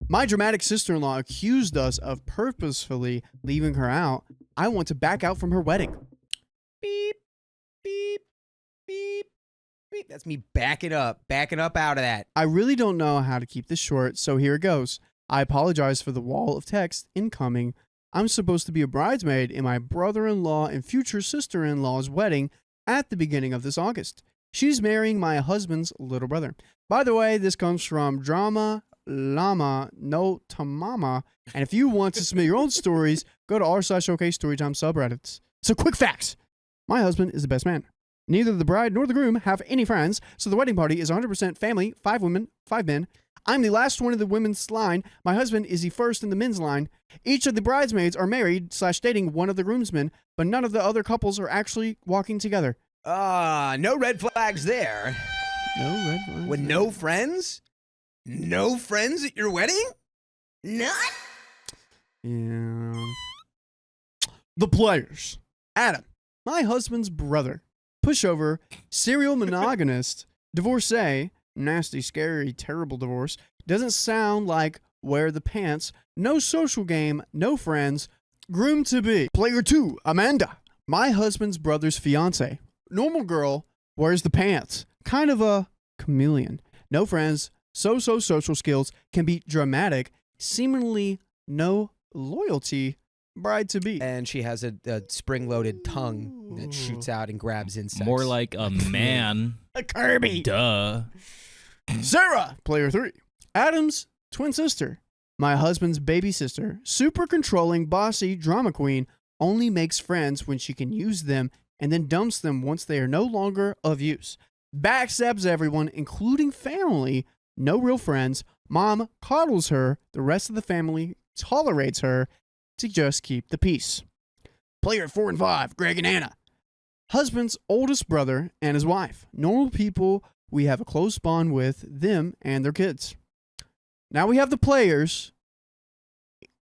My dramatic sister-in-law accused us of purposefully leaving her out. I want to back out from her wedding. Beep, beep, beep, beep. That's me backing up out of that. I really don't know how to keep this short, so here it goes. I apologize for the wall of text incoming. I'm supposed to be a bridesmaid in my brother-in-law and future sister-in-law's wedding at the beginning of this August. She's marrying my husband's little brother. By the way, this comes from Drama Llama No Tamama. And if you want to submit your own stories, go to r/OK Storytime subreddits. So quick facts. My husband is the best man. Neither the bride nor the groom have any friends, so the wedding party is 100% family, 5 women, 5 men. I'm the last one in the women's line. My husband is the first in the men's line. Each of the bridesmaids are married/dating one of the groomsmen, but none of the other couples are actually walking together. No red flags there. No red flags. With no friends? No friends at your wedding? None? Yeah. The players. Adam, my husband's brother. Pushover, serial monogamist, divorcee, nasty, scary, terrible divorce. Doesn't sound like wear the pants. No social game, no friends. Groom to be. Player 2, Amanda, my husband's brother's fiance. Normal girl, wears the pants. Kind of a chameleon. No friends, social skills, can be dramatic, seemingly no loyalty, bride to be. And she has a spring-loaded tongue that shoots out and grabs insects. More like a man. A Kirby. Duh. Sarah, player 3. Adam's twin sister. My husband's baby sister. Super controlling, bossy, drama queen. Only makes friends when she can use them and then dumps them once they are no longer of use. Backstabs everyone, including family. No real friends. Mom coddles her. The rest of the family tolerates her to just keep the peace. Player 4 and 5, Greg and Anna. Husband's oldest brother and his wife. Normal people. We have a close bond with them and their kids. Now we have the players.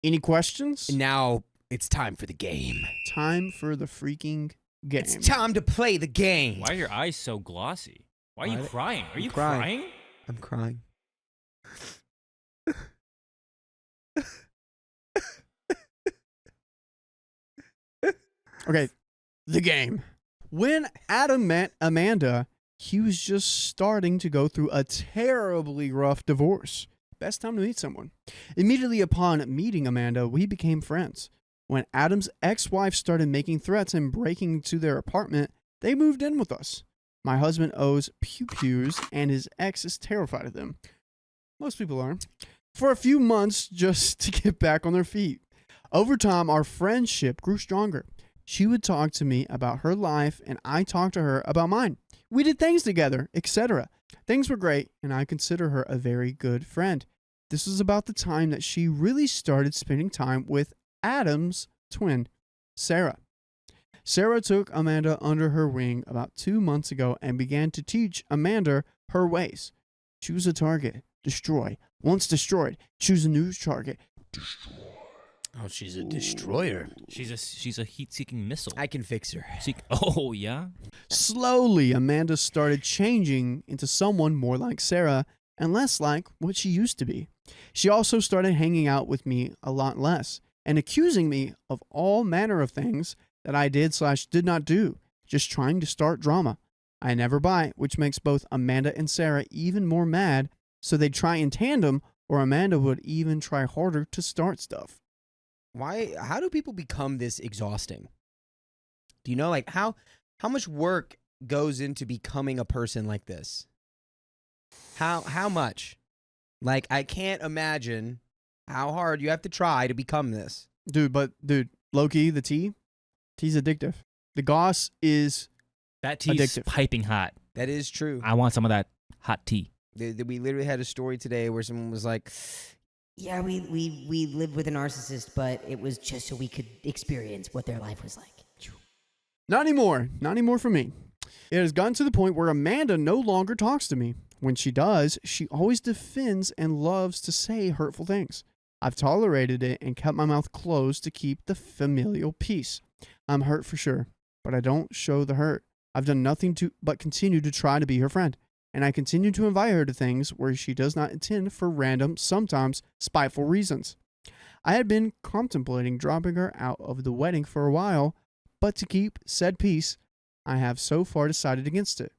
Any questions? Now it's time for the game. Time for the freaking game. It's time to play the game. Why are your eyes so glossy? Why are you crying? Are you crying. crying? I'm crying. Okay, the game. When Adam met Amanda, he was just starting to go through a terribly rough divorce. Best time to meet someone. Immediately upon meeting Amanda, we became friends. When Adam's ex-wife started making threats and breaking into their apartment, they moved in with us. My husband owes pew-pews, and his ex is terrified of them. Most people are. For a few months, just to get back on their feet. Over time, our friendship grew stronger. She would talk to me about her life, and I talked to her about mine. We did things together, etc. Things were great, and I consider her a very good friend. This was about the time that she really started spending time with Adam's twin, Sarah. Sarah took Amanda under her wing about 2 months ago and began to teach Amanda her ways. Choose a target. Destroy. Once destroyed, choose a new target. Destroy. Oh, she's a destroyer. She's a heat-seeking missile. I can fix her. Oh, yeah? Slowly, Amanda started changing into someone more like Sarah and less like what she used to be. She also started hanging out with me a lot less and accusing me of all manner of things that I did/did not do, just trying to start drama. I never bite, which makes both Amanda and Sarah even more mad, so they'd try in tandem, or Amanda would even try harder to start stuff. How do people become this exhausting? Do you know, like, how much work goes into becoming a person like this? How much? Like, I can't imagine how hard you have to try to become this. Dude, low-key, the tea's addictive. The goss is That tea's addictive. piping hot. That is true. I want some of that hot tea. We literally had a story today where someone was like, Yeah, we lived with a narcissist, but it was just so we could experience what their life was like. Not anymore. Not anymore for me. It has gotten to the point where Amanda no longer talks to me. When she does, she always defends and loves to say hurtful things. I've tolerated it and kept my mouth closed to keep the familial peace. I'm hurt for sure, but I don't show the hurt. I've done nothing but continue to try to be her friend. and I continue to invite her to things where she does not attend for random, sometimes spiteful reasons. I had been contemplating dropping her out of the wedding for a while, but to keep said peace, I have so far decided against it.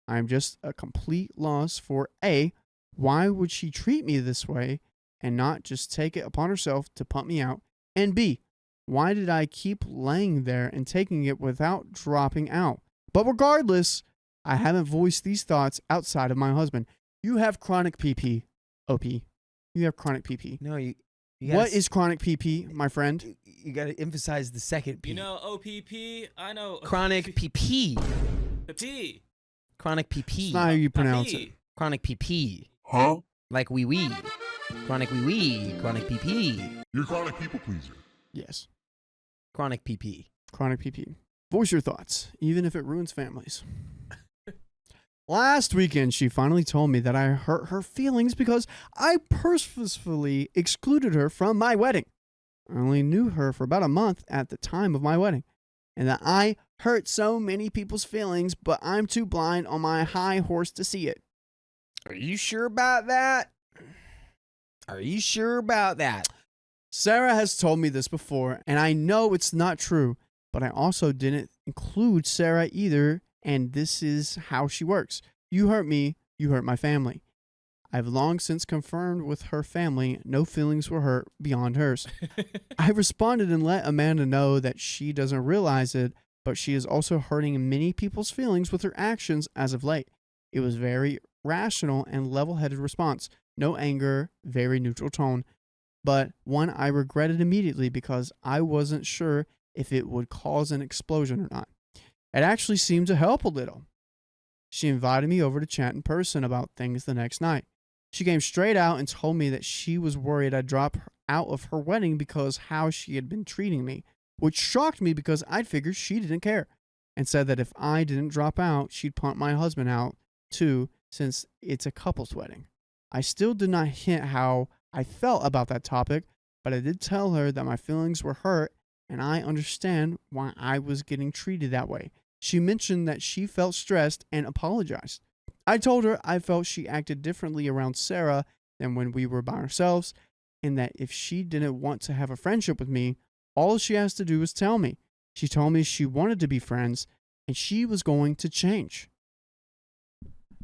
I am just a complete loss for A, why would she treat me this way and not just take it upon herself to pump me out, and B, why did I keep laying there and taking it without dropping out? But regardless, I haven't voiced these thoughts outside of my husband. You have chronic PP, OP. You have chronic PP. No, you What is chronic PP, my friend? You got to emphasize the second P. You know OPP? I know. Chronic PP. PP. Chronic PP. It's not how you pronounce it. Chronic PP. Huh? Like wee wee. Chronic wee wee. Chronic PP. You're chronic people pleaser. Yes, Chronic PP. chronic PP. Voice your thoughts, even if it ruins families. Last weekend, she finally told me that I hurt her feelings because I purposefully excluded her from my wedding. I only knew her for about a month at the time of my wedding, and that I hurt so many people's feelings, but I'm too blind on my high horse to see it. Are you sure about that? Are you sure about that? Sarah has told me this before, and I know it's not true, but I also didn't include Sarah either, and this is how she works. You hurt me, you hurt my family. I've long since confirmed with her family no feelings were hurt beyond hers. I responded and let Amanda know that she doesn't realize it, but she is also hurting many people's feelings with her actions as of late. It was very rational and level-headed response. No anger, very neutral tone, but one I regretted immediately because I wasn't sure if it would cause an explosion or not. It actually seemed to help a little. She invited me over to chat in person about things the next night. She came straight out and told me that she was worried I'd drop her out of her wedding because how she had been treating me, which shocked me because I'd figured she didn't care, and said that if I didn't drop out, she'd punt my husband out too, since it's a couple's wedding. I still did not hint how I felt about that topic, but I did tell her that my feelings were hurt and I understand why I was getting treated that way. She mentioned that she felt stressed and apologized. I told her I felt she acted differently around Sarah than when we were by ourselves, and that if she didn't want to have a friendship with me, all she has to do is tell me. She told me she wanted to be friends and she was going to change.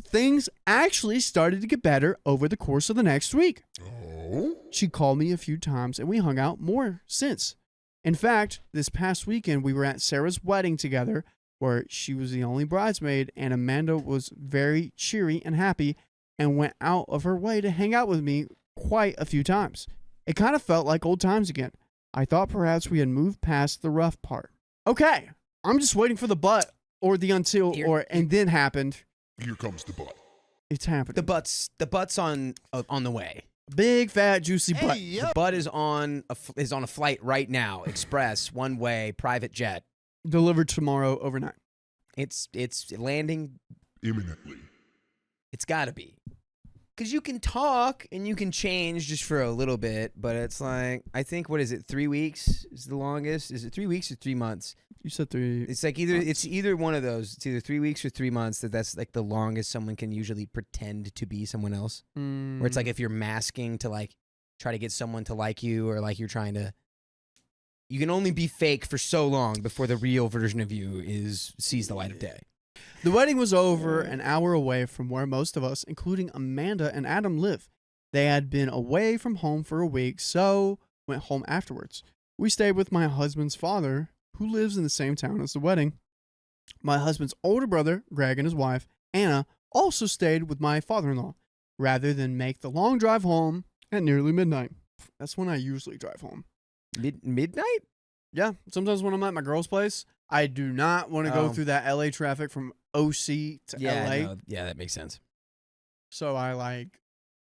Things actually started to get better over the course of the next week. Oh? She called me a few times and we hung out more since. In fact, this past weekend we were at Sarah's wedding together, where she was the only bridesmaid, and Amanda was very cheery and happy and went out of her way to hang out with me quite a few times. It kind of felt like old times again. I thought perhaps we had moved past the rough part. Okay, I'm just waiting for the but or the until or and then happened. Here comes the butt. It's happening. The butt's on the way. Big fat juicy butt. The butt is on a flight right now, express, one way, private jet. Delivered tomorrow overnight. It's landing. Imminently. It's got to be. Because you can talk and you can change just for a little bit, but it's like, I think, what is it, 3 weeks is the longest? Is it 3 weeks or 3 months? You said 3. It's like it's either one of those. It's either 3 weeks or 3 months that's like the longest someone can usually pretend to be someone else. Where it's like if you're masking to like try to get someone to like you, or like you're trying to, you can only be fake for so long before the real version of you sees the light of day. The wedding was over an hour away from where most of us, including Amanda and Adam, live. They had been away from home for a week, so went home afterwards. We stayed with my husband's father, who lives in the same town as the wedding. My husband's older brother, Greg, and his wife, Anna, also stayed with my father-in-law, rather than make the long drive home at nearly midnight. That's when I usually drive home. Midnight? Yeah, sometimes when I'm at my girl's place, I do not want to go through that LA traffic from OC to LA. No, yeah, that makes sense. So I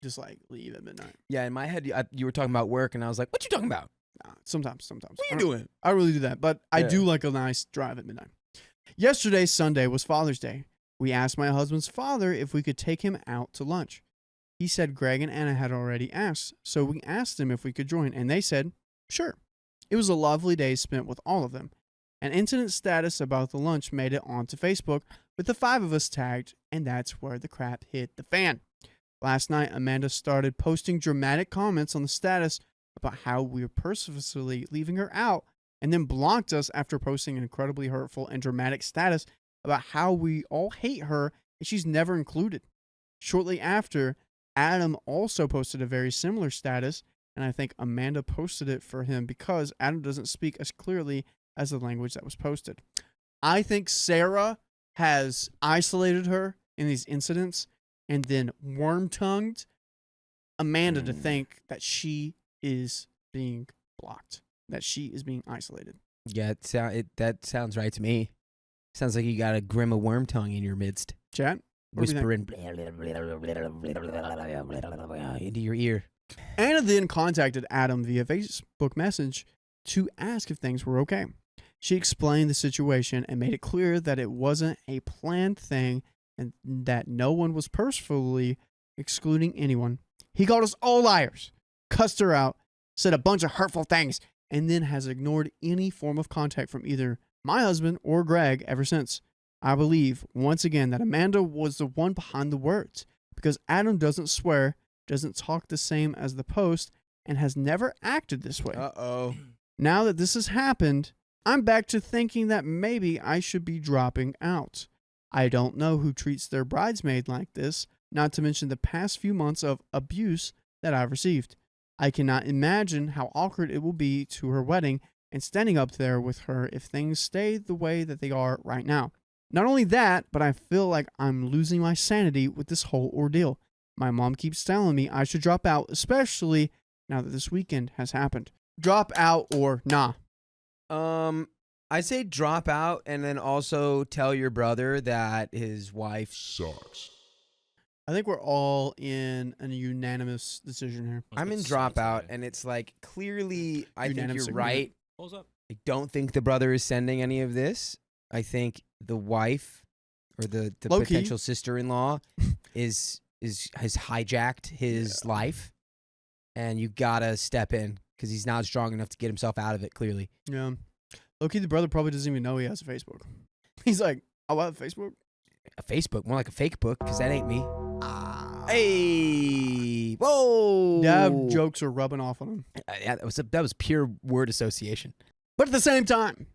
just leave at midnight. Yeah, in my head, you were talking about work, and I was like, "What you talking about? Sometimes. What are you doing?" I really do that, but I Yeah. do like a nice drive at midnight. Yesterday, Sunday, was Father's Day. We asked my husband's father if we could take him out to lunch. He said Greg and Anna had already asked, so we asked them if we could join, and they said, sure. It was a lovely day spent with all of them. An incident status about the lunch made it onto Facebook, with the 5 of us tagged, and that's where the crap hit the fan. Last night, Amanda started posting dramatic comments on the status about how we were purposefully leaving her out, and then blocked us after posting an incredibly hurtful and dramatic status about how we all hate her and she's never included. Shortly after, Adam also posted a very similar status, and I think Amanda posted it for him because Adam doesn't speak as clearly as the language that was posted. I think Sarah has isolated her in these incidents and then worm-tongued Amanda to think that she is being blocked, that she is being isolated. Yeah, that sounds right to me. Sounds like you got a grim of worm tongue in your midst. Chat? What do you think? Whispering into your ear. Anna then contacted Adam via Facebook message to ask if things were okay. She explained the situation and made it clear that it wasn't a planned thing and that no one was purposefully excluding anyone. He called us all liars, cussed her out, said a bunch of hurtful things, and then has ignored any form of contact from either my husband or Greg ever since. I believe, once again, that Amanda was the one behind the words because Adam doesn't swear, doesn't talk the same as the post, and has never acted this way. Uh-oh. Now that this has happened, I'm back to thinking that maybe I should be dropping out. I don't know who treats their bridesmaid like this, not to mention the past few months of abuse that I've received. I cannot imagine how awkward it will be to her wedding and standing up there with her if things stay the way that they are right now. Not only that, but I feel like I'm losing my sanity with this whole ordeal. My mom keeps telling me I should drop out, especially now that this weekend has happened. Drop out or nah? I say drop out and then also tell your brother that his wife Sucks. I think we're all in a unanimous decision here. I'm in dropout, and it's like clearly I think Unanimous you're agreement. right. Pulls up. I don't think the brother is sending any of this. I think the wife or the Low-key. potential sister-in-law has hijacked his life, and you gotta step in because he's not strong enough to get himself out of it. Clearly, Yeah. Loki, the brother probably doesn't even know he has a Facebook. He's like, oh, I have a Facebook? a Facebook, more like a fake book, because that ain't me. Hey, whoa! Dad jokes are rubbing off on him. Yeah, that was pure word association. But at the same time,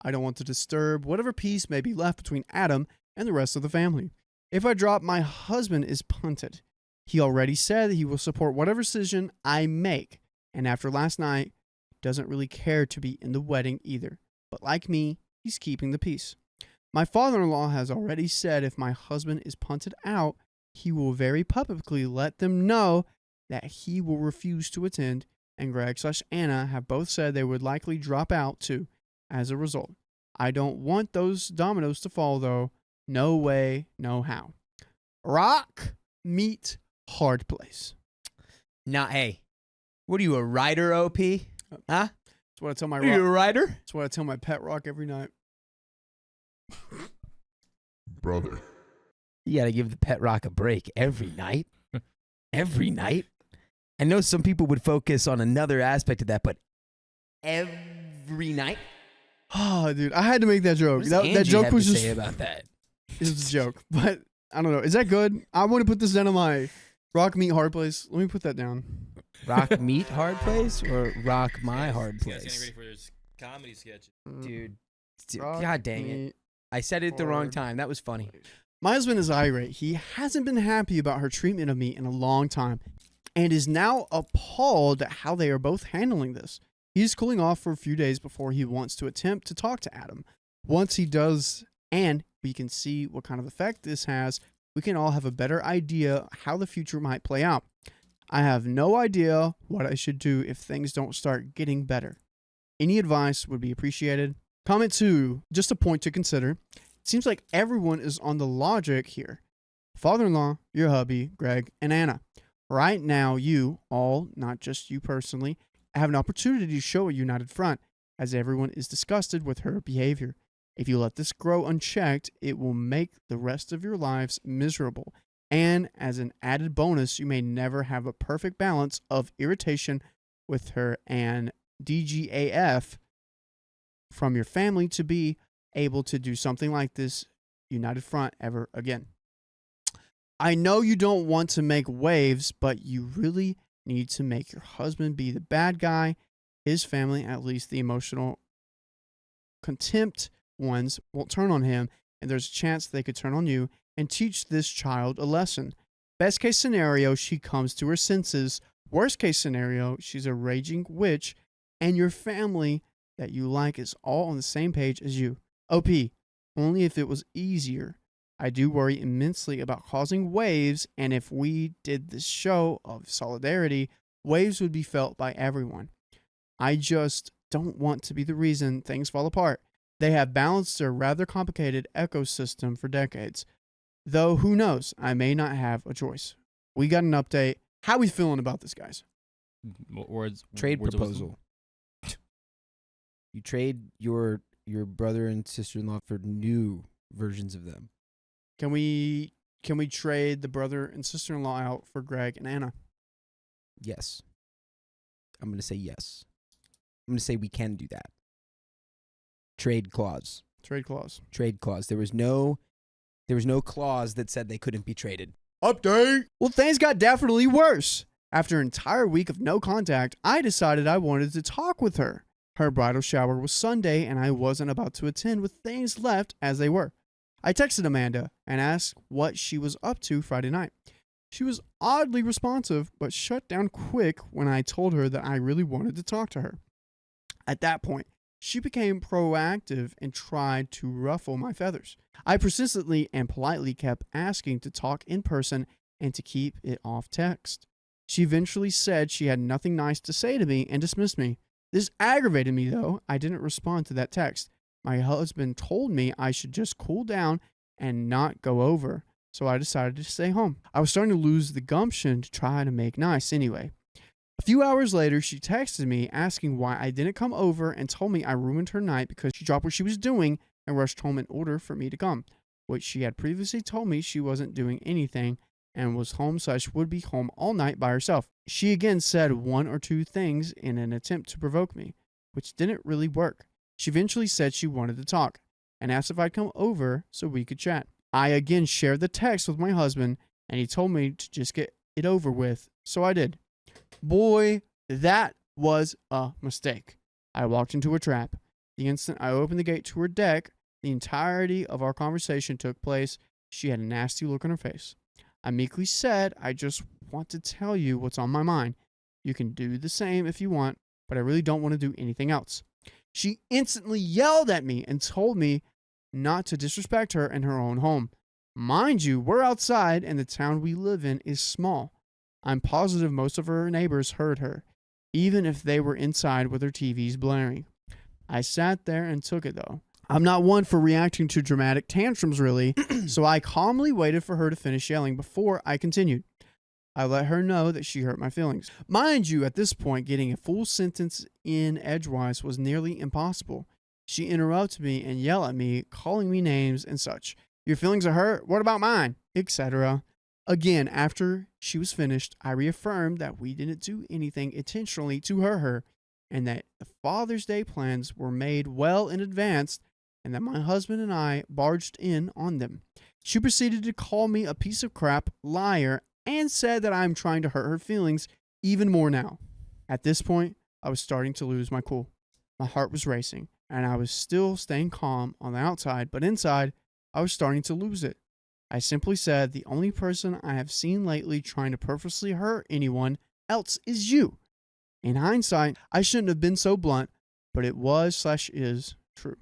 I don't want to disturb whatever peace may be left between Adam and the rest of the family. If I drop, my husband is punted. He already said he will support whatever decision I make, and after last night, doesn't really care to be in the wedding either. But like me, he's keeping the peace. My father-in-law has already said if my husband is punted out, he will very publicly let them know that he will refuse to attend, and Greg/Anna have both said they would likely drop out too as a result. I don't want those dominoes to fall though. No way, no how. Rock, meet, hard place. Now, hey, what are you, a writer, OP? Huh? That's what I tell my Are you a rock. writer? That's what I tell my pet rock every night. Brother. You gotta give the pet rock a break every night. Every night. I know some people would focus on another aspect of that, but every night. Oh, dude, I had to make that joke. What does That Angie joke have was to just say about that? it was a joke, but I don't know. Is that good? I want to put this down on my rock, meet, hard place. Let me put that down. Rock meet hard place or rock my hard This guy's getting place? ready for his comedy sketch. Dude, Rock, God dang it. meet, I said it at the wrong hard time. That was funny. place. My husband is irate. He hasn't been happy about her treatment of me in a long time and is now appalled at how they are both handling this. He's cooling off for a few days before he wants to attempt to talk to Adam. Once he does, and we can see what kind of effect this has, we can all have a better idea how the future might play out. I have no idea what I should do if things don't start getting better. Any advice would be appreciated. Comment 2, just a point to consider. It seems like everyone is on the logic here. Father-in-law, your hubby, Greg, and Anna. Right now, you all, not just you personally, have an opportunity to show a united front, as everyone is disgusted with her behavior. If you let this grow unchecked, it will make the rest of your lives miserable. And as an added bonus, you may never have a perfect balance of irritation with her and DGAF from your family to be able to do something like this united front ever again. I know you don't want to make waves, but you really need to make your husband be the bad guy. His family, at least the emotional contempt ones, won't turn on him, and there's a chance they could turn on you and teach this child a lesson. Best case scenario, she comes to her senses. Worst case scenario, she's a raging witch, and your family that you like is all on the same page as you. OP, only if it was easier. I do worry immensely about causing waves, and if we did this show of solidarity, waves would be felt by everyone. I just don't want to be the reason things fall apart. They have balanced their rather complicated ecosystem for decades. Though, who knows? I may not have a choice. We got an update. How we feeling about this, guys? Trade words of wisdom. proposal. You trade your brother and sister-in-law for new versions of them. Can we trade the brother and sister-in-law out for Greg and Anna? Yes. I'm going to say yes. I'm going to say we can do that. Trade clause. Trade clause. Trade clause. There was no clause that said they couldn't be traded. Update. Well, things got definitely worse. After an entire week of no contact, I decided I wanted to talk with her. Her bridal shower was Sunday, and I wasn't about to attend with things left as they were. I texted Amanda and asked what she was up to Friday night. She was oddly responsive, but shut down quick when I told her that I really wanted to talk to her. At that point, she became proactive and tried to ruffle my feathers. I persistently and politely kept asking to talk in person and to keep it off text. She eventually said she had nothing nice to say to me and dismissed me. This aggravated me, though. I didn't respond to that text. My husband told me I should just cool down and not go over, so I decided to stay home. I was starting to lose the gumption to try to make nice anyway. A few hours later, she texted me asking why I didn't come over and told me I ruined her night because she dropped what she was doing and rushed home in order for me to come, which she had previously told me she wasn't doing anything and was home / would be home all night by herself. She again said one or two things in an attempt to provoke me, which didn't really work. She eventually said she wanted to talk and asked if I'd come over so we could chat. I again shared the text with my husband, and he told me to just get it over with, so I did. Boy, that was a mistake. I walked into a trap. The instant I opened the gate to her deck, the entirety of our conversation took place. She had a nasty look on her face. I meekly said, I just want to tell you what's on my mind. You can do the same if you want, but I really don't want to do anything else. She instantly yelled at me and told me not to disrespect her in her own home. Mind you, we're outside and the town we live in is small. I'm positive most of her neighbors heard her, even if they were inside with their TVs blaring. I sat there and took it though. I'm not one for reacting to dramatic tantrums really, so I calmly waited for her to finish yelling before I continued. I let her know that she hurt my feelings. Mind you, at this point, getting a full sentence in edgewise was nearly impossible. She interrupted me and yelled at me, calling me names and such. Your feelings are hurt? What about mine? Etc. Again, after she was finished, I reaffirmed that we didn't do anything intentionally to hurt her, and that the Father's Day plans were made well in advance, and that my husband and I barged in on them. She proceeded to call me a piece of crap, liar, and said that I'm trying to hurt her feelings even more now. At this point, I was starting to lose my cool. My heart was racing, and I was still staying calm on the outside, but inside, I was starting to lose it. I simply said, the only person I have seen lately trying to purposely hurt anyone else is you. In hindsight, I shouldn't have been so blunt, but it was / is true.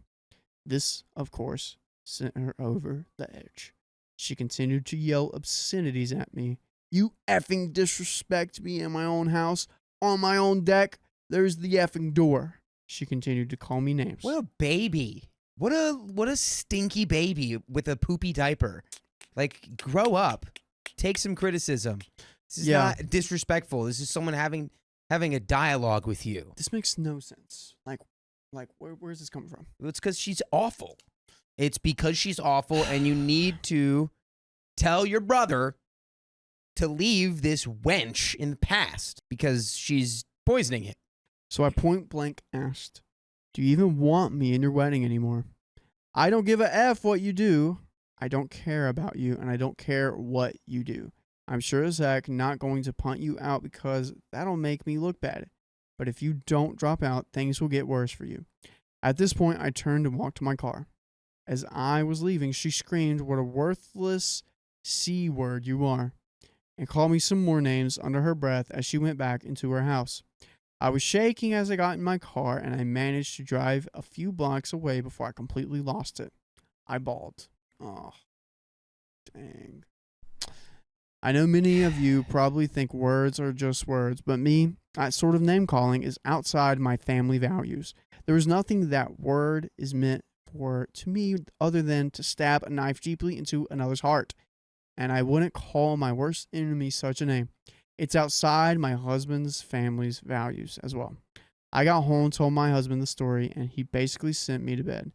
This, of course, sent her over the edge. She continued to yell obscenities at me. You effing disrespect me in my own house, on my own deck. There's the effing door. She continued to call me names. What a baby. What a stinky baby with a poopy diaper. Like, grow up. Take some criticism. This is not disrespectful. This is someone having a dialogue with you. This makes no sense. Like where's this coming from? It's because she's awful. It's because she's awful, and you need to tell your brother to leave this wench in the past because she's poisoning it. So I point blank asked, do you even want me in your wedding anymore? I don't give a F what you do. I don't care about you, and I don't care what you do. I'm sure as heck not going to punt you out because that'll make me look bad. But if you don't drop out, things will get worse for you. At this point, I turned and walked to my car. As I was leaving, she screamed, "What a worthless C word you are," and called me some more names under her breath as she went back into her house. I was shaking as I got in my car, and I managed to drive a few blocks away before I completely lost it. I bawled. Oh, dang. I know many of you probably think words are just words, but me, that sort of name calling is outside my family values. There is nothing that word is meant for to me other than to stab a knife deeply into another's heart. And I wouldn't call my worst enemy such a name. It's outside my husband's family's values as well. I got home, told my husband the story, and he basically sent me to bed.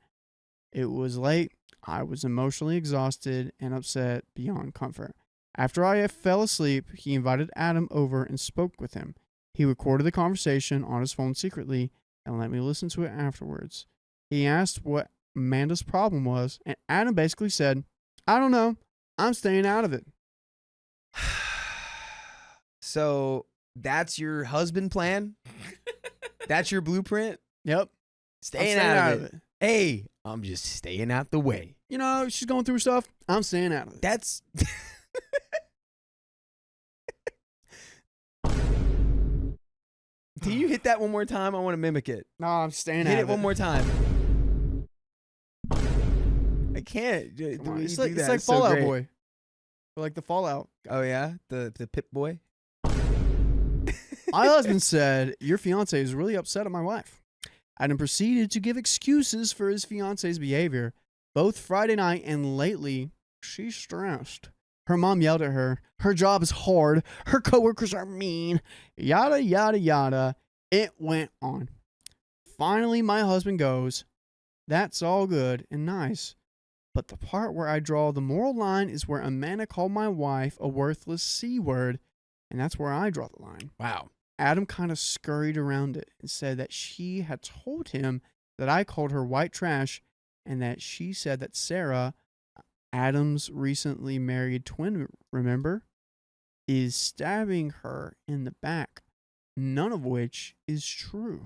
It was late. I was emotionally exhausted and upset beyond comfort. After I fell asleep, he invited Adam over and spoke with him. He recorded the conversation on his phone secretly and let me listen to it afterwards. He asked what Amanda's problem was, and Adam basically said, "I don't know. I'm staying out of it." So that's your husband plan? That's your blueprint? Yep. Staying out of it. Hey, I'm just staying out the way. You know, she's going through stuff. I'm staying out of it. That's... Can you hit that one more time? I want to mimic it. No, I'm staying out Hit of it one more time. I can't. Come on, It's it's like so Fallout great. Boy. Or like the Fallout. Oh, yeah? The Pip Boy? My husband said, "Your fiance is really upset at my wife." Adam proceeded to give excuses for his fiance's behavior. Both Friday night and lately, she's stressed. Her mom yelled at her. Her job is hard. Her coworkers are mean. Yada, yada, yada. It went on. Finally, my husband goes, "That's all good and nice. But the part where I draw the moral line is where Amanda called my wife a worthless C word, and that's where I draw the line." Wow. Adam kind of scurried around it and said that she had told him that I called her white trash and that she said that Sarah, Adam's recently married twin, remember, is stabbing her in the back, none of which is true.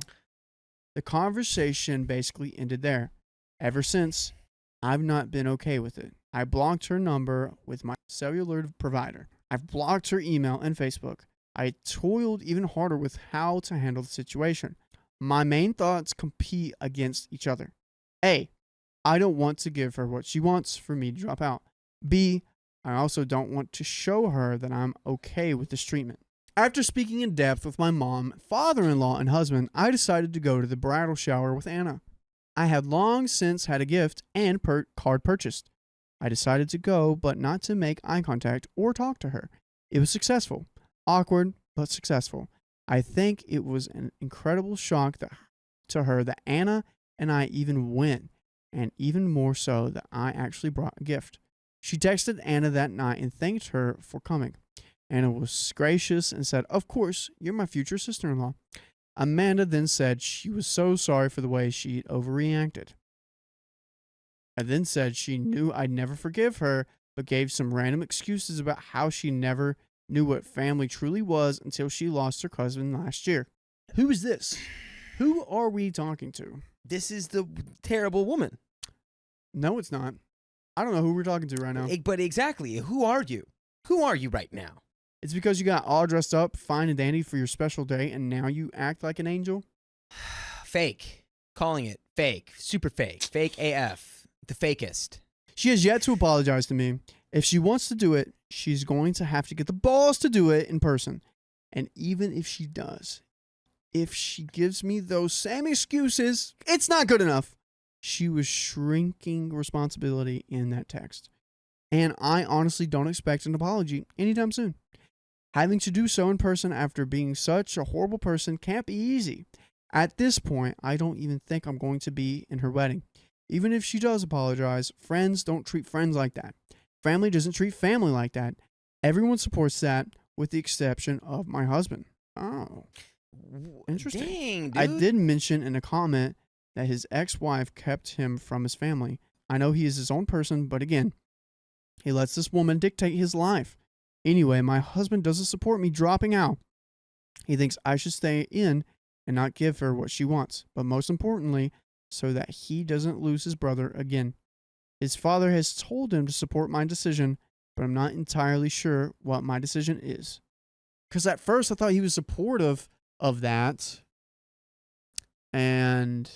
The conversation basically ended there. Ever since, I've not been okay with it. I blocked her number with my cellular provider. I've blocked her email and Facebook. I toiled even harder with how to handle the situation. My main thoughts compete against each other. A, I don't want to give her what she wants for me to drop out. B, I also don't want to show her that I'm okay with this treatment. After speaking in depth with my mom, father-in-law, and husband, I decided to go to the bridal shower with Anna. I had long since had a gift and card purchased. I decided to go, but not to make eye contact or talk to her. It was successful. Awkward, but successful. I think it was an incredible shock to her that Anna and I even went, and even more so that I actually brought a gift. She texted Anna that night and thanked her for coming. Anna was gracious and said, "Of course, you're my future sister-in-law." Amanda then said she was so sorry for the way she'd overreacted. I then said she knew I'd never forgive her, but gave some random excuses about how she never knew what family truly was until she lost her cousin last year. Who is this? Who are we talking to? This is the terrible woman. No, it's not. I don't know who we're talking to right now. But exactly, who are you? Who are you right now? It's because you got all dressed up, fine and dandy for your special day, and now you act like an angel? Fake. Calling it fake. Super fake. Fake AF. The fakest. She has yet to apologize to me. If she wants to do it, she's going to have to get the balls to do it in person. And even if she does, if she gives me those same excuses, it's not good enough. She was shrinking responsibility in that text. And I honestly don't expect an apology anytime soon. Having to do so in person after being such a horrible person can't be easy. At this point, I don't even think I'm going to be in her wedding. Even if she does apologize, friends don't treat friends like that. Family doesn't treat family like that. Everyone supports that, with the exception of my husband. Oh, interesting. Dang, dude. I did mention in a comment that his ex-wife kept him from his family. I know he is his own person, but again, He lets this woman dictate his life. Anyway, my husband doesn't support me dropping out. He thinks I should stay in and not give her what she wants, but most importantly, so that he doesn't lose his brother again. His father has told him to support my decision, but I'm not entirely sure what my decision is. Because at first I thought he was supportive of that. And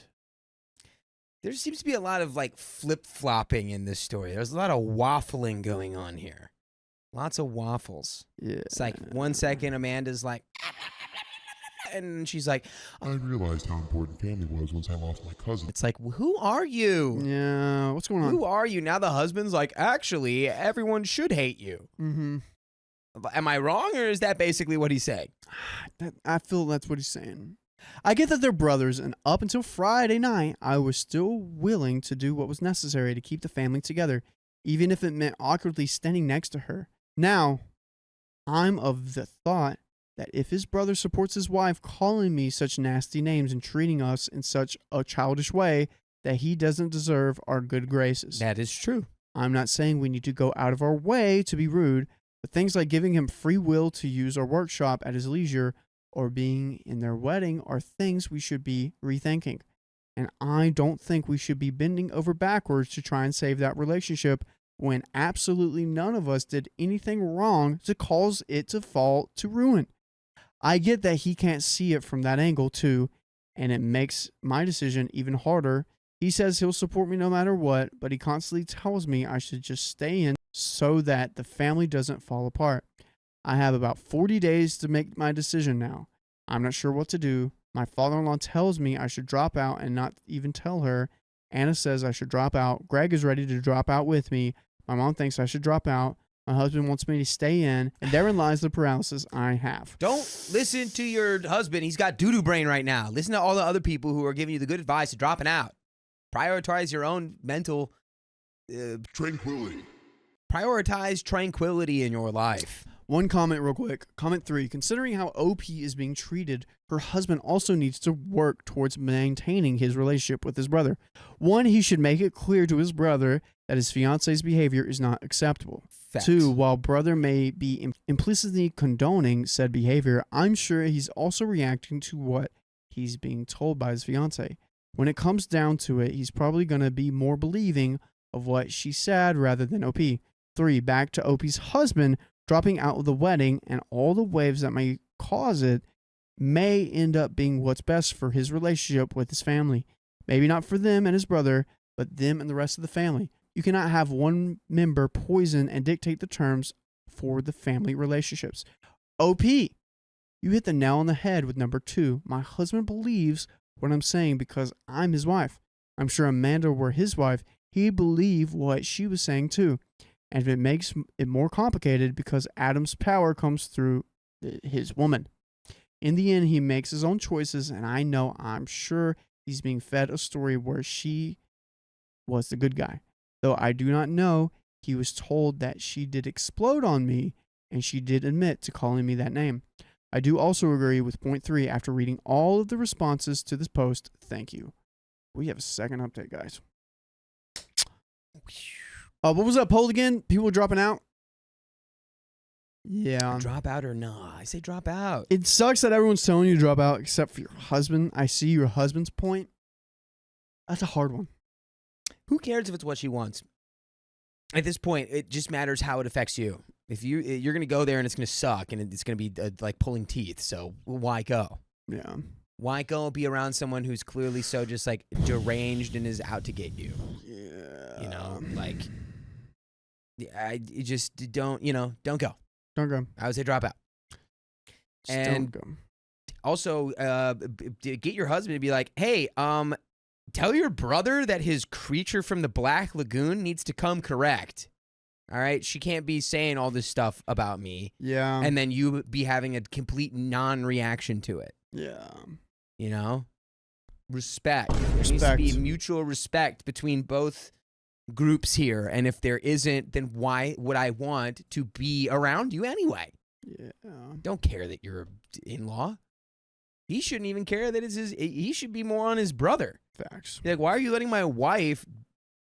There seems to be a lot of like flip-flopping in this story. There's a lot of waffling going on here. Lots of waffles. yeah. It's like 1 second Amanda's like, and she's like, I realized how important family was once I lost my cousin. it's like, who are you? Yeah, what's going on? Who are you? Now the husband's like, actually, everyone should hate you. Mm-hmm. Am I wrong, or is that basically what he's saying? I feel that's what he's saying. I get that they're brothers, and up until Friday night, I was still willing to do what was necessary to keep the family together, even if it meant awkwardly standing next to her. Now, I'm of the thought that if his brother supports his wife calling me such nasty names and treating us in such a childish way, that he doesn't deserve our good graces. That is true. I'm not saying we need to go out of our way to be rude, but things like giving him free will to use our workshop at his leisure or being in their wedding are things we should be rethinking. And I don't think we should be bending over backwards to try and save that relationship when absolutely none of us did anything wrong to cause it to fall to ruin. I get that he can't see it from that angle too, and it makes my decision even harder. He says he'll support me no matter what, but he constantly tells me I should just stay in so that the family doesn't fall apart. I have about 40 days to make my decision now. I'm not sure what to do. My father-in-law tells me I should drop out and not even tell her. Anna says I should drop out. Greg is ready to drop out with me. My mom thinks I should drop out. My husband wants me to stay in, and therein lies the paralysis I have. Don't listen to your husband. He's got doo-doo brain right now. Listen to all the other people who are giving you the good advice of dropping out. Prioritize your own mental... Tranquility. prioritize tranquility in your life. One comment real quick. Comment 3. Considering how OP is being treated, her husband also needs to work towards maintaining his relationship with his brother. 1, he should make it clear to his brother that his fiance's behavior is not acceptable. Facts. 2, while brother may be implicitly condoning said behavior, I'm sure he's also reacting to what he's being told by his fiance. When it comes down to it, he's probably going to be more believing of what she said rather than OP. 3, back to OP's husband dropping out of the wedding and all the waves that may cause it may end up being what's best for his relationship with his family. Maybe not for them and his brother, but them and the rest of the family. You cannot have one member poison and dictate the terms for the family relationships. OP, you hit the nail on the head with number 2. My husband believes what I'm saying because I'm his wife. I'm sure Amanda were his wife, he'd believe what she was saying too. And it makes it more complicated because Adam's power comes through his woman. In the end, he makes his own choices, and I'm sure he's being fed a story where she was the good guy. Though I do not know, he was told that she did explode on me, and she did admit to calling me that name. I do also agree with point 3 after reading all of the responses to this post. Thank you. We have a second update, guys. What was that poll again? People dropping out? Yeah. Drop out or not? I say drop out. It sucks that everyone's telling you to drop out except for your husband. I see your husband's point. That's a hard one. Who cares if it's what she wants? At this point, it just matters how it affects you. If you're going to go there and it's going to suck and it's going to be like pulling teeth, so why go? Yeah. Why go and be around someone who's clearly so just like deranged and is out to get you? Yeah. You know, like, I just don't go. Don't go. I would say drop out. Just And don't go. Also, get your husband to be like, hey, tell your brother that his creature from the Black Lagoon needs to come correct. All right? She can't be saying all this stuff about me. Yeah. And then you be having a complete non-reaction to it. Yeah. You know? Respect. There needs to be mutual respect between both groups here. And if there isn't, then why would I want to be around you anyway? Yeah. Don't care that you're in-law. He shouldn't even care that it's his. He should be more on his brother. Facts. Like, why are you letting my wife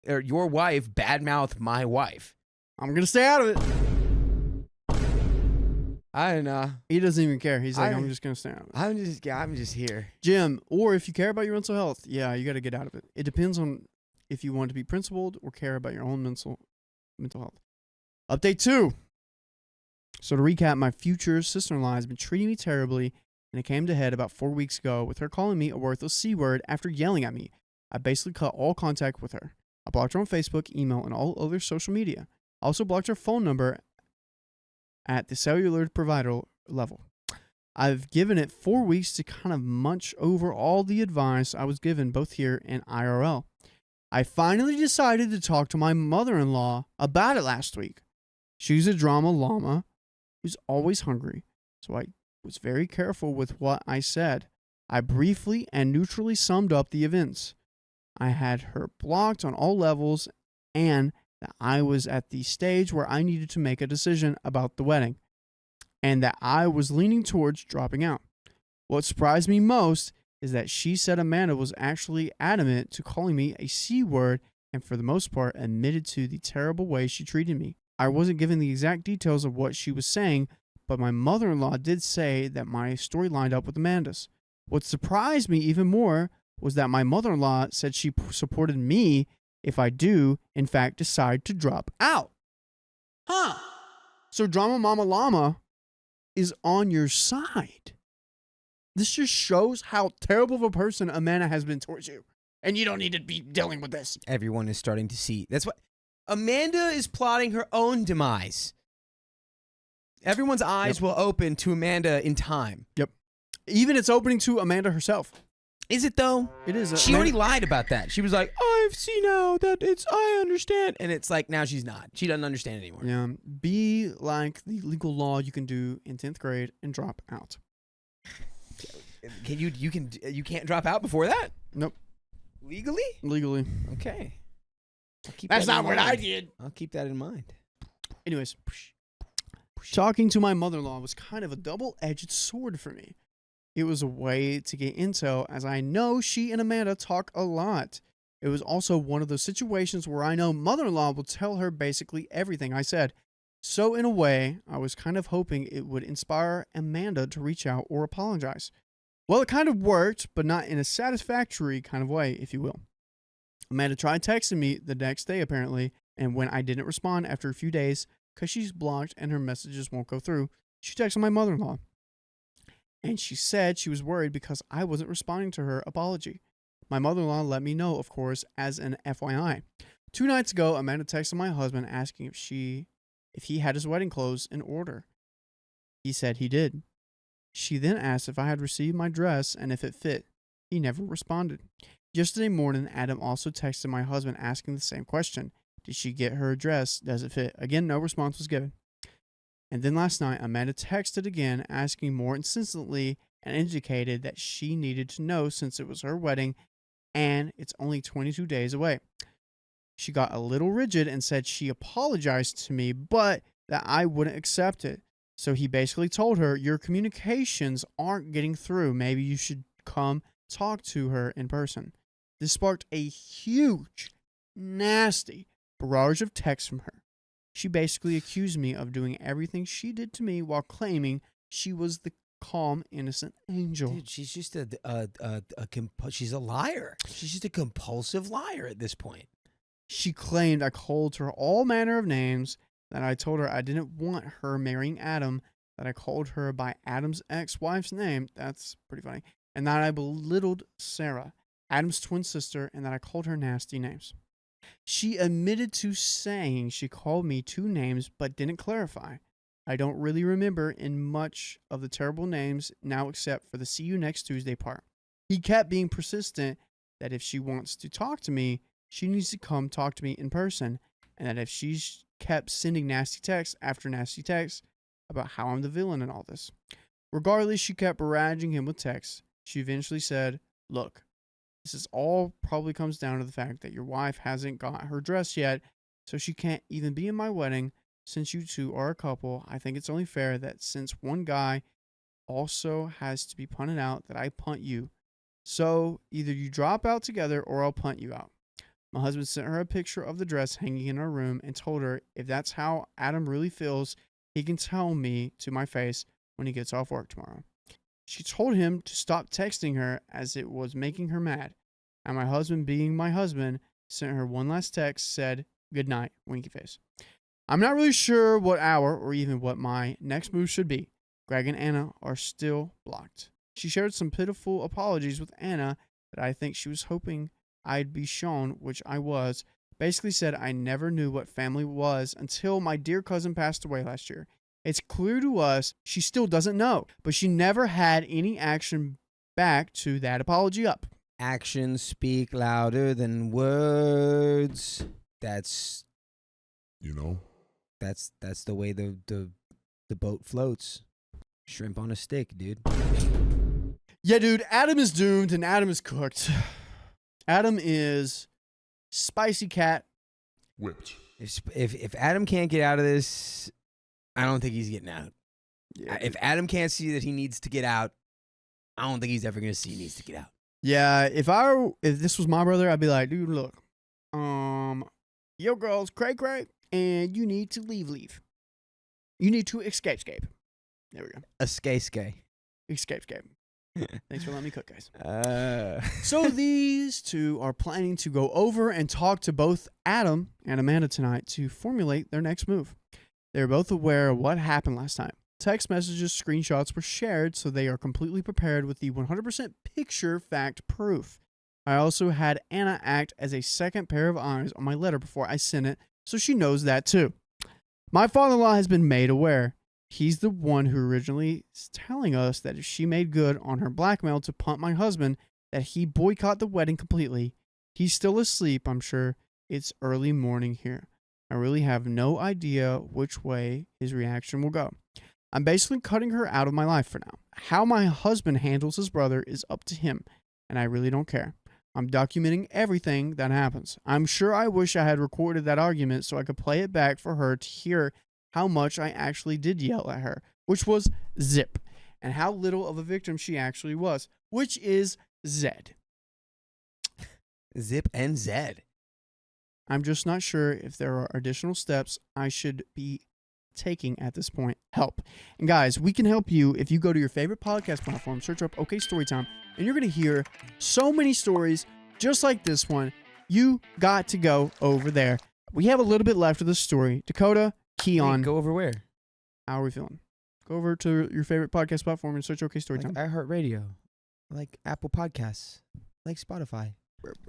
or your wife badmouth my wife? I'm going to stay out of it. I don't know. He doesn't even care. He's like, I- I'm just going to stay out of it. I'm just here. Jim, or if you care about your mental health, yeah, you got to get out of it. It depends on if you want to be principled or care about your own mental health. Update 2. So to recap, my future sister-in-law has been treating me terribly, and it came to head about 4 weeks ago with her calling me a worthless C-word after yelling at me. I basically cut all contact with her. I blocked her on Facebook, email, and all other social media. I also blocked her phone number at the cellular provider level. I've given it 4 weeks to kind of munch over all the advice I was given both here and IRL. I finally decided to talk to my mother-in-law about it last week. She's a drama llama who's always hungry, so I was very careful with what I said. I briefly and neutrally summed up the events. I had her blocked on all levels, and that I was at the stage where I needed to make a decision about the wedding, and that I was leaning towards dropping out. What surprised me most is that she said Amanda was actually adamant to calling me a C-word and for the most part admitted to the terrible way she treated me. I wasn't given the exact details of what she was saying, but my mother-in-law did say that my story lined up with Amanda's. What surprised me even more was that my mother-in-law said she supported me if I do, in fact, decide to drop out. Huh. So Drama Mama Llama is on your side. This just shows how terrible of a person Amanda has been towards you. And you don't need to be dealing with this. Everyone is starting to see. That's what Amanda is plotting her own demise. Everyone's eyes will open to Amanda in time. Yep. Even it's opening to Amanda herself. Is it though? It is. She already lied about that. She was like, I've seen now that I understand. And it's like, now she's not. She doesn't understand anymore. Yeah. Be like the legal law you can do in 10th grade and drop out. You can't drop out before that? Nope. Legally? Legally. Okay. That's not what I did. I'll keep that in mind. Anyways, talking to my mother-in-law was kind of a double-edged sword for me. It was a way to get intel, as I know she and Amanda talk a lot. It was also one of those situations where I know mother-in-law will tell her basically everything I said. So in a way, I was kind of hoping it would inspire Amanda to reach out or apologize. Well, it kind of worked, but not in a satisfactory kind of way, if you will. Amanda tried texting me the next day, apparently, and when I didn't respond after a few days, because she's blocked and her messages won't go through, she texted my mother-in-law. And she said she was worried because I wasn't responding to her apology. My mother-in-law let me know, of course, as an FYI. 2 nights ago, Amanda texted my husband asking if he had his wedding clothes in order. He said he did. She then asked if I had received my dress and if it fit. He never responded. Yesterday morning, Adam also texted my husband asking the same question. Did she get her dress? Does it fit? Again, no response was given. And then last night, Amanda texted again, asking more insistently, and indicated that she needed to know since it was her wedding and it's only 22 days away. She got a little rigid and said she apologized to me, but that I wouldn't accept it. So he basically told her, your communications aren't getting through. Maybe you should come talk to her in person. This sparked a huge, nasty barrage of texts from her. She basically accused me of doing everything she did to me while claiming she was the calm, innocent angel. Dude, she's just she's a liar. She's just a compulsive liar at this point. She claimed I called her all manner of names, that I told her I didn't want her marrying Adam, that I called her by Adam's ex-wife's name, that's pretty funny, and that I belittled Sarah, Adam's twin sister, and that I called her nasty names. She admitted to saying she called me 2 names but didn't clarify. I don't really remember in much of the terrible names now except for the see you next Tuesday part. He kept being persistent that if she wants to talk to me, she needs to come talk to me in person, and that if she's kept sending nasty texts after nasty texts about how I'm the villain in all this. Regardless, she kept barraging him with texts. She eventually said, look, this is all probably comes down to the fact that your wife hasn't got her dress yet, so she can't even be in my wedding. Since you two are a couple, I think it's only fair that since one guy also has to be punted out, that I punt you. So either you drop out together or I'll punt you out. My husband sent her a picture of the dress hanging in our room and told her if that's how Adam really feels, he can tell me to my face when he gets off work tomorrow. She told him to stop texting her as it was making her mad. And my husband, being my husband, sent her one last text, said, "Good night, winky face." I'm not really sure what hour or even what my next move should be. Greg and Anna are still blocked. She shared some pitiful apologies with Anna that I think she was hoping I'd be shown, which I was. Basically said I never knew what family was until my dear cousin passed away last year. It's clear to us she still doesn't know, but she never had any action back to that apology up. Actions speak louder than words. That's You know? that's the way the boat floats. Shrimp on a stick, dude. Yeah, dude, Adam is doomed and Adam is cooked. Adam is spicy cat. Whipped. If Adam can't get out of this, I don't think he's getting out. Yeah, If Adam can't see that he needs to get out, I don't think he's ever gonna see he needs to get out. yeah, if this was my brother, I'd be like, dude, look, your girl's cray, and you need to leave. You need to escape. There we go. Escape. Escape. Thanks for letting me cook, guys. Uh, So these two are planning to go over and talk to both Adam and Amanda tonight to formulate their next move. They're both aware of what happened last time. Text messages, screenshots were shared, so they are completely prepared with the 100% picture fact proof. I also had Anna act as a second pair of eyes on my letter before I sent it, so she knows that too. My father-in-law has been made aware. He's the one who originally is telling us that if she made good on her blackmail to pump my husband, that he boycott the wedding completely. He's still asleep, I'm sure. It's early morning here. I really have no idea which way his reaction will go. I'm basically cutting her out of my life for now. How my husband handles his brother is up to him, and I really don't care. I'm documenting everything that happens. I'm sure I wish I had recorded that argument so I could play it back for her to hear how much I actually did yell at her, which was zip, and how little of a victim she actually was, which is Zed. Zip and Zed. I'm just not sure if there are additional steps I should be taking at this point. Help. And guys, we can help you if you go to your favorite podcast platform, search up OK Storytime, and you're going to hear so many stories just like this one. You got to go over there. We have a little bit left of the story. Dakota, Keon, Wait, go over where? how are we feeling? Go over to your favorite podcast platform and search OK Storytime. Like iHeartRadio, like Apple Podcasts, like Spotify.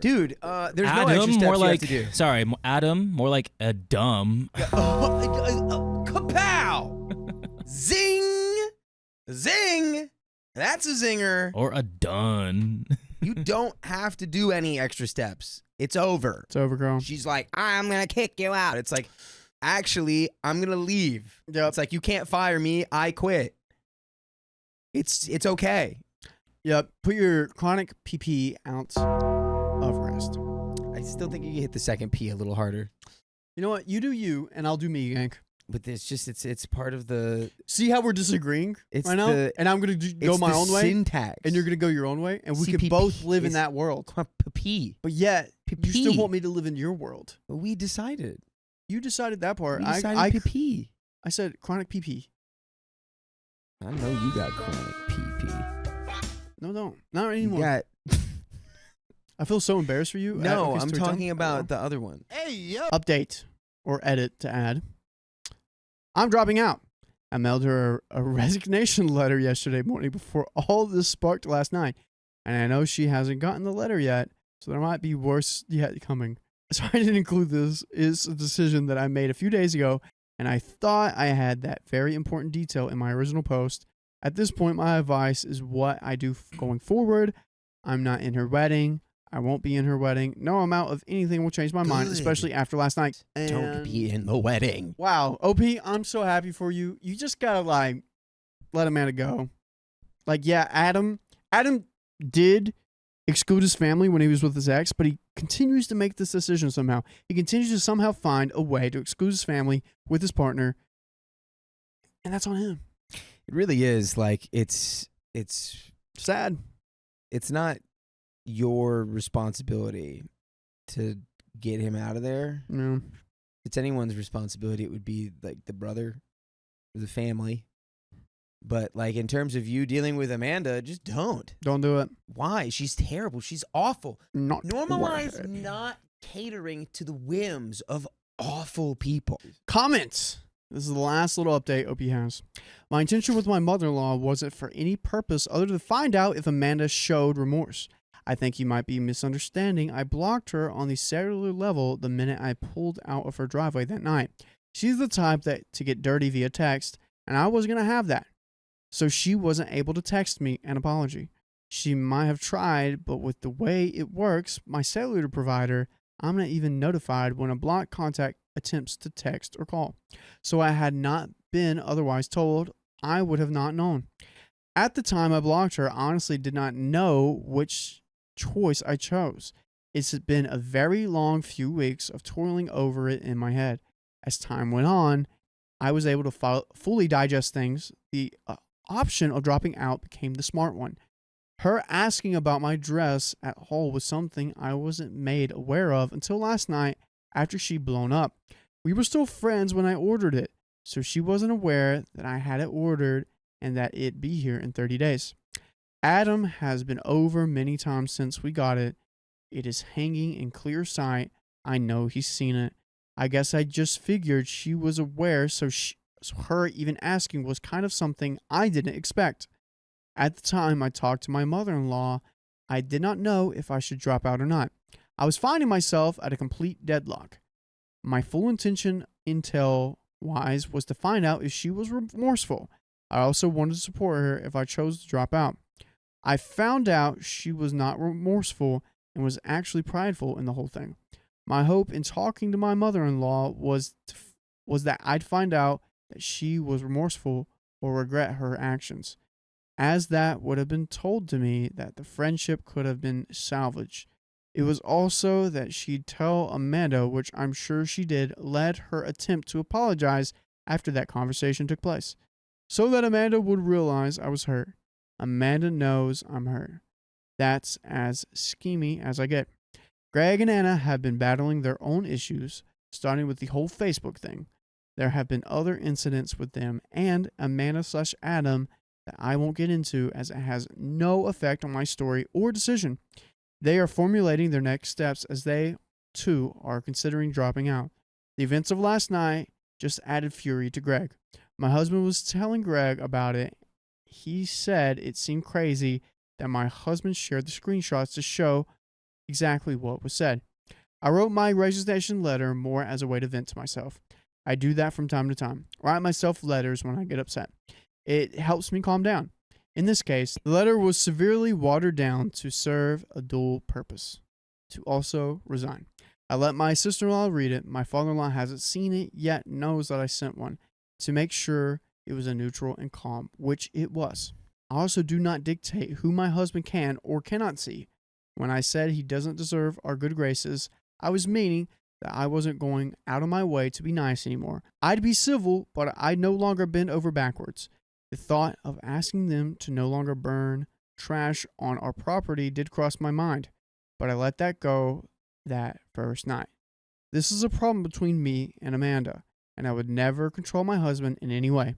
Dude, there's no extra steps more you like have to do. sorry, Adam, more like a dumb. Kapow! Zing! Zing! That's a zinger. Or a done. You don't have to do any extra steps. It's over. It's over, girl. She's like, I'm going to kick you out. It's like, actually, I'm going to leave. Yep. It's like, you can't fire me. I quit. It's okay. Yep. Put your chronic PP out of rest. I still think you can hit the second P a little harder. You know what? You do you, and I'll do me, Yank. But it's just, it's part of the... See how we're disagreeing It's right now? the- And I'm going to go it's my the own way, syntax. and you're going to go your own way, and we CPP can both live in is- that world. P. But yet, you still PP. want me to live in your world. We decided. You decided that part. We decided PP. I said chronic PP. I know you got chronic PP. No, don't. Not anymore. You got... I feel so embarrassed for you. No, Okay, I'm Storytime. talking about the other one. Update or edit to add. I'm dropping out. I mailed her a resignation letter yesterday morning before all this sparked last night. And I know she hasn't gotten the letter yet, so there might be worse yet coming. So I didn't include this. It's a decision that I made a few days ago, and I thought I had that very important detail in my original post. At this point, my advice is what I do going forward. I'm not in her wedding. I won't be in her wedding. No amount of anything will change my mind, Good. especially after last night. Don't And be in the wedding. wow, OP, I'm so happy for you. You just gotta like let Amanda go. Like, yeah, Adam did exclude his family when he was with his ex, but he continues to make this decision somehow. He continues to somehow find a way to exclude his family with his partner, and that's on him. It really is. Like, it's Sad. not your responsibility to get him out of there. No. If it's anyone's responsibility, it would be like the brother or the family. But like in terms of you dealing with Amanda, just don't. Don't do it. Why? She's terrible. She's awful. Not Normalize worth it. not catering to the whims of awful people. Comments. This is the last little update OP has. My intention with my mother-in-law wasn't for any purpose other than to find out if Amanda showed remorse. I think you might be misunderstanding. I blocked her on the cellular level the minute I pulled out of her driveway that night. She's the type that to get dirty via text, and I wasn't going to have that. So she wasn't able to text me an apology. She might have tried, but with the way it works, my cellular provider, I'm not even notified when a blocked contact attempts to text or call. So I had not been otherwise told. I would have not known. At the time I blocked her, I honestly did not know which choice I chose. It's been a very long few weeks of toiling over it in my head. As time went on, I was able to fully digest things. The option of dropping out became the smart one. Her asking about my dress at Hull was something I wasn't made aware of until last night after she'd blown up. We were still friends when I ordered it, so she wasn't aware that I had it ordered and that it'd be here in 30 days. Adam has been over many times since we got it. It is hanging in clear sight. I know he's seen it. I guess I just figured she was aware, so her even asking was kind of something I didn't expect. At the time I talked to my mother-in-law, I did not know if I should drop out or not. I was finding myself at a complete deadlock. My full intention, intel-wise, was to find out if she was remorseful. I also wanted to support her if I chose to drop out. I found out she was not remorseful and was actually prideful in the whole thing. My hope in talking to my mother-in-law was that I'd find out that she was remorseful or regret her actions, as that would have been told to me that the friendship could have been salvaged. It was also that she'd tell Amanda, which I'm sure she did, led her attempt to apologize after that conversation took place, so that Amanda would realize I was hurt. Amanda knows I'm hurt. That's as schemy as I get. Greg and Anna have been battling their own issues, starting with the whole Facebook thing. There have been other incidents with them and Amanda/Adam that I won't get into as it has no effect on my story or decision. They are formulating their next steps as they, too, are considering dropping out. The events of last night just added fury to Greg. My husband was telling Greg about it. He said it seemed crazy that my husband shared the screenshots to show exactly what was said. I wrote my resignation letter more as a way to vent to myself. I do that from time to time. Write myself letters when I get upset. It helps me calm down. In this case, the letter was severely watered down to serve a dual purpose, to also resign. I let my sister-in-law read it. My father-in-law hasn't seen it yet, knows that I sent one, to make sure it was a neutral and calm, which it was. I also do not dictate who my husband can or cannot see. When I said he doesn't deserve our good graces, I was meaning that I wasn't going out of my way to be nice anymore. I'd be civil, but I'd no longer bend over backwards. The thought of asking them to no longer burn trash on our property did cross my mind, but I let that go that first night. This is a problem between me and Amanda, and I would never control my husband in any way.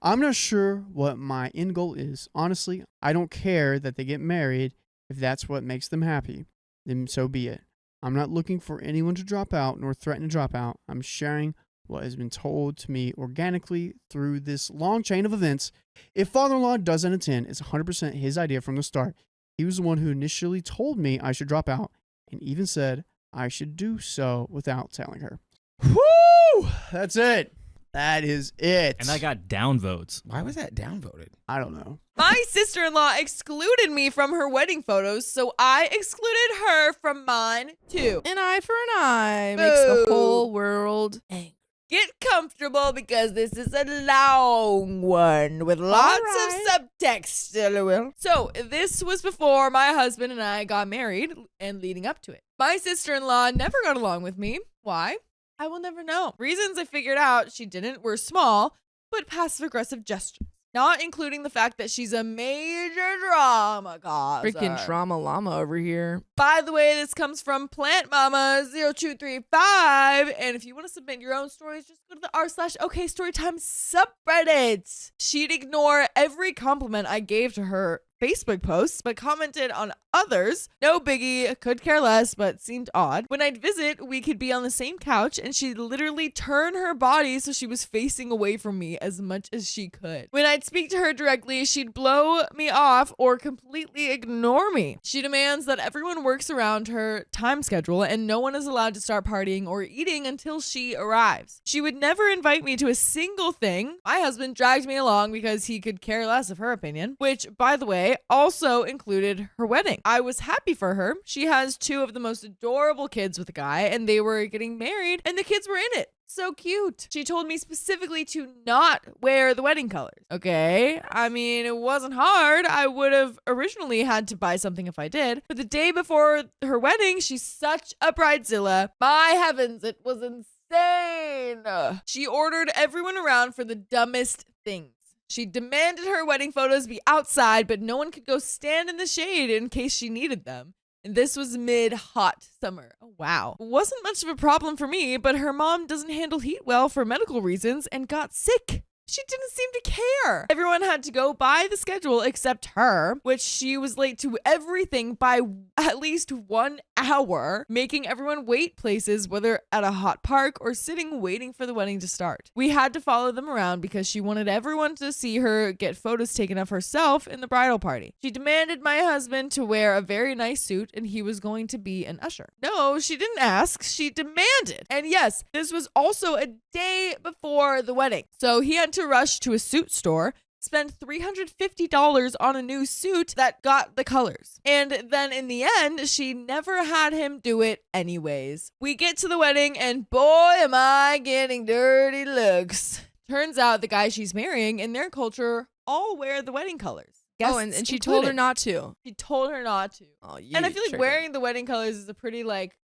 I'm not sure what my end goal is. Honestly, I don't care that they get married. If that's what makes them happy, then so be it. I'm not looking for anyone to drop out nor threaten to drop out. I'm sharing what has been told to me organically through this long chain of events. If father-in-law doesn't attend, it's 100% his idea from the start. He was the one who initially told me I should drop out and even said I should do so without telling her. Woo! That's it. That is it. And I got downvotes. Why was that downvoted? I don't know. My sister-in-law excluded me from her wedding photos, so I excluded her from mine too. An eye for an eye makes the Boo. whole world angry. Get comfortable because this is a long one with lots of subtext, LOL. So this was before my husband and I got married and leading up to it. My sister-in-law never got along with me. Why? I will never know. Reasons I figured out she didn't were small, but passive-aggressive gestures. not including the fact that she's a major drama causer. Freaking drama llama over here. By the way, this comes from Plant Mama 0235, and if you want to submit your own stories, just go to the r/OK Storytime subreddit. She'd ignore every compliment I gave to her Facebook posts, but commented on others. No biggie, could care less, but seemed odd. When I'd visit, we could be on the same couch, and she'd literally turn her body so she was facing away from me as much as she could. When I'd speak to her directly, she'd blow me off or completely ignore me. She demands that everyone works around her time schedule, and no one is allowed to start partying or eating until she arrives. She would never invite me to a single thing. My husband dragged me along because he could care less of her opinion, which, by the way, also included her wedding. I was happy for her. She has 2 of the most adorable kids with a guy, and they were getting married, and the kids were in it. So cute. She told me specifically to not wear the wedding colors. Okay. I mean, it wasn't hard. I would have originally had to buy something if I did. But the day before her wedding, she's such a bridezilla. My heavens, it was insane. She ordered everyone around for the dumbest things. She demanded her wedding photos be outside, but no one could go stand in the shade in case she needed them. And this was mid-hot summer. Oh, wow. Wasn't much of a problem for me, but her mom doesn't handle heat well for medical reasons and got sick. She didn't seem to care. Everyone had to go by the schedule except her, which she was late to everything by at least 1 hour, making everyone wait places, whether at a hot park or sitting waiting for the wedding to start. We had to follow them around because she wanted everyone to see her get photos taken of herself in the bridal party. She demanded my husband to wear a very nice suit and he was going to be an usher. No, she didn't ask. She demanded. And yes, this was also a day before the wedding. So he had to rush to a suit store, spend $350 on a new suit that got the colors. And then in the end, she never had him do it anyways. We get to the wedding and boy, am I getting dirty looks. Turns out the guy she's marrying in their culture all wear the wedding colors. Oh, and she told her not to. She told her not to. Oh, and I feel like wearing the wedding colors is a pretty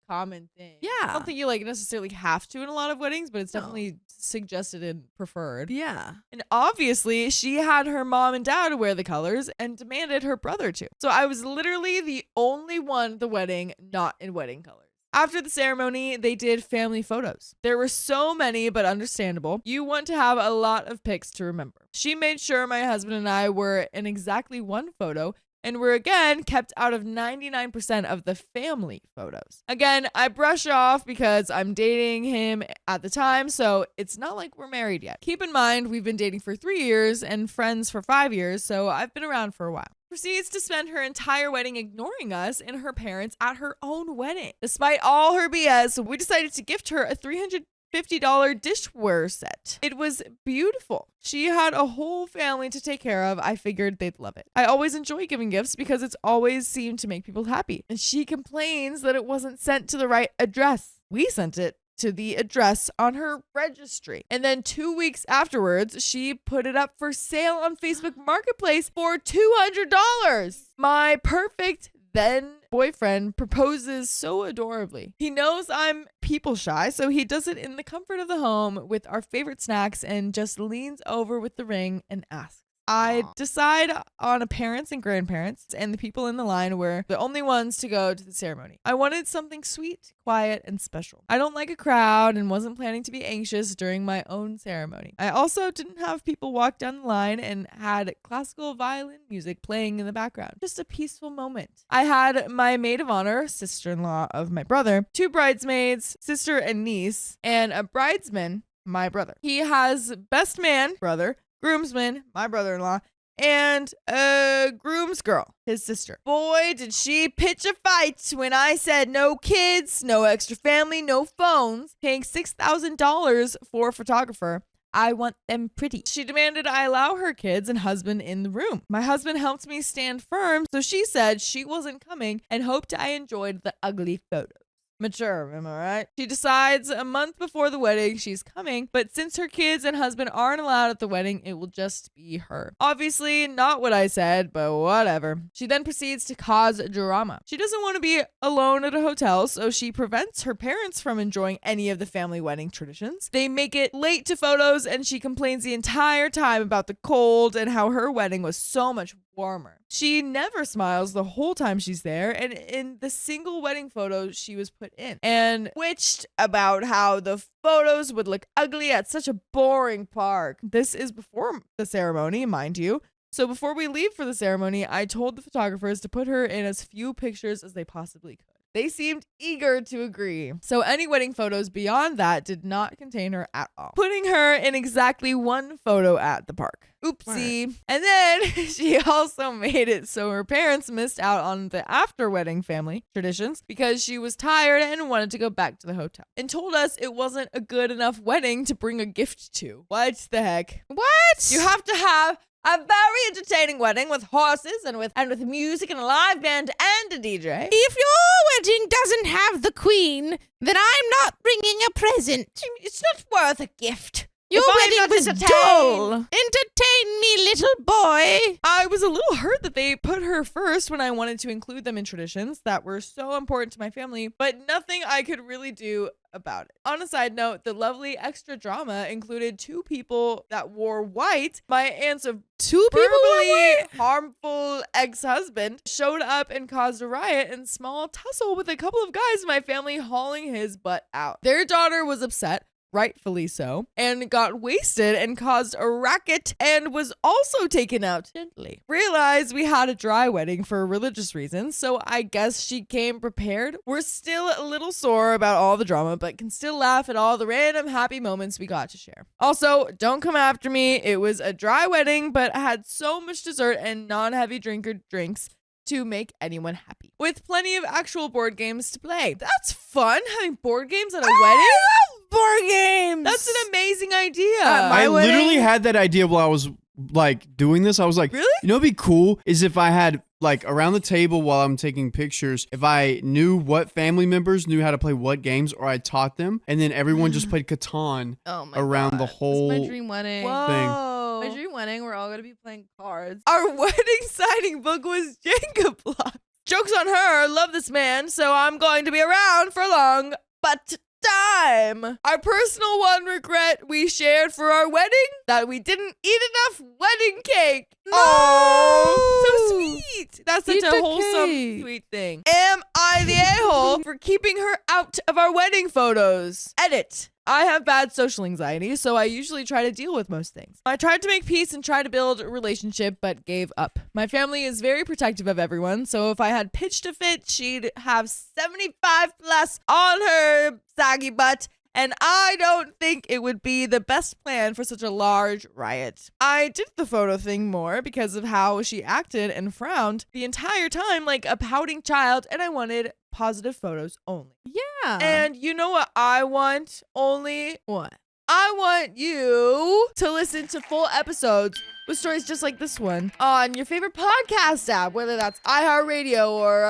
common thing. Yeah. I don't think you necessarily have to in a lot of weddings, but it's definitely suggested and preferred. Yeah. And obviously she had her mom and dad wear the colors and demanded her brother to. So I was literally the only one at the wedding not in wedding colors. After the ceremony, they did family photos. There were so many, but understandable. You want to have a lot of pics to remember. She made sure my husband and I were in exactly 1 photo and were again kept out of 99% of the family photos. Again, I brush off because I'm dating him at the time, so it's not like we're married yet. Keep in mind, we've been dating for 3 years and friends for 5 years, so I've been around for a while. Proceeds to spend her entire wedding ignoring us and her parents at her own wedding. Despite all her BS, we decided to gift her a $350 dishware set. It was beautiful. She had a whole family to take care of. I figured they'd love it. I always enjoy giving gifts because it's always seemed to make people happy. And she complains that it wasn't sent to the right address. We sent it to the address on her registry. And then 2 weeks afterwards, she put it up for sale on Facebook Marketplace for $200. My perfect then boyfriend proposes so adorably. He knows I'm people shy, so he does it in the comfort of the home with our favorite snacks and just leans over with the ring and asks. I decide on a parents and grandparents, and the people in the line were the only ones to go to the ceremony. I wanted something sweet, quiet, and special. I don't like a crowd and wasn't planning to be anxious during my own ceremony. I also didn't have people walk down the line and had classical violin music playing in the background. Just a peaceful moment. I had my maid of honor, sister-in-law of my brother, 2 bridesmaids, sister and niece, and a bridesman, my brother. He has best man, brother, groomsman, my brother-in-law, and a groom's girl, his sister. Boy, did she pitch a fight when I said no kids, no extra family, no phones, paying $6,000 for a photographer. I want them pretty. She demanded I allow her kids and husband in the room. My husband helped me stand firm, so she said she wasn't coming and hoped I enjoyed the ugly photos. Mature, am I right? She decides a month before the wedding she's coming, but since her kids and husband aren't allowed at the wedding, it will just be her. Obviously, not what I said, but whatever. She then proceeds to cause drama. She doesn't want to be alone at a hotel, so she prevents her parents from enjoying any of the family wedding traditions. They make it late to photos, and she complains the entire time about the cold and how her wedding was so much warmer. She never smiles the whole time she's there, and in the single wedding photo she was put in, and witched about how the photos would look ugly at such a boring park. This is before the ceremony, mind you. So before we leave for the ceremony, I told the photographers to put her in as few pictures as they possibly could. They seemed eager to agree. So any wedding photos beyond that did not contain her at all, putting her in exactly one photo at the park. Oopsie. Right. And then she also made it so her parents missed out on the after wedding family traditions because she was tired and wanted to go back to the hotel, and told us it wasn't a good enough wedding to bring a gift to. What the heck? What? You have to have a very entertaining wedding with horses and with music and a live band and a DJ. If your wedding doesn't have the queen, then I'm not bringing a present. It's not worth a gift. Your wedding was dull. Entertain me, little boy. I was a little hurt that they put her first when I wanted to include them in traditions that were so important to my family, but nothing I could really do about it. On a side note, the lovely extra drama included 2 people that wore white. My aunt's verbally harmful ex-husband showed up and caused a riot and small tussle with a couple of guys in my family, hauling his butt out. Their daughter was upset, rightfully so, and got wasted and caused a racket and was also taken out gently. Realized we had a dry wedding for religious reasons, so I guess she came prepared. We're still a little sore about all the drama, but can still laugh at all the random happy moments we got to share. Also, don't come after me. It was a dry wedding, but had so much dessert and non-heavy drinks to make anyone happy, with plenty of actual board games to play. That's fun, having board games at a wedding. I love board games. That's an amazing idea. I literally had that idea while I was like doing this. I was like, really? You know, what'd be cool is if I had like around the table while I'm taking pictures, if I knew what family members knew how to play what games, or I taught them, and then everyone just played Catan around the whole my dream wedding. thing. My dream wedding, we're all gonna be playing cards. Our wedding signing book was Jenga blocks. Joke's on her. Love this man, so I'm going to be around for a long but time. Our personal one regret we shared for our wedding, that we didn't eat enough wedding cake. No! Oh, so sweet. That's such Eat a the wholesome, cake. sweet thing. Am I the a-hole for keeping her out of our wedding photos? Edit. I have bad social anxiety, so I usually try to deal with most things. I tried to make peace and try to build a relationship, but gave up. My family is very protective of everyone, so if I had pitched a fit, she'd have 75 plus on her saggy butt, and I don't think it would be the best plan for such a large riot. I did the photo thing more because of how she acted and frowned the entire time like a pouting child, and I wanted positive photos only. Yeah. And you know what I want only? What? I want you to listen to full episodes with stories just like this one on your favorite podcast app, whether that's iHeartRadio or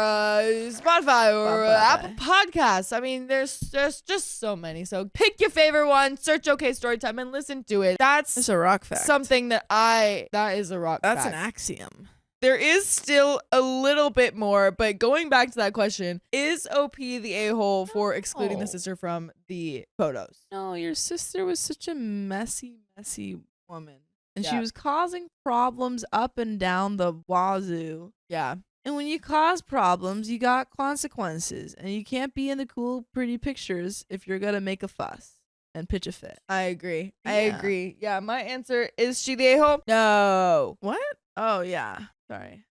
Spotify or Apple Podcasts. I mean, there's just so many. So pick your favorite one, search OK Storytime, and listen to it. That's a rock fact. something that is a rock fact. That's an axiom. There is still a little bit more, but going back to that question, is OP the a-hole for excluding the sister from the photos? No, your sister was such a messy woman. And she Yeah. was causing problems up and down the wazoo. Yeah. And when you cause problems, you got consequences. And you can't be in the cool, pretty pictures if you're going to make a fuss and pitch a fit. I agree. Yeah. I agree. Yeah, my answer is she the a-hole? No. What? Oh, yeah. Sorry.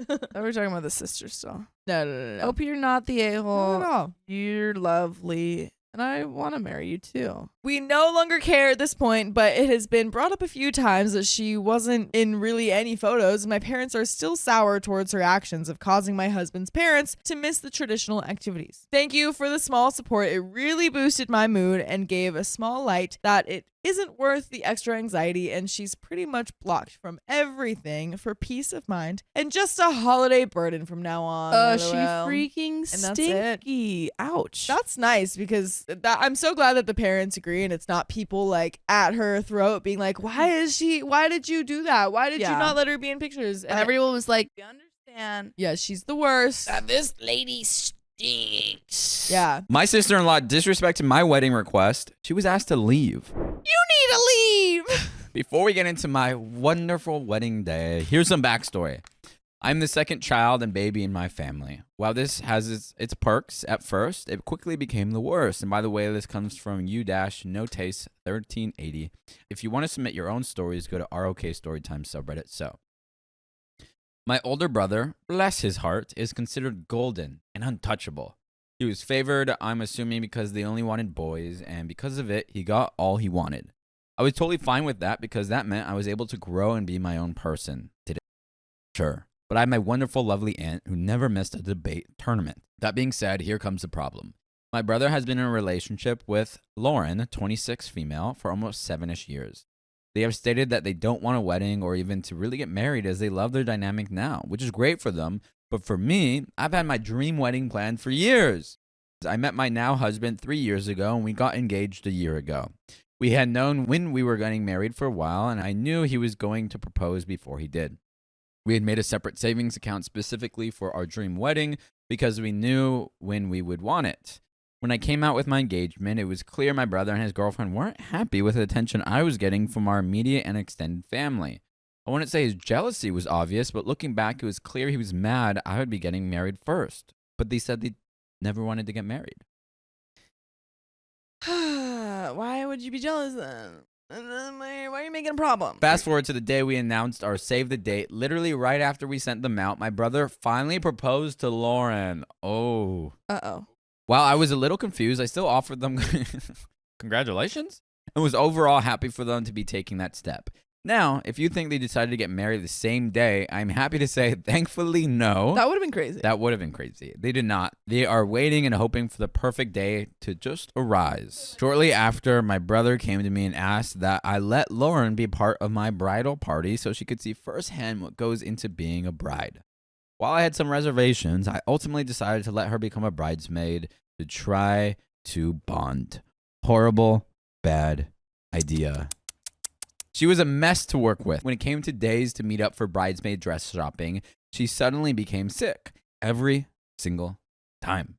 We're talking about the sister still. No. Hope you're not the a-hole. Not at all. You're lovely. And I want to marry you too. We no longer care at this point, but it has been brought up a few times that she wasn't in really any photos. My parents are still sour towards her actions of causing my husband's parents to miss the traditional activities. Thank you for the small support. It really boosted my mood and gave a small light that it isn't worth the extra anxiety, and she's pretty much blocked from everything for peace of mind and just a holiday burden from now on. She LOL. freaking And that's it. stinky. Ouch. That's nice because I'm so glad that the parents agree and it's not people like at her throat being like, why did you do that? Why did you Yeah. not let her be in pictures? and everyone was like, "We understand." yeah, she's the worst. This lady stinks. Yeah. My sister-in-law disrespected my wedding request. She was asked to leave. You need to leave. Before we get into my wonderful wedding day, here's some backstory. I'm the second child and baby in my family. While this has its perks at first, it quickly became the worst. And by the way, this comes from u-notace1380. If you want to submit your own stories, go to ROK Storytime subreddit. So, my older brother, bless his heart, is considered golden and untouchable. He was favored, I'm assuming, because they only wanted boys, and because of it, he got all he wanted. I was totally fine with that because that meant I was able to grow and be my own person. Did it? Sure. But I have my wonderful, lovely aunt who never missed a debate tournament. That being said, here comes the problem. My brother has been in a relationship with Lauren, 26 female, for almost 7-ish years. They have stated that they don't want a wedding or even to really get married as they love their dynamic now, which is great for them. But for me, I've had my dream wedding planned for years. I met my now husband 3 years ago and we got engaged a year ago. We had known when we were getting married for a while and I knew he was going to propose before he did. We had made a separate savings account specifically for our dream wedding because we knew when we would want it. When I came out with my engagement, it was clear my brother and his girlfriend weren't happy with the attention I was getting from our immediate and extended family. I wouldn't say his jealousy was obvious, but looking back, it was clear he was mad I would be getting married first. But they said they never wanted to get married. Why would you be jealous then? Why are you making a problem? Fast forward to the day we announced our save the date. Literally right after we sent them out, my brother finally proposed to Lauren. Oh. Uh-oh. While I was a little confused, I still offered them congratulations and was overall happy for them to be taking that step. Now, if you think they decided to get married the same day, I'm happy to say, thankfully, no. That would have been crazy. That would have been crazy. They did not. They are waiting and hoping for the perfect day to just arise. Shortly after, my brother came to me and asked that I let Lauren be part of my bridal party so she could see firsthand what goes into being a bride. While I had some reservations, I ultimately decided to let her become a bridesmaid to try to bond. Horrible, bad idea. She was a mess to work with. When it came to days to meet up for bridesmaid dress shopping, she suddenly became sick every single time.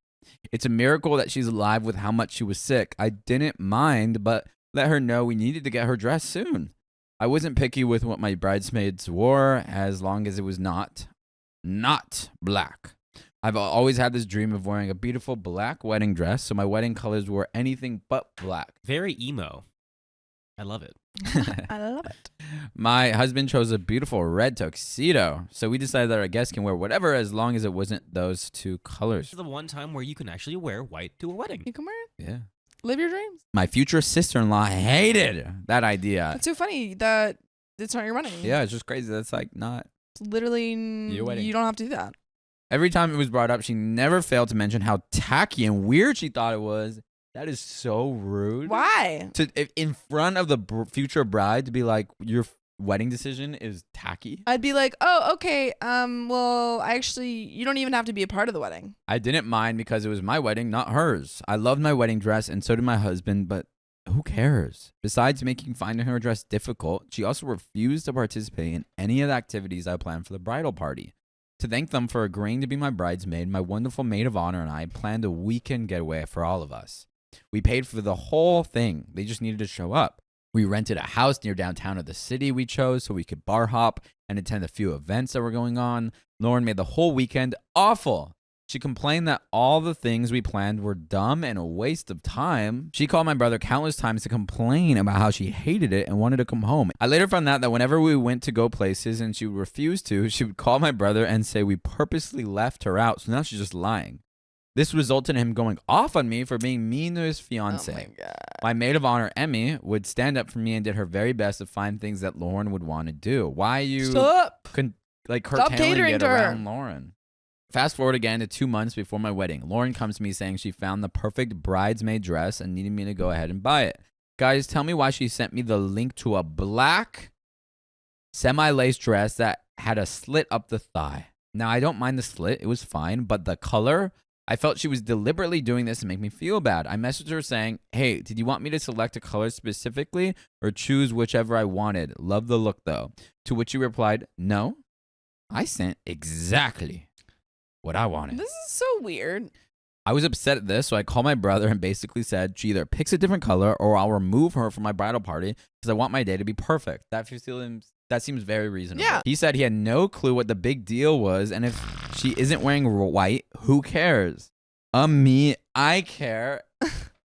It's a miracle that she's alive with how much she was sick. I didn't mind, but let her know we needed to get her dressed soon. I wasn't picky with what my bridesmaids wore as long as it was not black. I've always had this dream of wearing a beautiful black wedding dress, so my wedding colors were anything but black. Very emo. I love it. I love it. My husband chose a beautiful red tuxedo, so we decided that our guests can wear whatever as long as it wasn't those two colors. This is the one time where you can actually wear white to a wedding. You can wear it. Yeah. Live your dreams. My future sister-in-law hated that idea. That's so funny that it's not your wedding. Yeah, it's just crazy. That's like not. It's literally, Your wedding. you don't have to do that. Every time it was brought up, she never failed to mention how tacky and weird she thought it was. That is so rude. Why? In front of the future bride to be like, your wedding decision is tacky. I'd be like, oh, okay. Well, actually, you don't even have to be a part of the wedding. I didn't mind because it was my wedding, not hers. I loved my wedding dress, and so did my husband, but who cares? Besides making finding her dress difficult, she also refused to participate in any of the activities I planned for the bridal party. To thank them for agreeing to be my bridesmaid, my wonderful maid of honor and I planned a weekend getaway for all of us. We paid for the whole thing. They just needed to show up. We rented a house near downtown of the city we chose so we could bar hop and attend a few events that were going on. Lauren made the whole weekend awful. She complained that all the things we planned were dumb and a waste of time. She called my brother countless times to complain about how she hated it and wanted to come home. I later found out that whenever we went to go places and she would refuse to, she would call my brother and say we purposely left her out. So now she's just lying. This resulted in him going off on me for being mean to his fiance. Oh my God. My maid of honor, Emmy, would stand up for me and did her very best to find things that Lauren would want to do. Why you Stop. curtailing catering it to her. around Lauren? Fast forward again to 2 months before my wedding. Lauren comes to me saying she found the perfect bridesmaid dress and needed me to go ahead and buy it. Guys, tell me why she sent me the link to a black semi-lace dress that had a slit up the thigh. Now, I don't mind the slit. It was fine. But the color, I felt she was deliberately doing this to make me feel bad. I messaged her saying, hey, did you want me to select a color specifically or choose whichever I wanted? Love the look, though. To which she replied, no, I sent exactly what I wanted. This is so weird. I was upset at this, so I called my brother and basically said she either picks a different color or I'll remove her from my bridal party because I want my day to be perfect. That seems very reasonable. Yeah. He said he had no clue what the big deal was, and if she isn't wearing white, who cares? Me, I care.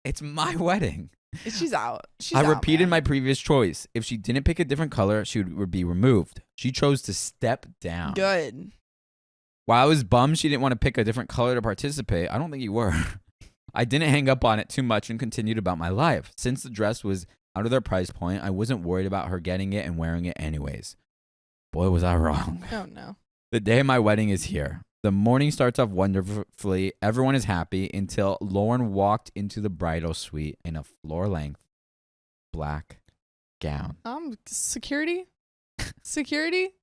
It's my wedding. She's out. I repeated my previous choice. If she didn't pick a different color, she would be removed. She chose to step down. Good. While I was bummed she didn't want to pick a different color to participate, I don't think you were. I didn't hang up on it too much and continued about my life. Since the dress was out of their price point, I wasn't worried about her getting it and wearing it anyways. Boy, was I wrong. Oh, no. The day of my wedding is here. The morning starts off wonderfully. Everyone is happy until Lauren walked into the bridal suite in a floor-length black gown. Security? Security?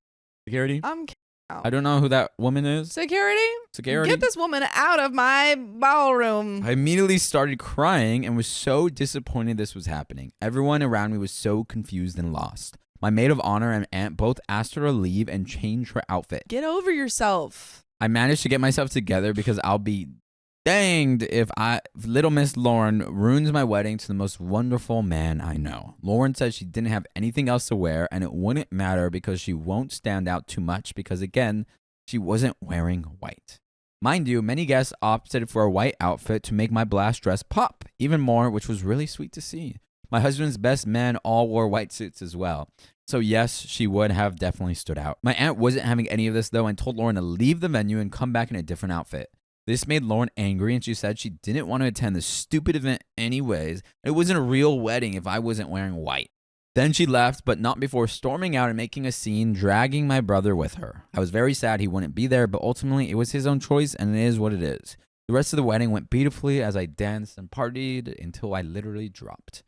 Security? I'm I don't know who that woman is. Security? Security? Get this woman out of my ballroom. I immediately started crying and was so disappointed this was happening. Everyone around me was so confused and lost. My maid of honor and aunt both asked her to leave and change her outfit. Get over yourself. I managed to get myself together because I'll be danged if little Miss Lauren ruins my wedding to the most wonderful man I know. Lauren said she didn't have anything else to wear and it wouldn't matter because she won't stand out too much because, again, she wasn't wearing white. Mind you, many guests opted for a white outfit to make my blast dress pop even more, which was really sweet to see. My husband's best men all wore white suits as well. So yes, she would have definitely stood out. My aunt wasn't having any of this though and told Lauren to leave the venue and come back in a different outfit. This made Lauren angry and she said she didn't want to attend the stupid event anyways. It wasn't a real wedding if I wasn't wearing white. Then she left, but not before storming out and making a scene, dragging my brother with her. I was very sad he wouldn't be there, but ultimately it was his own choice and it is what it is. The rest of the wedding went beautifully as I danced and partied until I literally dropped.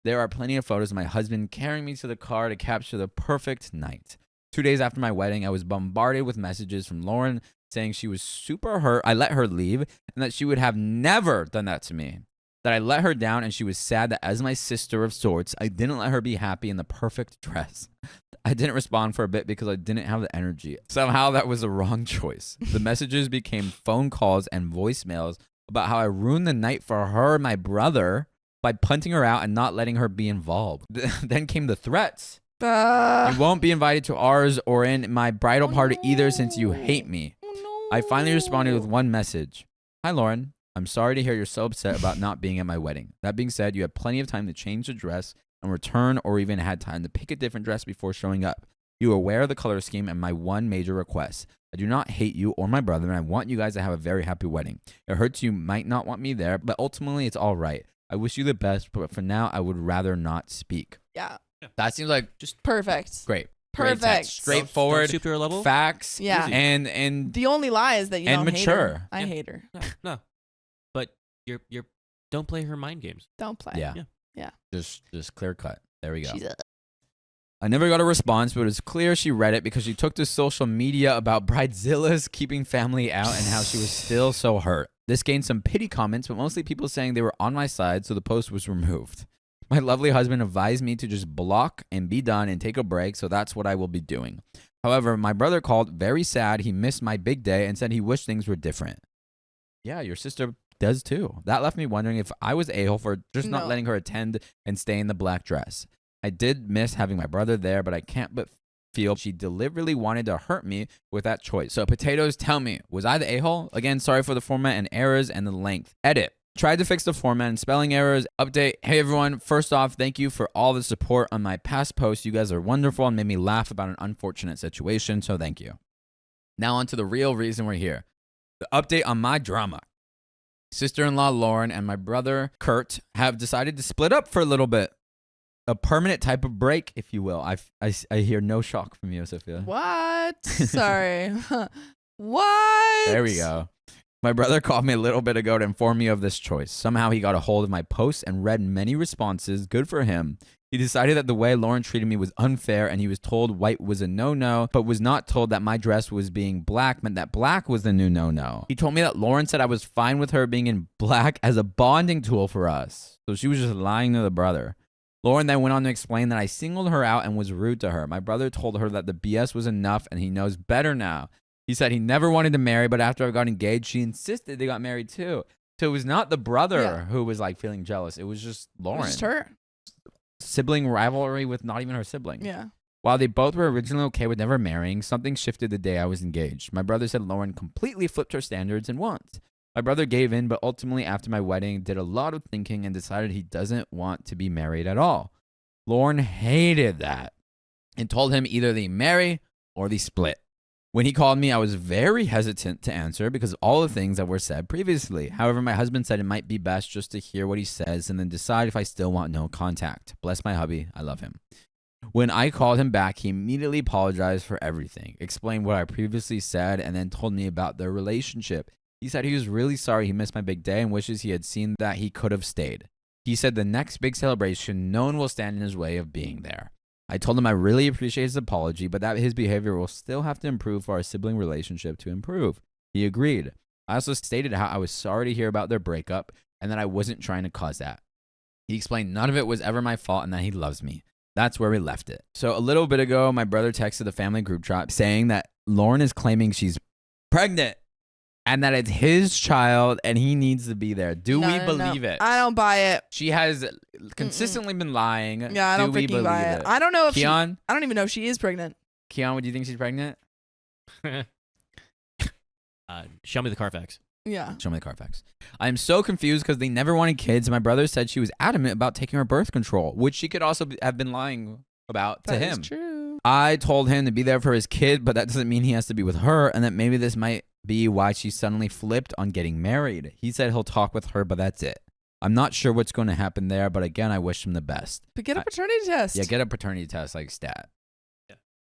There are plenty of photos of my husband carrying me to the car to capture the perfect night. 2 days after my wedding, I was bombarded with messages from Lauren saying she was super hurt I let her leave and that she would have never done that to me. That I let her down and she was sad that as my sister of sorts, I didn't let her be happy in the perfect dress. I didn't respond for a bit because I didn't have the energy. Somehow that was the wrong choice. The messages became phone calls and voicemails about how I ruined the night for her and my brother by punting her out and not letting her be involved. Then came the threats. You won't be invited to ours or in my bridal party either since you hate me. I finally responded with one message. Hi, Lauren. I'm sorry to hear you're so upset about not being at my wedding. That being said, you had plenty of time to change the dress and return or even had time to pick a different dress before showing up. You are aware of the color scheme and my one major request. I do not hate you or my brother, and I want you guys to have a very happy wedding. It hurts you might not want me there, but ultimately it's all right. I wish you the best, but for now, I would rather not speak. Yeah. That seems like Just perfect. great. Perfect. Great text. Straightforward. Don't stoop to her level. Facts. Yeah. Easy. And The only lie is that you And don't hate her. mature. I Yeah. hate her. No. But you're don't play her mind games. Don't play. yeah. Yeah. Just clear cut. There we go. She's a I never got a response, but it was clear she read it because she took to social media about Bridezillas keeping family out and how she was still so hurt. This gained some pity comments, but mostly people saying they were on my side, so the post was removed. My lovely husband advised me to just block and be done and take a break, so that's what I will be doing. However, my brother called very sad he missed my big day and said he wished things were different. Yeah, your sister does too. That left me wondering if I was a-hole for just not No. letting her attend and stay in the black dress. I did miss having my brother there, but I can't but feel she deliberately wanted to hurt me with that choice. So potatoes, tell me, was I the a-hole? Again, sorry for the format and errors and the length. Edit. Tried to fix the format and spelling errors. Update. Hey everyone, first off, thank you for all the support on my past posts. You guys are wonderful and made me laugh about an unfortunate situation, so thank you. Now on to the real reason we're here. The update on my drama. Sister-in-law Lauren and my brother Kurt have decided to split up for a little bit. A permanent type of break, if you will. I hear no shock from you, Sophia. what? Sorry. What? There we go. My brother called me a little bit ago to inform me of this choice. Somehow he got a hold of my post and read many responses. Good for him. He decided that the way Lauren treated me was unfair, and he was told white was a no-no, but was not told that my dress was being black meant that black was the new no-no. He told me that Lauren said I was fine with her being in black as a bonding tool for us. So she was just lying to the brother. Lauren then went on to explain that I singled her out and was rude to her. My brother told her that the BS was enough and he knows better now. He said he never wanted to marry, but after I got engaged, she insisted they got married too. So it was not the brother who was like feeling jealous. It was just Lauren. Just her. Sibling rivalry with not even her sibling. Yeah. While they both were originally okay with never marrying, something shifted the day I was engaged. My brother said Lauren completely flipped her standards and wants. My brother gave in, but ultimately after my wedding, did a lot of thinking and decided he doesn't want to be married at all. Lauren hated that and told him either they marry or they split. When he called me, I was very hesitant to answer because of all the things that were said previously. However, my husband said it might be best just to hear what he says and then decide if I still want no contact. Bless my hubby. I love him. When I called him back, he immediately apologized for everything, explained what I previously said, and then told me about their relationship. He said he was really sorry he missed my big day and wishes he had seen that he could have stayed. He said the next big celebration, no one will stand in his way of being there. I told him I really appreciate his apology, but that his behavior will still have to improve for our sibling relationship to improve. He agreed. I also stated how I was sorry to hear about their breakup and that I wasn't trying to cause that. He explained none of it was ever my fault and that he loves me. That's where we left it. So a little bit ago, my brother texted the family group chat saying that Lauren is claiming she's pregnant and that it's his child and he needs to be there. Do we believe it? I don't buy it. She has consistently been lying. Yeah, I don't think you buy it. I don't know if Keon? I don't even know if she is pregnant. Keon, do you think she's pregnant? Show me the Carfax. Yeah. Show me the Carfax. I'm so confused because they never wanted kids. My brother said she was adamant about taking her birth control, which she could also have been lying about to him. That is true. I told him to be there for his kid, but that doesn't mean he has to be with her, and that maybe this might be why she suddenly flipped on getting married. He said he'll talk with her, but that's it. I'm not sure what's going to happen there, but again, I wish him the best. But get a paternity test. Yeah, get a paternity test like stat.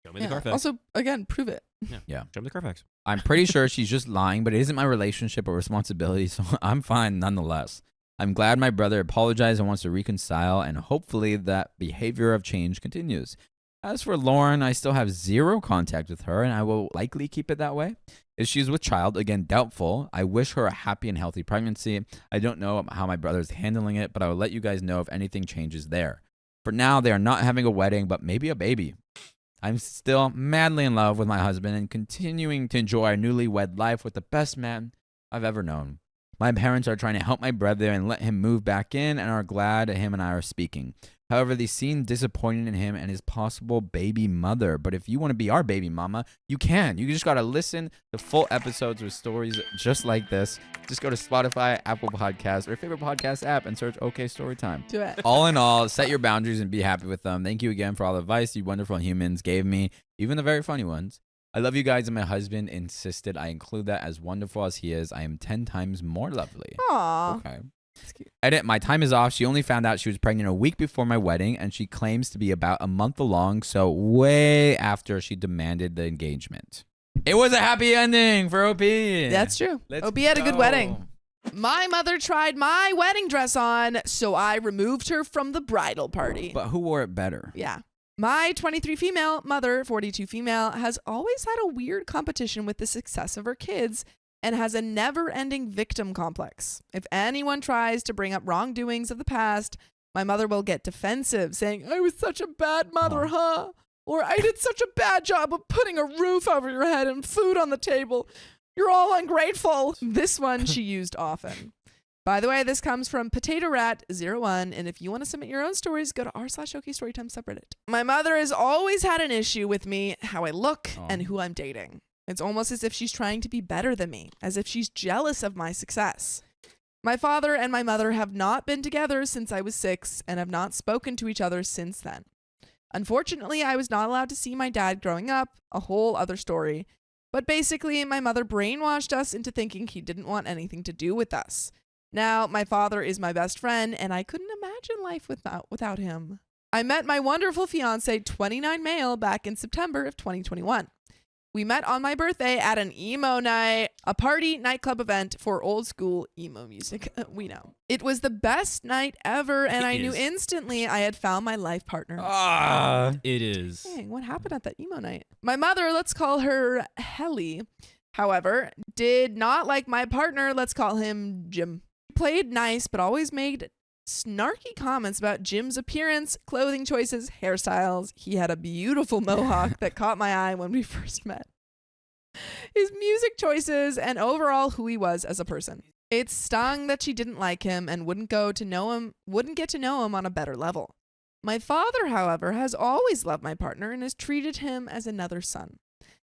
Show me the Carfax. Also, again, prove it. Yeah. Show me the Carfax. I'm pretty sure she's just lying, but it isn't my relationship or responsibility, so I'm fine nonetheless. I'm glad my brother apologized and wants to reconcile, and hopefully that behavior of change continues. As for Lauren, I still have zero contact with her, and I will likely keep it that way. If she's with child, again, doubtful. I wish her a happy and healthy pregnancy. I don't know how my brother's handling it, but I will let you guys know if anything changes there. For now, they are not having a wedding, but maybe a baby. I'm still madly in love with my husband and continuing to enjoy our newlywed life with the best man I've ever known. My parents are trying to help my brother and let him move back in and are glad him and I are speaking. However, they seem disappointed in him and his possible baby mother. But if you want to be our baby mama, you can. You just got to listen to full episodes with stories just like this. Just go to Spotify, Apple Podcasts, or your favorite podcast app and search OK Storytime. Do it. All in all, set your boundaries and be happy with them. Thank you again for all the advice you wonderful humans gave me, even the very funny ones. I love you guys, and my husband insisted I include that. As wonderful as he is, I am 10 times more lovely. Aww. Okay. Edit, my time is off. She only found out she was pregnant a week before my wedding, and she claims to be about a month along, so way after she demanded the engagement. It was a happy ending for OP. That's true. OP had a good wedding. My mother tried my wedding dress on, so I removed her from the bridal party. But who wore it better? Yeah. My 23 female mother, 42 female, has always had a weird competition with the success of her kids and has a never-ending victim complex. If anyone tries to bring up wrongdoings of the past, my mother will get defensive, saying, I was such a bad mother, huh? Or I did such a bad job of putting a roof over your head and food on the table. You're all ungrateful. This one she used often. By the way, this comes from Potato Rat 01, and if you want to submit your own stories, go to r/OK Storytime subreddit. My mother has always had an issue with me, how I look, and who I'm dating. It's almost as if she's trying to be better than me, as if she's jealous of my success. My father and my mother have not been together since I was 6 and have not spoken to each other since then. Unfortunately, I was not allowed to see my dad growing up, a whole other story. But basically, my mother brainwashed us into thinking he didn't want anything to do with us. Now, my father is my best friend, and I couldn't imagine life without him. I met my wonderful fiance, 29 male, back in September of 2021. We met on my birthday at an emo night, a party nightclub event for old school emo music. We know. It was the best night ever, and I knew instantly I had found my life partner. It is. Dang, what happened at that emo night? My mother, let's call her Helly, however, did not like my partner. Let's call him Jim. Played nice, but always made snarky comments about Jim's appearance, clothing choices, hairstyles. He had a beautiful mohawk that caught my eye when we first met. His music choices and overall who he was as a person. It stung that she didn't like him and wouldn't get to know him on a better level. My father, however, has always loved my partner and has treated him as another son.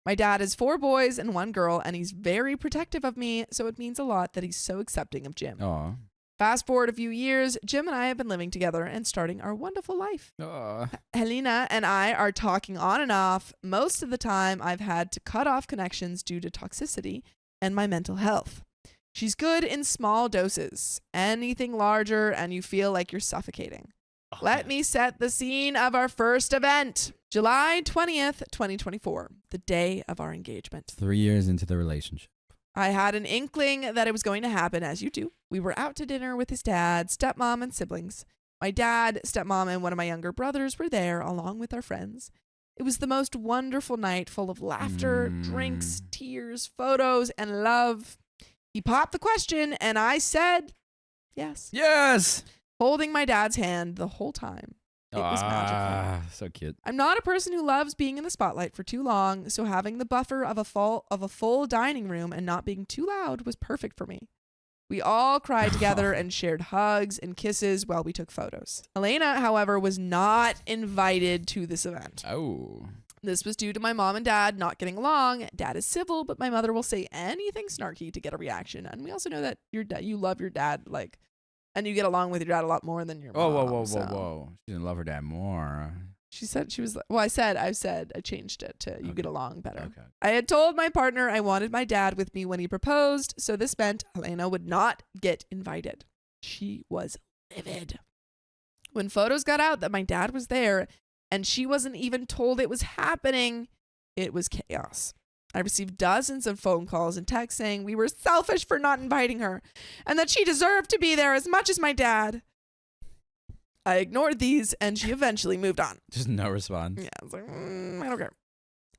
My dad has 4 boys and 1 girl, and he's very protective of me, so it means a lot that he's so accepting of Jim. Aw. Fast forward a few years, Jim and I have been living together and starting our wonderful life. Helena and I are talking on and off. Most of the time, I've had to cut off connections due to toxicity and my mental health. She's good in small doses. Anything larger and you feel like you're suffocating. Let me set the scene of our first event. July 20th, 2024, the day of our engagement. 3 years into the relationship. I had an inkling that it was going to happen, as you do. We were out to dinner with his dad, stepmom, and siblings. My dad, stepmom, and one of my younger brothers were there, along with our friends. It was the most wonderful night, full of laughter, drinks, tears, photos, and love. He popped the question, and I said yes. Yes! Holding my dad's hand the whole time. It was magical. So cute. I'm not a person who loves being in the spotlight for too long, so having the buffer of a full dining room and not being too loud was perfect for me. We all cried together and shared hugs and kisses while we took photos. Elena, however, was not invited to this event. Oh. This was due to my mom and dad not getting along. Dad is civil, but my mother will say anything snarky to get a reaction. And we also know that you love your dad, like, and you get along with your dad a lot more than your mom. Whoa. She didn't love her dad more. She said she was, well, I changed it to you get along better. Okay. I had told my partner I wanted my dad with me when he proposed, so this meant Helena would not get invited. She was livid. When photos got out that my dad was there and she wasn't even told it was happening, it was chaos. I received dozens of phone calls and texts saying we were selfish for not inviting her and that she deserved to be there as much as my dad. I ignored these and she eventually moved on. Just no response. Yeah, I was like, I don't care.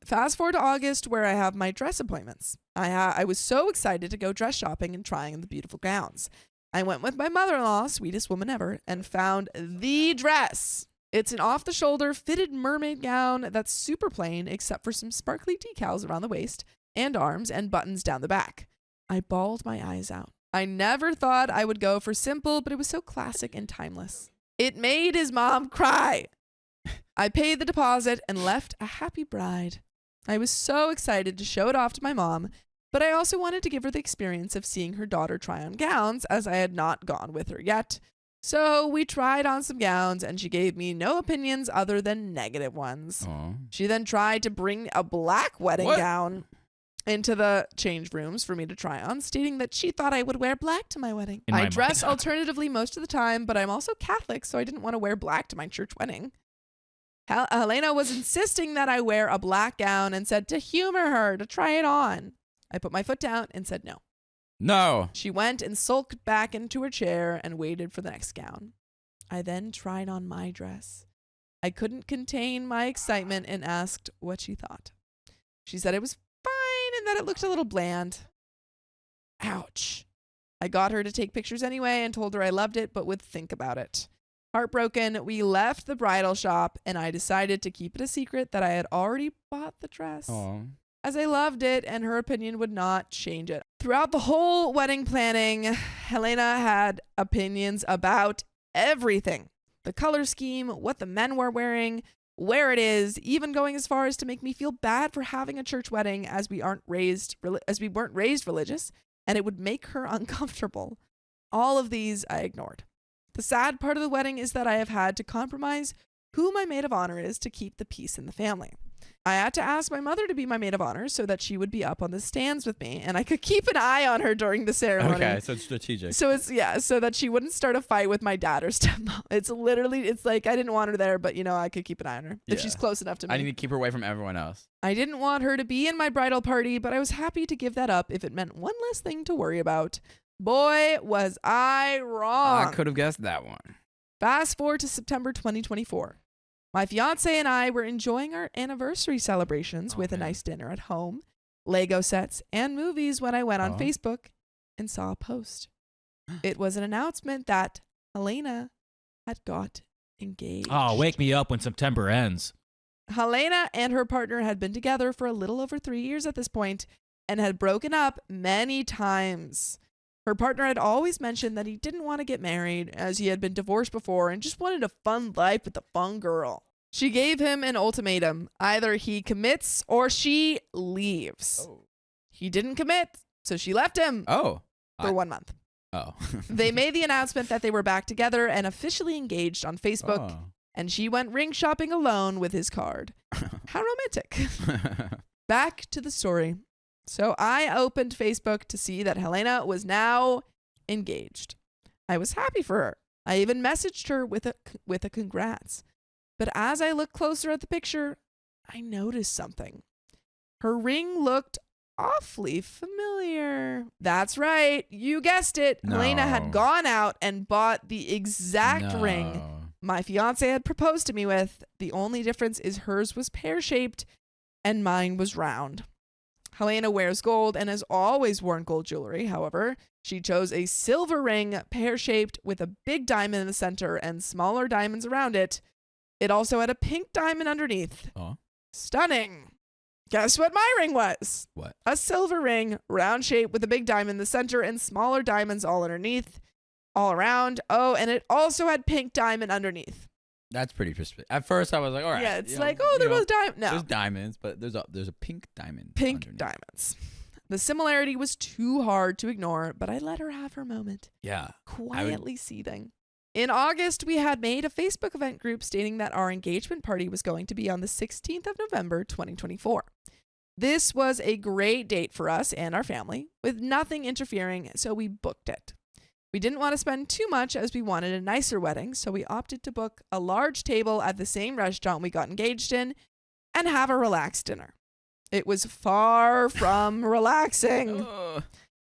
Fast forward to August where I have my dress appointments. I was so excited to go dress shopping and trying on the beautiful gowns. I went with my mother-in-law, sweetest woman ever, and found the dress. It's an off-the-shoulder fitted mermaid gown that's super plain except for some sparkly decals around the waist and arms and buttons down the back. I bawled my eyes out. I never thought I would go for simple, but it was so classic and timeless. It made his mom cry. I paid the deposit and left a happy bride. I was so excited to show it off to my mom, but I also wanted to give her the experience of seeing her daughter try on gowns as I had not gone with her yet. So we tried on some gowns and she gave me no opinions other than negative ones. Aww. She then tried to bring a black wedding gown into the change rooms for me to try on, stating that she thought I would wear black to my wedding. I dress alternatively most of the time, but I'm also Catholic, so I didn't want to wear black to my church wedding. Helena was insisting that I wear a black gown and said to humor her to try it on. I put my foot down and said no. No. She went and sulked back into her chair and waited for the next gown. I then tried on my dress. I couldn't contain my excitement and asked what she thought. She said it was fine and that it looked a little bland. Ouch. I got her to take pictures anyway and told her I loved it but would think about it. Heartbroken, we left the bridal shop and I decided to keep it a secret that I had already bought the dress. Aww. As I loved it and her opinion would not change it. Throughout the whole wedding planning, Helena had opinions about everything. The color scheme, what the men were wearing, where it is, even going as far as to make me feel bad for having a church wedding as we weren't raised religious, and it would make her uncomfortable. All of these I ignored. The sad part of the wedding is that I have had to compromise who my maid of honor is to keep the peace in the family. I had to ask my mother to be my maid of honor so that she would be up on the stands with me and I could keep an eye on her during the ceremony. Okay, so it's strategic. So it's, yeah, so that she wouldn't start a fight with my dad or stepmom. It's literally, it's like I didn't want her there, but I could keep an eye on her if Yeah. she's close enough to me. I need to keep her away from everyone else. I didn't want her to be in my bridal party, but I was happy to give that up if it meant one less thing to worry about. Boy, was I wrong. I could have guessed that one. Fast forward to September 2024. My fiance and I were enjoying our anniversary celebrations with a nice dinner at home, Lego sets, and movies when I went on Facebook and saw a post. It was an announcement that Helena had got engaged. Oh, wake me up when September ends. Helena and her partner had been together for a little over 3 years at this point and had broken up many times. Her partner had always mentioned that he didn't want to get married as he had been divorced before and just wanted a fun life with a fun girl. She gave him an ultimatum. Either he commits or she leaves. Oh. He didn't commit, so she left him for 1 month. Oh. They made the announcement that they were back together and officially engaged on Facebook, and she went ring shopping alone with his card. How romantic. Back to the story. So I opened Facebook to see that Helena was now engaged. I was happy for her. I even messaged her with a congrats. But as I looked closer at the picture, I noticed something. Her ring looked awfully familiar. That's right. You guessed it. No. Helena had gone out and bought the exact ring my fiance had proposed to me with. The only difference is hers was pear-shaped and mine was round. Helena wears gold and has always worn gold jewelry. However, she chose a silver ring, pear-shaped, with a big diamond in the center and smaller diamonds around it. It also had a pink diamond underneath. Oh. Stunning. Guess what my ring was? What? A silver ring, round shape with a big diamond in the center and smaller diamonds all underneath, all around. Oh, and it also had pink diamond underneath. That's pretty specific. At first, I was like, all right. Yeah, it's like, oh, there was diamond. No. There's diamonds, but there's a pink diamond. Pink underneath. diamonds. The similarity was too hard to ignore, but I let her have her moment. Yeah. Quietly seething. In August, we had made a Facebook event group stating that our engagement party was going to be on the 16th of November, 2024. This was a great date for us and our family, with nothing interfering, so we booked it. We didn't want to spend too much as we wanted a nicer wedding, so we opted to book a large table at the same restaurant we got engaged in and have a relaxed dinner. It was far from relaxing.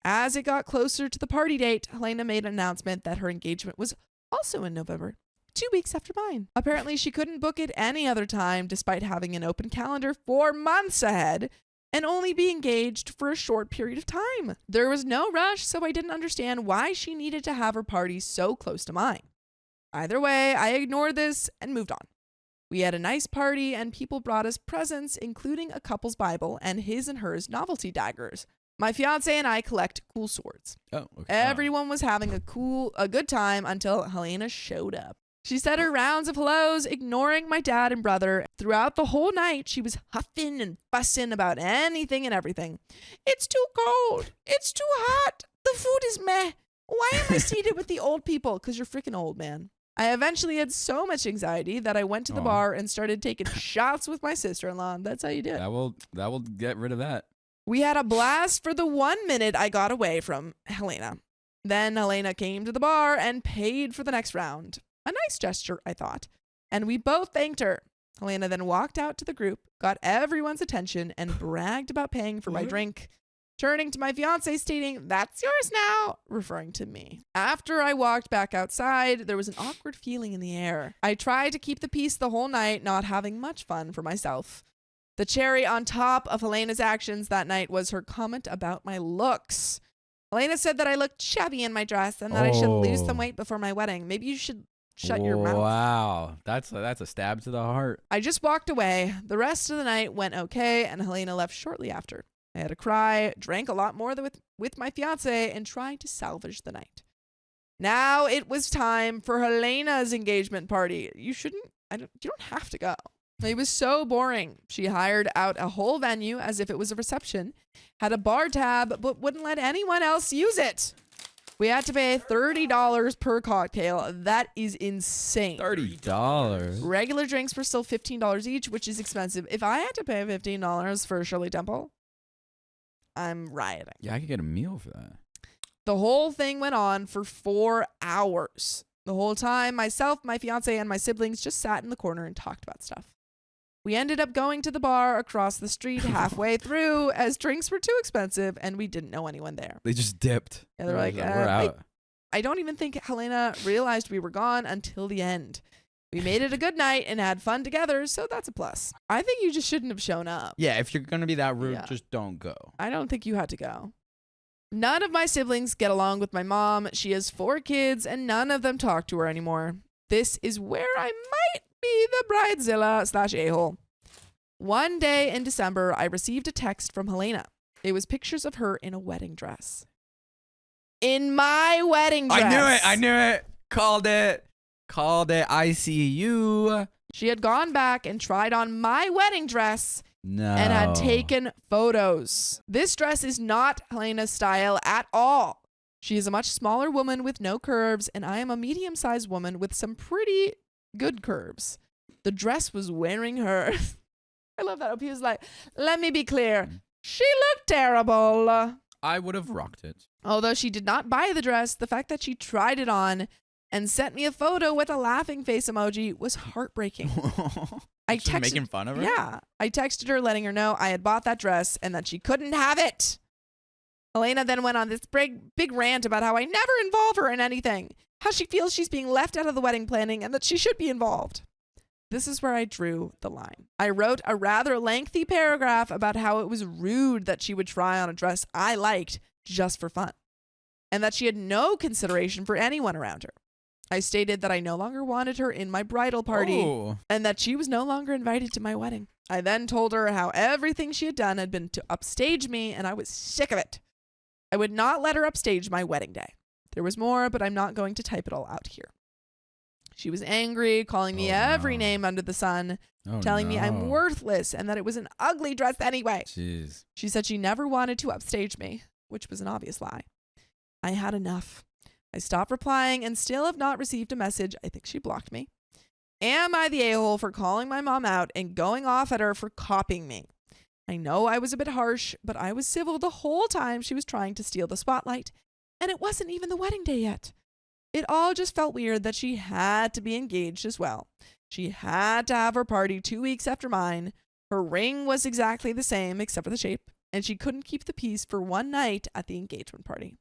As it got closer to the party date, Helena made an announcement that her engagement was also in November, 2 weeks after mine. Apparently, she couldn't book it any other time despite having an open calendar 4 months ahead and only be engaged for a short period of time. There was no rush, so I didn't understand why she needed to have her party so close to mine. Either way, I ignored this and moved on. We had a nice party and people brought us presents, including a couple's Bible and his and hers novelty daggers. My fiance and I collect cool swords. Oh, okay. Everyone was having a good time until Helena showed up. She said her rounds of hellos, ignoring my dad and brother. Throughout the whole night, she was huffing and fussing about anything and everything. It's too cold. It's too hot. The food is meh. Why am I seated with the old people? Because you're freaking old, man. I eventually had so much anxiety that I went to the bar and started taking shots with my sister-in-law. That's how you do it. That will get rid of that. We had a blast for the 1 minute I got away from Helena. Then Helena came to the bar and paid for the next round. A nice gesture, I thought. And we both thanked her. Helena then walked out to the group, got everyone's attention, and bragged about paying for my drink. Turning to my fiance stating, "That's yours now," referring to me. After I walked back outside, there was an awkward feeling in the air. I tried to keep the peace the whole night, not having much fun for myself. The cherry on top of Helena's actions that night was her comment about my looks. Helena said that I looked chubby in my dress and that I should lose some weight before my wedding. Maybe you should shut your mouth. Wow. That's a stab to the heart. I just walked away. The rest of the night went okay, and Helena left shortly after. I had a cry, drank a lot more with my fiance, and tried to salvage the night. Now it was time for Helena's engagement party. You don't have to go. It was so boring. She hired out a whole venue as if it was a reception, had a bar tab, but wouldn't let anyone else use it. We had to pay $30 per cocktail. That is insane. $30. Regular drinks were still $15 each, which is expensive. If I had to pay $15 for Shirley Temple, I'm rioting. Yeah, I could get a meal for that. The whole thing went on for 4 hours. The whole time, myself, my fiance, and my siblings just sat in the corner and talked about stuff. We ended up going to the bar across the street halfway through as drinks were too expensive and we didn't know anyone there. They just dipped. Yeah, they're like, we're out. I don't even think Helena realized we were gone until the end. We made it a good night and had fun together, so that's a plus. I think you just shouldn't have shown up. Yeah, if you're going to be that rude, Yeah. just don't go. I don't think you had to go. None of my siblings get along with my mom. She has 4 kids and none of them talk to her anymore. This is where I might be the bridezilla / a-hole. One day in December, I received a text from Helena. It was pictures of her in a wedding dress. In my wedding dress. I knew it. Called it. I see you. She had gone back and tried on my wedding dress No. and had taken photos. This dress is not Helena's style at all. She is a much smaller woman with no curves, and I am a medium-sized woman with some pretty good curves. The dress was wearing her. I love that. OP was like, let me be clear. She looked terrible. I would have rocked it. Although she did not buy the dress, the fact that she tried it on and sent me a photo with a laughing face emoji was heartbreaking. I Just texted, making fun of her? Yeah. I texted her letting her know I had bought that dress and that she couldn't have it. Helena then went on this big rant about how I never involve her in anything, how she feels she's being left out of the wedding planning and that she should be involved. This is where I drew the line. I wrote a rather lengthy paragraph about how it was rude that she would try on a dress I liked just for fun, and that she had no consideration for anyone around her. I stated that I no longer wanted her in my bridal party Oh. and that she was no longer invited to my wedding. I then told her how everything she had done had been to upstage me, and I was sick of it. I would not let her upstage my wedding day. There was more, but I'm not going to type it all out here. She was angry, calling me every name under the sun, telling me I'm worthless and that it was an ugly dress anyway. Jeez. She said she never wanted to upstage me, which was an obvious lie. I had enough. I stopped replying and still have not received a message. I think she blocked me. Am I the a-hole for calling my mom out and going off at her for copying me? I know I was a bit harsh, but I was civil the whole time she was trying to steal the spotlight, and it wasn't even the wedding day yet. It all just felt weird that she had to be engaged as well. She had to have her party 2 weeks after mine. Her ring was exactly the same except for the shape, and she couldn't keep the peace for one night at the engagement party.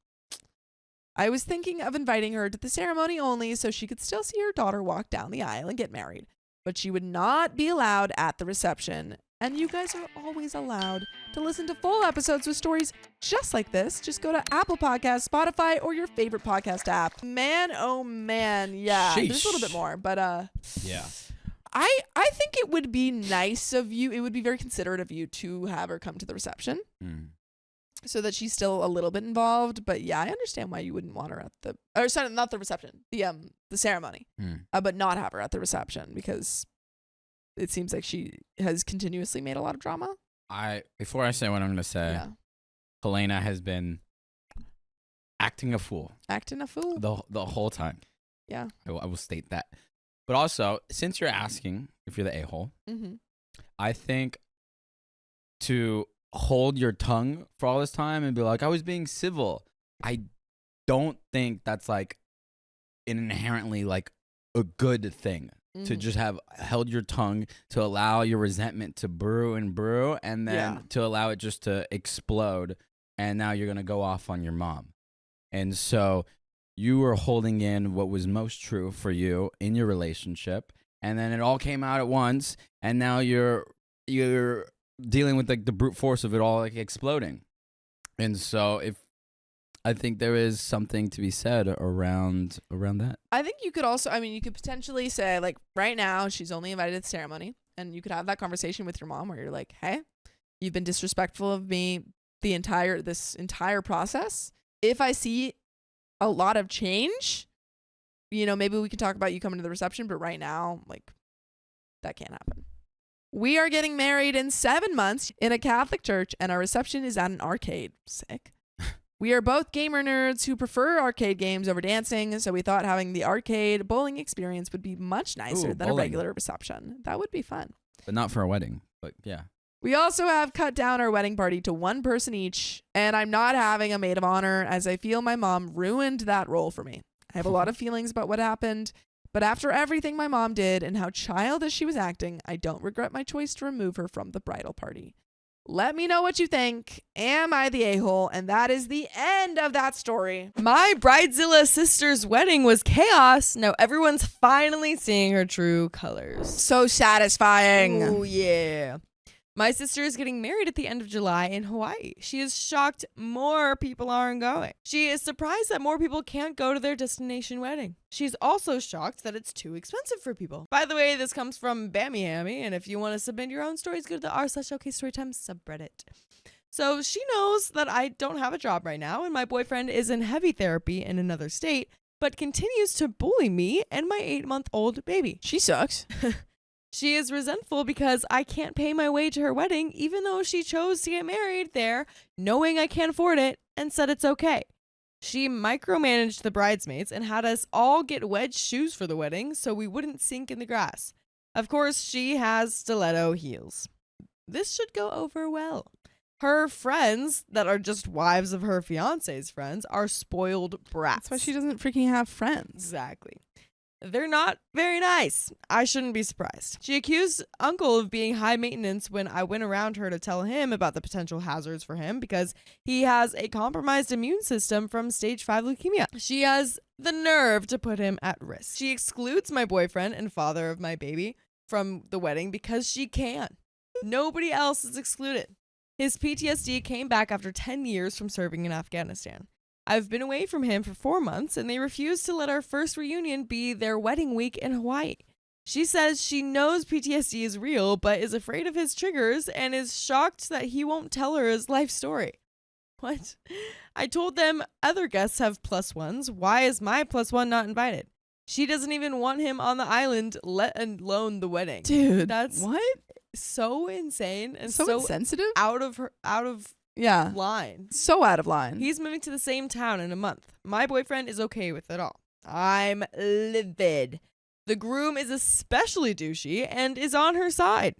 I was thinking of inviting her to the ceremony only so she could still see her daughter walk down the aisle and get married, but she would not be allowed at the reception. And you guys are always allowed to listen to full episodes with stories just like this. Just go to Apple Podcasts, Spotify, or your favorite podcast app. Man, oh man, yeah. There's a little bit more, but Yeah. I think it would be nice of you. It would be very considerate of you to have her come to the reception so that she's still a little bit involved. But yeah, I understand why you wouldn't want her at the, or sorry, not the reception, the ceremony, but not have her at the reception because it seems like she has continuously made a lot of drama. Before I say what I'm going to say, Yeah. Helena has been acting a fool Acting a fool. the whole time. Yeah. I will state that. But also, since you're asking if you're the a-hole, Mm-hmm. I think to hold your tongue for all this time and be like, I was being civil, I don't think that's like an inherently like a good thing. To just have held your tongue, to allow your resentment to brew and brew, and then to allow it just to explode, and now you're going to go off on your mom. And so you were holding in what was most true for you in your relationship, and then it all came out at once, and now you're dealing with like the brute force of it all like exploding. And so I think there is something to be said around that. I think you could also, you could potentially say, like, right now, she's only invited to the ceremony, and you could have that conversation with your mom where you're like, hey, you've been disrespectful of me this entire process. If I see a lot of change, maybe we can talk about you coming to the reception, but right now, like, that can't happen. We are getting married in 7 months in a Catholic church, and our reception is at an arcade. Sick. We are both gamer nerds who prefer arcade games over dancing, so we thought having the arcade bowling experience would be much nicer Ooh, than a bowling. regular reception. That would be fun. But not for a wedding. But yeah. We also have cut down our wedding party to one person each, and I'm not having a maid of honor as I feel my mom ruined that role for me. I have a lot of feelings about what happened, but after everything my mom did and how childish she was acting, I don't regret my choice to remove her from the bridal party. Let me know what you think. Am I the a-hole? And that is the end of that story. My Bridezilla sister's wedding was chaos. Now everyone's finally seeing her true colors. So satisfying. Oh, yeah. My sister is getting married at the end of July in Hawaii. She is shocked more people aren't going. She is surprised that more people can't go to their destination wedding. She's also shocked that it's too expensive for people. By the way, this comes from Bammy Hammy, and if you want to submit your own stories, go to the r/OKStorytime subreddit. So she knows that I don't have a job right now, and my boyfriend is in heavy therapy in another state, but continues to bully me and my 8-month-old baby. She sucks. She is resentful because I can't pay my way to her wedding, even though she chose to get married there, knowing I can't afford it, and said it's okay. She micromanaged the bridesmaids and had us all get wedge shoes for the wedding so we wouldn't sink in the grass. Of course, she has stiletto heels. This should go over well. Her friends, that are just wives of her fiance's friends, are spoiled brats. That's why she doesn't freaking have friends. Exactly. They're not very nice. I shouldn't be surprised. She accused Uncle of being high maintenance when I went around her to tell him about the potential hazards for him because he has a compromised immune system from stage 5 leukemia. She has the nerve to put him at risk. She excludes my boyfriend and father of my baby from the wedding because she can. Nobody else is excluded. His PTSD came back after 10 years from serving in Afghanistan. I've been away from him for 4 months, and they refuse to let our first reunion be their wedding week in Hawaii. She says she knows PTSD is real, but is afraid of his triggers and is shocked that he won't tell her his life story. What? I told them other guests have +1s. Why is my +1 not invited? She doesn't even want him on the island, let alone the wedding. Dude, That's what? so insane and So insensitive? out of Yeah. line. So out of line. He's moving to the same town in a month. My boyfriend is okay with it all. I'm livid. The groom is especially douchey and is on her side.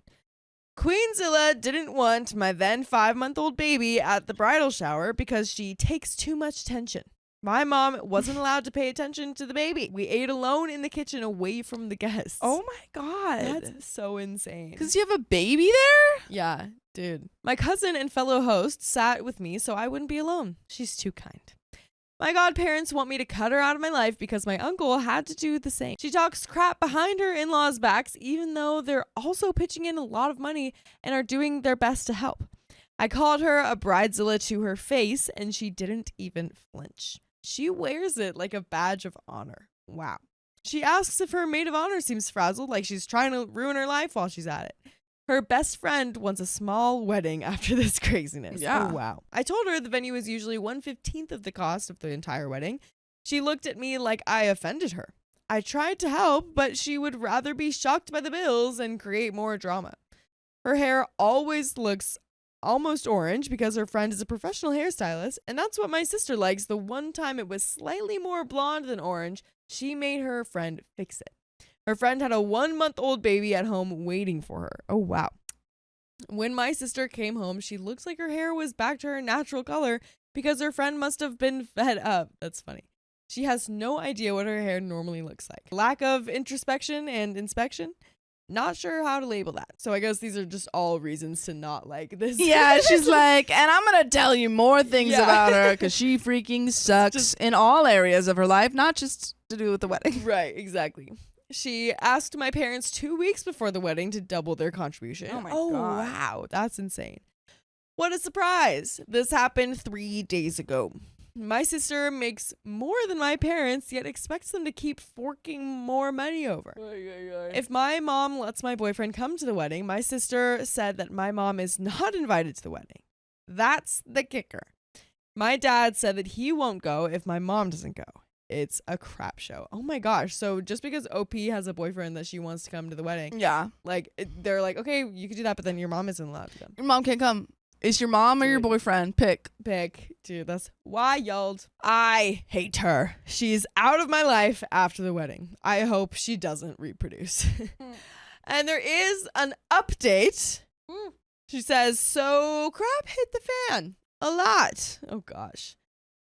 Queenzilla didn't want my then 5-month-old baby at the bridal shower because she takes too much attention. My mom wasn't allowed to pay attention to the baby. We ate alone in the kitchen away from the guests. Oh my God. That's so insane. Because you have a baby there? Yeah, dude. My cousin and fellow host sat with me so I wouldn't be alone. She's too kind. My godparents want me to cut her out of my life because my uncle had to do the same. She talks crap behind her in-laws' backs, even though they're also pitching in a lot of money and are doing their best to help. I called her a bridezilla to her face, and she didn't even flinch. She wears it like a badge of honor. Wow. She asks if her maid of honor seems frazzled, like she's trying to ruin her life while she's at it. Her best friend wants a small wedding after this craziness. Yeah. Oh, wow. I told her the venue is usually 1/15 of the cost of the entire wedding. She looked at me like I offended her. I tried to help, but she would rather be shocked by the bills and create more drama. Her hair always looks almost orange because her friend is a professional hairstylist, and that's what my sister likes. The one time it was slightly more blonde than orange, she made her friend fix it. Her friend had a 1-month-old baby at home waiting for her. Oh, wow. When my sister came home, she looked like her hair was back to her natural color because her friend must have been fed up. That's funny. She has no idea what her hair normally looks like. Lack of introspection and inspection. Not sure how to label that. So I guess these are just all reasons to not like this. Yeah, she's like, and I'm going to tell you more things Yeah. about her because she freaking sucks Just- in all areas of her life, not just to do with the wedding. Right, exactly. She asked my parents 2 weeks before the wedding to double their contribution. Oh my God. Wow, that's insane. What a surprise. This happened 3 days ago. My sister makes more than my parents, yet expects them to keep forking more money over. If my mom lets my boyfriend come to the wedding, my sister said that my mom is not invited to the wedding. That's the kicker. My dad said that he won't go if my mom doesn't go. It's a crap show. Oh my gosh. So just because OP has a boyfriend that she wants to come to the wedding, Yeah. like they're like, okay, you could do that, but then your mom isn't allowed to come. Your mom can't come. It's your mom or your Dude. boyfriend. Pick. Dude, that's wild. I hate her. She's out of my life after the wedding. I hope she doesn't reproduce. And there is an update. She says, so crap hit the fan a lot. Oh gosh.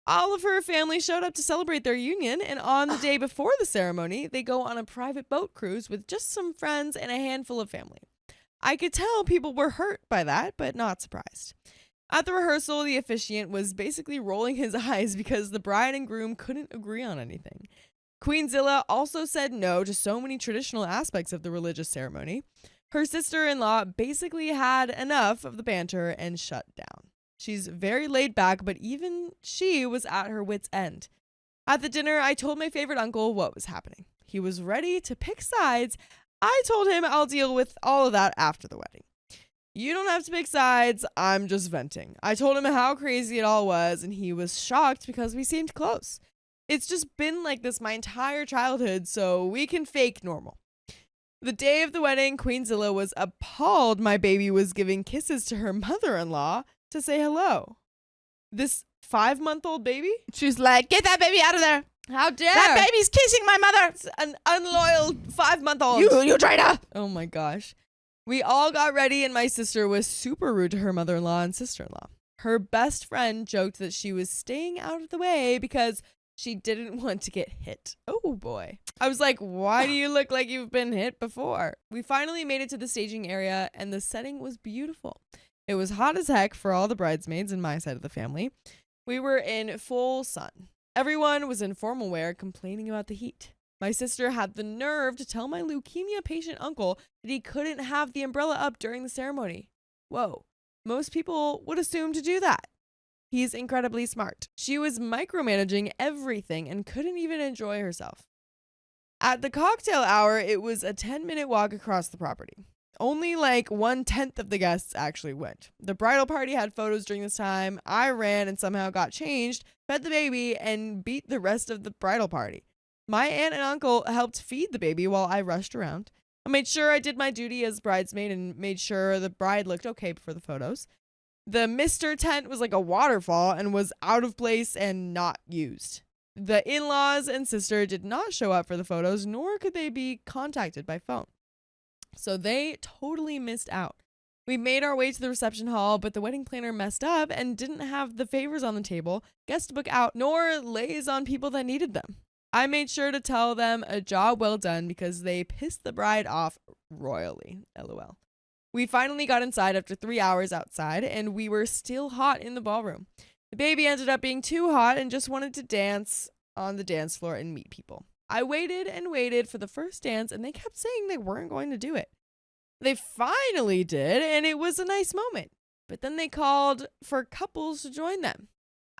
All of her family showed up to celebrate their union, and on the day before the ceremony, they go on a private boat cruise with just some friends and a handful of family. I could tell people were hurt by that, but not surprised. At the rehearsal, the officiant was basically rolling his eyes because the bride and groom couldn't agree on anything. Queenzilla also said no to so many traditional aspects of the religious ceremony. Her sister-in-law basically had enough of the banter and shut down. She's very laid back, but even she was at her wit's end. At the dinner, I told my favorite uncle what was happening. He was ready to pick sides. I told him I'll deal with all of that after the wedding. You don't have to pick sides. I'm just venting. I told him how crazy it all was, and he was shocked because we seemed close. It's just been like this my entire childhood, so we can fake normal. The day of the wedding, Queenzilla was appalled my baby was giving kisses to her mother-in-law to say hello. This 5-month-old baby? She's like, get that baby out of there. How dare! That baby's kissing my mother. It's an unloyal 5-month-old. You traitor. Oh my gosh. We all got ready, and my sister was super rude to her mother-in-law and sister-in-law. Her best friend joked that she was staying out of the way because she didn't want to get hit. Oh boy. I was like, why do you look like you've been hit before? We finally made it to the staging area, and the setting was beautiful. It was hot as heck for all the bridesmaids in my side of the family. We were in full sun. Everyone was in formal wear, complaining about the heat. My sister had the nerve to tell my leukemia patient uncle that he couldn't have the umbrella up during the ceremony. Whoa. Most people would assume to do that. He's incredibly smart. She was micromanaging everything and couldn't even enjoy herself. At the cocktail hour, it was a 10-minute walk across the property. Only like 1/10 of the guests actually went. The bridal party had photos during this time. I ran and somehow got changed, fed the baby, and beat the rest of the bridal party. My aunt and uncle helped feed the baby while I rushed around. I made sure I did my duty as bridesmaid and made sure the bride looked okay for the photos. The Mr. tent was like a waterfall and was out of place and not used. The in-laws and sister did not show up for the photos, nor could they be contacted by phone. So they totally missed out. We made our way to the reception hall, but the wedding planner messed up and didn't have the favors on the table, guest book out, nor lays on people that needed them. I made sure to tell them a job well done because they pissed the bride off royally. LOL. We finally got inside after 3 hours outside, and we were still hot in the ballroom. The baby ended up being too hot and just wanted to dance on the dance floor and meet people. I waited and waited for the first dance, and they kept saying they weren't going to do it. They finally did, and it was a nice moment. But then they called for couples to join them.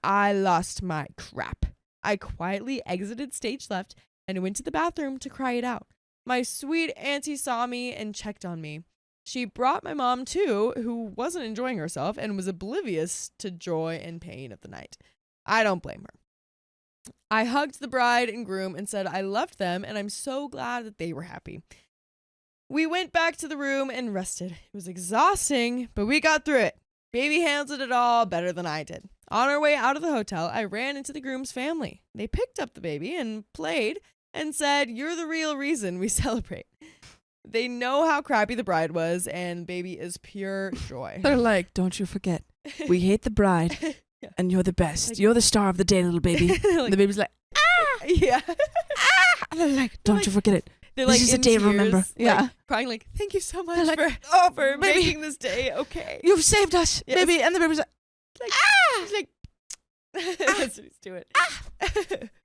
I lost my crap. I quietly exited stage left and went to the bathroom to cry it out. My sweet auntie saw me and checked on me. She brought my mom too, who wasn't enjoying herself and was oblivious to joy and pain of the night. I don't blame her. I hugged the bride and groom and said I loved them and I'm so glad that they were happy. We went back to the room and rested. It was exhausting, but we got through it. Baby handled it all better than I did. On our way out of the hotel, I ran into the groom's family. They picked up the baby and played and said, "You're the real reason we celebrate." They know how crappy the bride was, and baby is pure joy. They're like, don't you forget, we hate the bride, Yeah. and you're the best. Like- You're the star of the day, little baby. Like- And the baby's like, Yeah. and they're like, don't like- you forget it. They're This like is a in day to tears, remember. like, Yeah. crying like, "Thank you so much They're like, for oh, for baby, making this day okay." you've saved us, Yes. baby. And the baby's like, Like, he's like, that's what he's doing.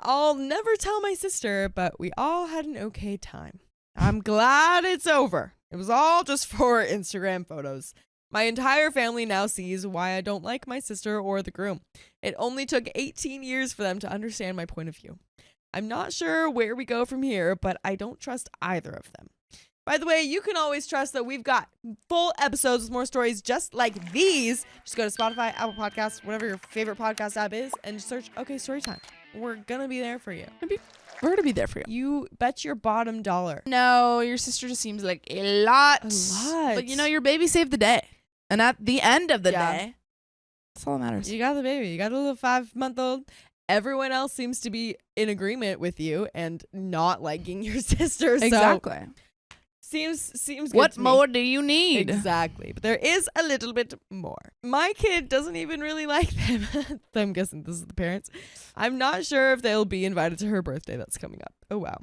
I'll never tell my sister, but we all had an okay time. I'm glad it's over. It was all just for Instagram photos. My entire family now sees why I don't like my sister or the groom. It only took 18 years for them to understand my point of view. I'm not sure where we go from here, but I don't trust either of them. By the way, you can always trust that we've got full episodes with more stories just like these. Just go to Spotify, Apple Podcasts, whatever your favorite podcast app is, and just search OK Storytime. We're gonna be there for you. we're going to be there for you. You bet your bottom dollar. No, your sister just seems like a lot. A lot. But you know, your baby saved the day. And at the end of the Yeah. day, That's all that matters. You got the baby. You got a little 5-month-old. Everyone else seems to be in agreement with you and not liking your sister. So Exactly. seems good What to me. more do you need? Exactly. But there is a little bit more. My kid doesn't even really like them. I'm guessing this is the parents. I'm not sure if they'll be invited to her birthday that's coming up. Oh, wow.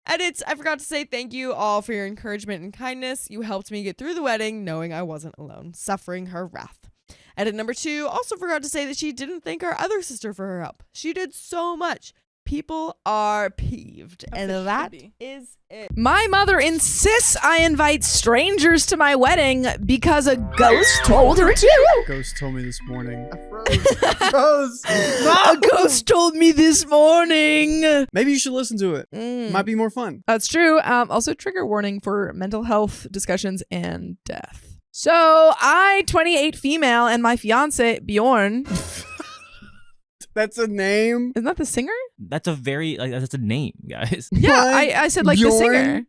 Edits, I forgot to say thank you all for your encouragement and kindness. You helped me get through the wedding knowing I wasn't alone, suffering her wrath. Edit number 2, also forgot to say that she didn't thank our other sister for her help. She did so much. People are peeved. As And they should that be. is it. My mother insists I invite strangers to my wedding because a ghost told her to. Ghost told me this morning. A ghost told me this morning. Maybe you should listen to it. Might be more fun. That's true. Also, trigger warning for mental health discussions and death. So, I, 28 female, and my fiance, Bjorn. That's a name? Isn't that the singer? That's a very that's a name, guys. Yeah, What? I said like the Bjorn? singer.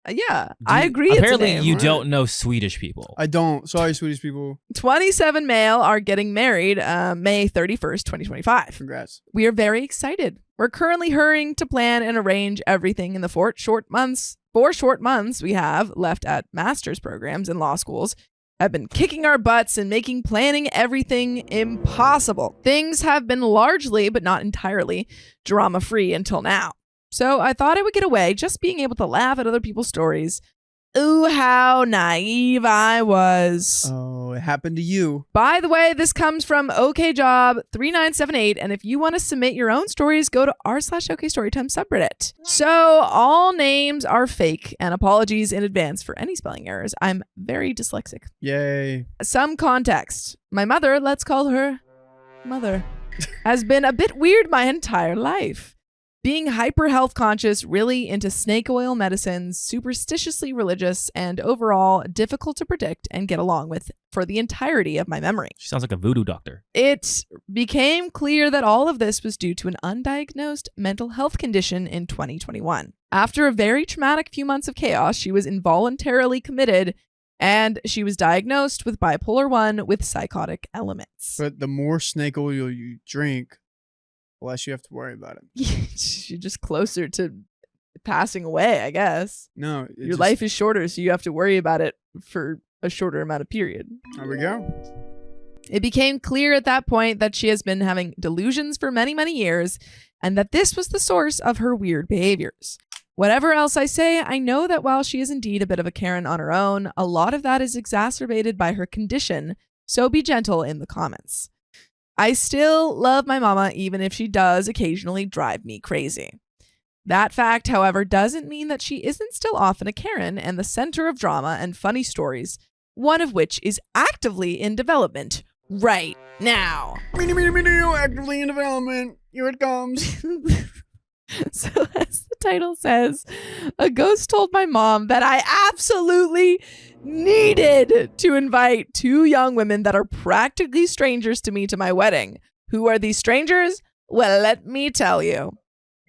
Yeah, I agree. Apparently, it's a name. you don't know Swedish people. I don't. Sorry, Swedish people. 27 male are getting married May 31st, 2025. Congrats. We are very excited. We're currently hurrying to plan and arrange everything in the 4 short months we have left at master's programs and law schools. Have been kicking our butts and making planning everything impossible. Things have been largely, but not entirely, drama-free until now. So I thought I would get away just being able to laugh at other people's stories. Ooh, how naive I was. Oh, it happened to you. By the way, this comes from OKJob3978, and if you want to submit your own stories, go to r/OKStorytime subreddit. So all names are fake, and apologies in advance for any spelling errors. I'm very dyslexic. Yay. Some context. My mother, let's call her Mother, has been a bit weird my entire life. Being hyper health conscious, really into snake oil medicines, superstitiously religious, and overall difficult to predict and get along with for the entirety of my memory. She sounds like a voodoo doctor. It became clear that all of this was due to an undiagnosed mental health condition in 2021. After a very traumatic few months of chaos, she was involuntarily committed and she was diagnosed with bipolar 1 with psychotic elements. But the more snake oil you drink, the less you have to worry about it. You're just closer to passing away, I guess. No. Your life is shorter, so you have to worry about it for a shorter amount of period. There we go. It became clear at that point that she has been having delusions for many, many years, and that this was the source of her weird behaviors. Whatever else I say, I know that while she is indeed a bit of a Karen on her own, a lot of that is exacerbated by her condition, so be gentle in the comments. I still love my mama, even if she does occasionally drive me crazy. That fact, however, doesn't mean that she isn't still often a Karen and the center of drama and funny stories, one of which is actively in development right now. Actively in development. Here it comes. So as the title says, a ghost told my mom that I absolutely needed to invite 2 young women that are practically strangers to me to my wedding. Who are these strangers? Well, let me tell you.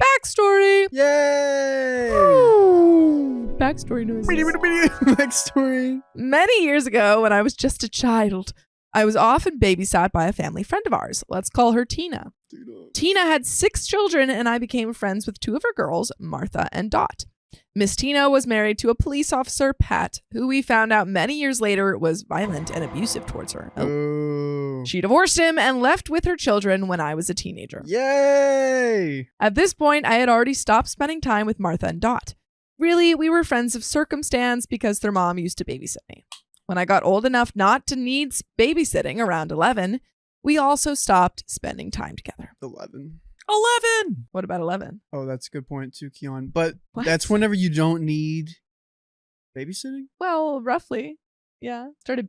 Backstory. Yay! Ooh, backstory noises. Backstory. Many years ago, when I was just a child, I was often babysat by a family friend of ours. Let's call her Tina. Tina had 6 children, and I became friends with 2 of her girls, Martha and Dot. Miss Tina was married to a police officer, Pat, who we found out many years later was violent and abusive towards her. Oh. She divorced him and left with her children when I was a teenager. Yay! At this point, I had already stopped spending time with Martha and Dot. Really, we were friends of circumstance because their mom used to babysit me. When I got old enough not to need babysitting around 11, we also stopped spending time together. 11. 11. What about 11? Oh, that's a good point too, Keon. But What? that's whenever you don't need babysitting? Well, roughly. Yeah.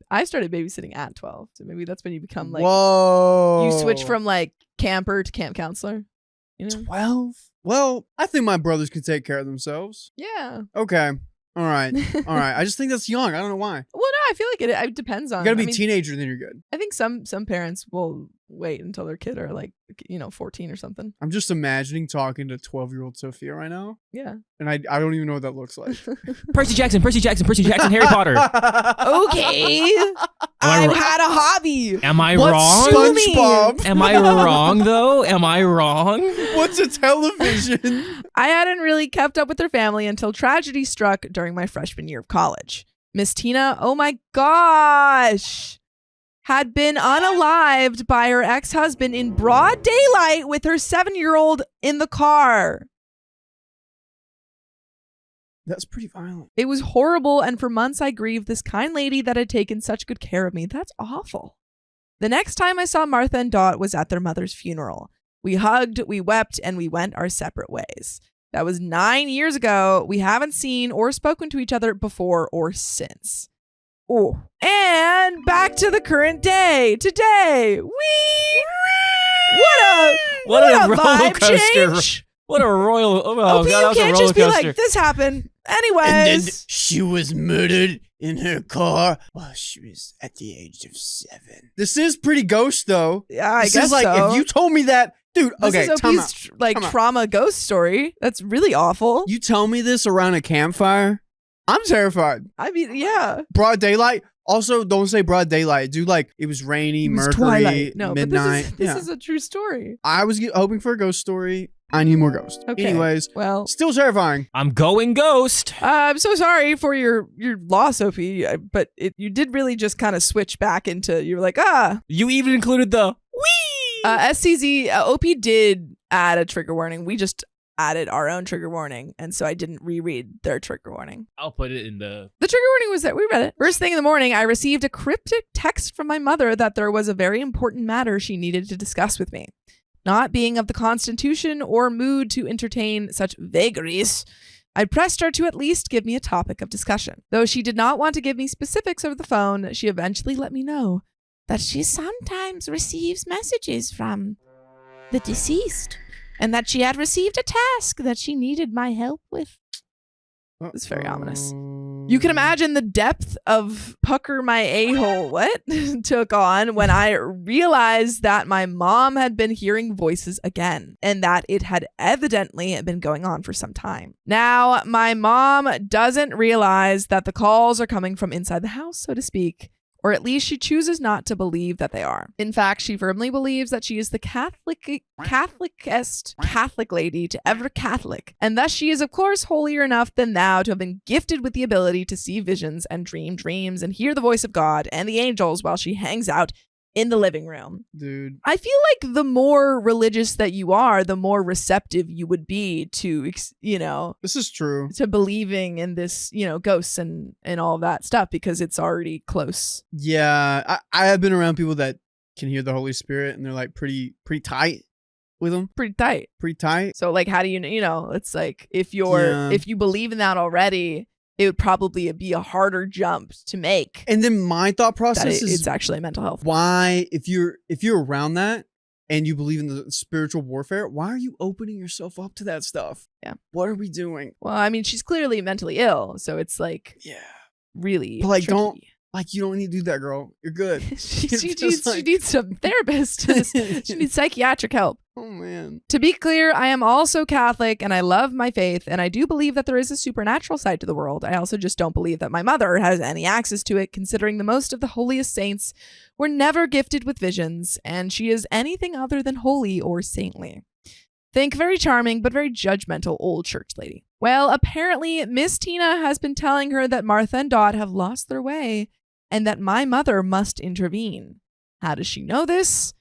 I started babysitting at 12. So maybe that's when you become like, Whoa. you switch from like camper to camp counselor. You know? 12? Well, I think my brothers can take care of themselves. Yeah. Okay. All right. All right. I just think that's young. I don't know why. Well, no, I feel like it depends on. You gotta be I a mean, teenager, then you're good. I think some parents will wait until their kid are like, 14 or something. I'm just imagining talking to 12-year-old Sophia right now, Yeah. and I don't even know what that looks like. Percy Jackson, Harry Potter. Okay. I ri- had a hobby. Am I What's wrong? SpongeBob? Am I wrong though? Am I wrong? What's a television? I hadn't really kept up with their family until tragedy struck during my freshman year of college. Miss Tina, oh my gosh, had been unalived by her ex-husband in broad daylight with her 7-year-old in the car. That's pretty violent. It was horrible, and for months I grieved this kind lady that had taken such good care of me. That's awful. The next time I saw Martha and Dot was at their mother's funeral. We hugged, we wept, and we went our separate ways. That was 9 years ago. We haven't seen or spoken to each other before or since. Oh, and back to the current day. Today, what a roller vibe coaster. change. What a royal. Oh, OP, God, that you was a can't roller just be coaster. like, this happened. And then Anyways. she was murdered in her car while she was at the age of 7. This is pretty ghost, though. Yeah, I This guess is like, so. if you told me that, dude, This okay, is time OP's out. like Time out. trauma ghost story. That's really awful. You tell me this around a campfire, I'm terrified. I mean, yeah. Broad daylight. Also, don't say broad daylight. Do like it was rainy, It was Mercury, Twilight. No, midnight. but this is a true story. I was hoping for a ghost story. I need more ghosts. Okay. Anyways, Well, still terrifying. I'm going ghost. I'm so sorry for your loss, OP, but you did really just kind of switch back into, you were like, You even included the wee. SCZ, OP did add a trigger warning. We just added our own trigger warning, and so I didn't reread their trigger warning. I'll put it in the. The trigger warning was that we read it. First thing in the morning, I received a cryptic text from my mother that there was a very important matter she needed to discuss with me. Not being of the constitution or mood to entertain such vagaries, I pressed her to at least give me a topic of discussion. Though she did not want to give me specifics over the phone, she eventually let me know that she sometimes receives messages from the deceased and that she had received a task that she needed my help with. It's very ominous. You can imagine the depth of pucker my a-hole took on when I realized that my mom had been hearing voices again and that it had evidently been going on for some time. Now, my mom doesn't realize that the calls are coming from inside the house, so to speak, or at least she chooses not to believe that they are. In fact, she firmly believes that she is the Catholicest Catholic lady to ever Catholic, and thus she is of course holier enough than thou to have been gifted with the ability to see visions and dream dreams and hear the voice of God and the angels while she hangs out in the living room. Dude. I feel like the more religious that you are, the more receptive you would be to, This is true. to believing in this, ghosts and all that stuff because it's already close. Yeah, I have been around people that can hear the Holy Spirit and they're like pretty tight with them. Pretty tight. Pretty tight. So like, how do it's like if you believe in that already, it would probably be a harder jump to make. And then my thought That process is it's actually mental health. why, if you're around that and you believe in the spiritual warfare, why are you opening yourself up to that stuff? Yeah. What are we doing? Well, I mean, she's clearly mentally ill, so it's like Yeah. really But like, tricky. you don't need to do that, girl. You're good. she It's just needs some therapist. She needs psychiatric help. Oh man. To be clear, I am also Catholic and I love my faith, and I do believe that there is a supernatural side to the world. I also just don't believe that my mother has any access to it, considering the most of the holiest saints were never gifted with visions, and she is anything other than holy or saintly. Think very charming, but very judgmental old church lady. Well, apparently Miss Tina has been telling her that Martha and Dot have lost their way and that my mother must intervene. How does she know this?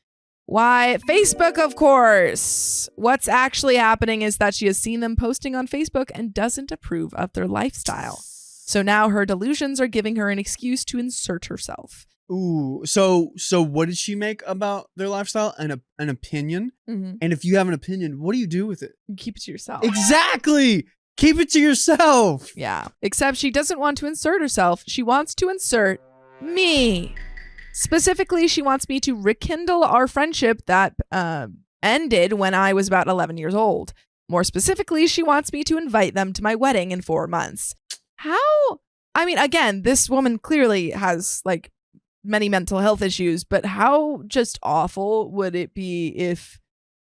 Why, Facebook, of course. What's actually happening is that she has seen them posting on Facebook and doesn't approve of their lifestyle. So now her delusions are giving her an excuse to insert herself. Ooh. So what did she make about their lifestyle? An opinion? Mm-hmm. And if you have an opinion, what do you do with it? You keep it to yourself. Exactly. Keep it to yourself. Yeah. Except she doesn't want to insert herself. She wants to insert me. Specifically, she wants me to rekindle our friendship that ended when I was about 11 years old. More specifically, she wants me to invite them to my wedding in 4 months. How? I mean, again, this woman clearly has like many mental health issues, but how just awful would it be if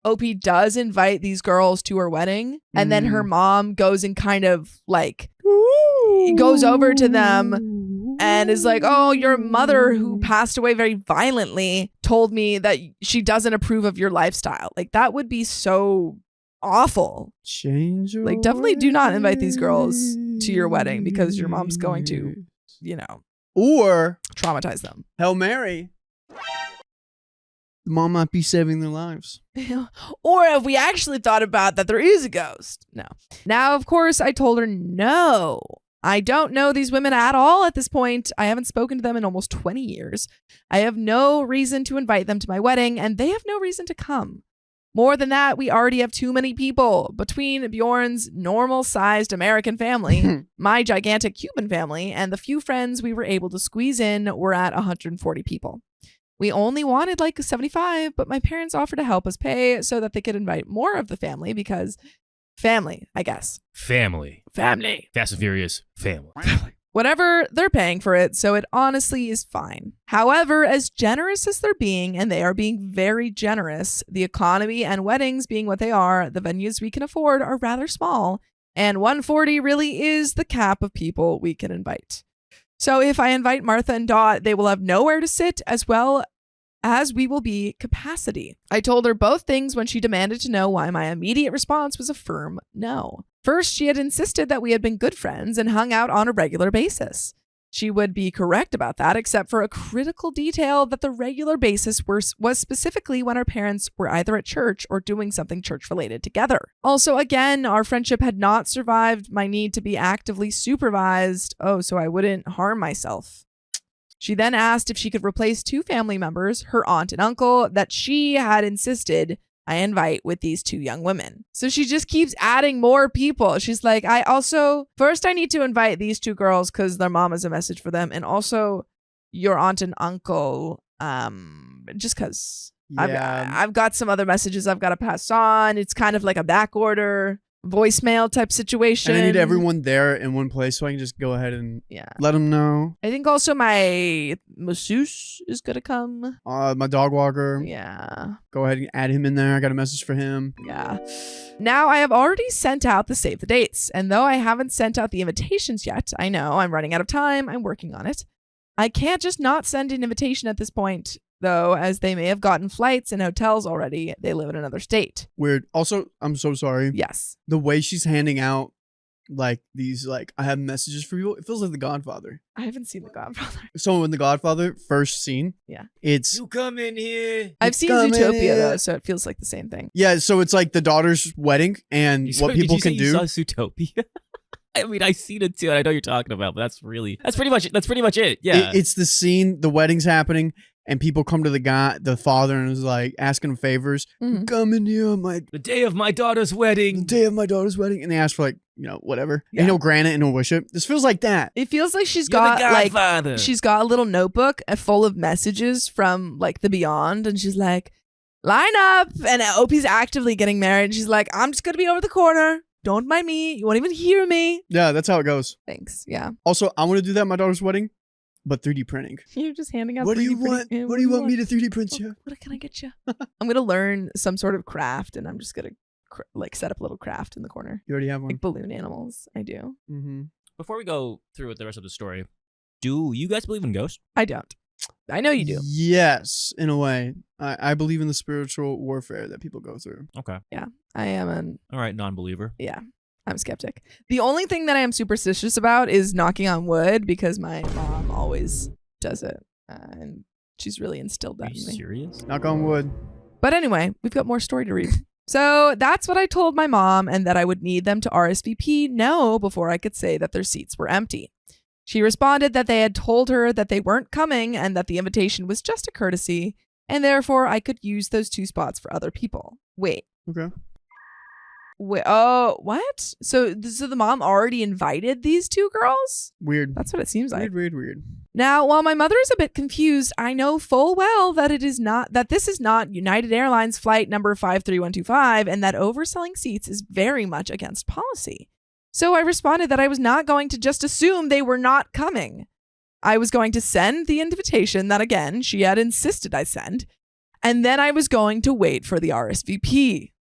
OP does invite these girls to her wedding and then her mom goes and kind of like goes over to them and is like, oh, your mother who passed away very violently told me that she doesn't approve of your lifestyle. Like, that would be so awful. Change your Like, definitely do not invite these girls to your wedding because your mom's going to, you know, or traumatize them. Hail Mary. The mom might be saving their lives. Or if we actually thought about that there is a ghost. No. Now, of course, I told her no. I don't know these women at all at this point. I haven't spoken to them in almost 20 years. I have no reason to invite them to my wedding, and they have no reason to come. More than that, we already have too many people. Between Bjorn's normal-sized American family, my gigantic Cuban family, and the few friends we were able to squeeze in, we're at 140 people. We only wanted like 75, but my parents offered to help us pay so that they could invite more of the family because family, I guess. Family. Fast and Furious. Family. Whatever, they're paying for it, so it honestly is fine. However, as generous as they're being, and they are being very generous, the economy and weddings being what they are, the venues we can afford are rather small, and 140 really is the cap of people we can invite. So if I invite Martha and Dot, they will have nowhere to sit as well as we will be capacity. I told her both things when she demanded to know why my immediate response was a firm no. First, she had insisted that we had been good friends and hung out on a regular basis. She would be correct about that, except for a critical detail that the regular basis was specifically when our parents were either at church or doing something church-related together. Also, again, our friendship had not survived my need to be actively supervised, so I wouldn't harm myself. She then asked if she could replace 2 family members, her aunt and uncle, that she had insisted I invite with these 2 young women. So she just keeps adding more people. She's like, first I need to invite these 2 girls because their mom has a message for them. And also your aunt and uncle, just because I've got some other messages I've got to pass on. It's kind of like a back order voicemail type situation. And I need everyone there in one place so I can just go ahead and let them know. I think also my masseuse is going to come. My dog walker. Yeah. Go ahead and add him in there. I got a message for him. Yeah. Now, I have already sent out the save the dates. And though I haven't sent out the invitations yet, I know I'm running out of time. I'm working on it. I can't just not send an invitation at this point, though, as they may have gotten flights and hotels already. They live in another state. Weird. Also, I'm so sorry. Yes. The way she's handing out like these, like, I have messages for you. It feels like The Godfather. I haven't seen The Godfather. So in The Godfather, first scene, it's You come in here. I've seen Zootopia though, so it feels like the same thing. Yeah, so it's like the daughter's wedding and what people can do. You saw Zootopia? I mean, I've seen it too, and I know what you're talking about, but that's pretty much it. Yeah. It's the scene, the wedding's happening, and people come to the father, and is like asking him favors. Come in here, the day of my daughter's wedding. The day of my daughter's wedding. And they ask for like, whatever. Yeah. And he'll grant it and he'll wish it. This feels like that. It feels like she's got a little notebook full of messages from like the beyond, and she's like, line up. And Opie's actively getting married. She's like, I'm just gonna be over the corner. Don't mind me. You won't even hear me. Yeah, that's how it goes. Thanks. Yeah. Also, I want to do that at my daughter's wedding, but 3D printing. You're just handing out. What do you want? What do you want me to 3D print you? What can I get you? I'm gonna learn some sort of craft, and I'm just gonna set up a little craft in the corner. You already have one. Like balloon animals. I do. Mm-hmm. Before we go through with the rest of the story, do you guys believe in ghosts? I don't. I know you do. Yes, in a way. I believe in the spiritual warfare that people go through. Okay. Yeah, I am all right, non-believer. Yeah. I'm skeptic. The only thing that I am superstitious about is knocking on wood because my mom always does it. And she's really instilled that in me. Are you serious? Knock on wood. But anyway, we've got more story to read. So that's what I told my mom, and that I would need them to RSVP no before I could say that their seats were empty. She responded that they had told her that they weren't coming and that the invitation was just a courtesy, and therefore I could use those 2 spots for other people. Wait. Okay. Wait, oh, what? So the mom already invited these 2 girls? Weird. That's what it seems like. Weird. Now, while my mother is a bit confused, I know full well that this is not United Airlines flight number 53125, and that overselling seats is very much against policy. So I responded that I was not going to just assume they were not coming. I was going to send the invitation that, again, she had insisted I send, and then I was going to wait for the RSVP.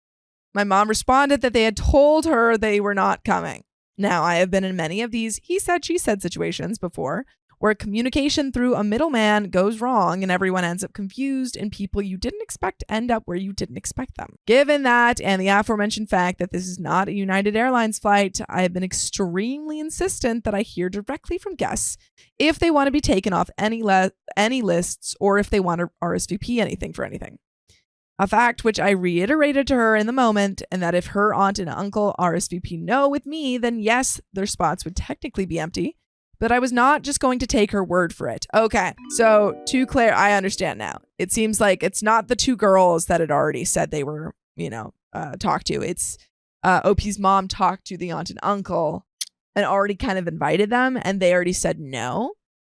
My mom responded that they had told her they were not coming. Now, I have been in many of these he said, she said situations before where communication through a middleman goes wrong and everyone ends up confused and people you didn't expect end up where you didn't expect them. Given that and the aforementioned fact that this is not a United Airlines flight, I have been extremely insistent that I hear directly from guests if they want to be taken off any lists or if they want to RSVP anything for anything. A fact which I reiterated to her in the moment, and that if her aunt and uncle RSVP no with me, then yes, their spots would technically be empty. But I was not just going to take her word for it. Okay, so to Claire, I understand now. It seems like it's not the two girls that had already said they were, talked to. It's OP's mom talked to the aunt and uncle and already kind of invited them, and they already said no.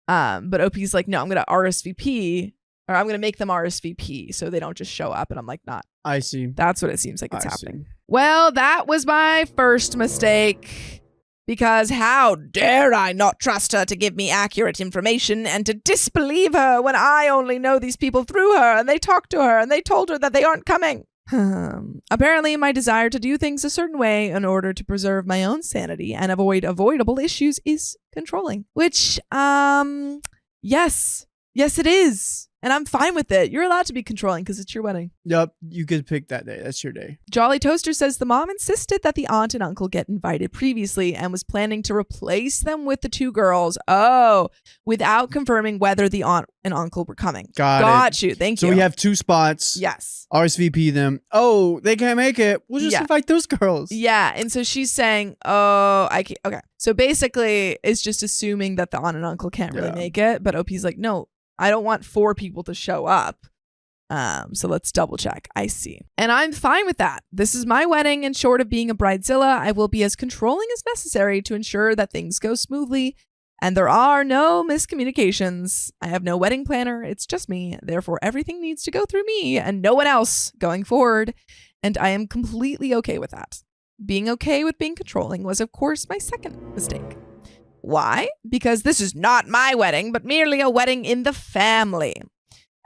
But OP's like, no, I'm going to RSVP, or I'm going to make them RSVP so they don't just show up. And I'm like, not. I see. That's what it seems like it's happening. See. Well, that was my first mistake. Because how dare I not trust her to give me accurate information and to disbelieve her when I only know these people through her and they talked to her and they told her that they aren't coming. Apparently, my desire to do things a certain way in order to preserve my own sanity and avoid avoidable issues is controlling. Which, yes, it is. And I'm fine with it. You're allowed to be controlling because it's your wedding. Yup, you could pick that day. That's your day. Jolly Toaster says the mom insisted that the aunt and uncle get invited previously and was planning to replace them with the two girls. Oh, without confirming whether the aunt and uncle were coming. Got you. Thank you. So we have 2 spots. Yes. RSVP them. Oh, they can't make it. We'll just invite those girls. Yeah. And so she's saying, oh, I can't. Okay. So basically, it's just assuming that the aunt and uncle can't really make it. But OP's like, no, I don't want 4 people to show up. So let's double check. I see. And I'm fine with that. This is my wedding, and short of being a bridezilla, I will be as controlling as necessary to ensure that things go smoothly and there are no miscommunications. I have no wedding planner. It's just me. Therefore, everything needs to go through me and no one else going forward. And I am completely okay with that. Being okay with being controlling was, of course, my second mistake. Why? Because this is not my wedding, but merely a wedding in the family,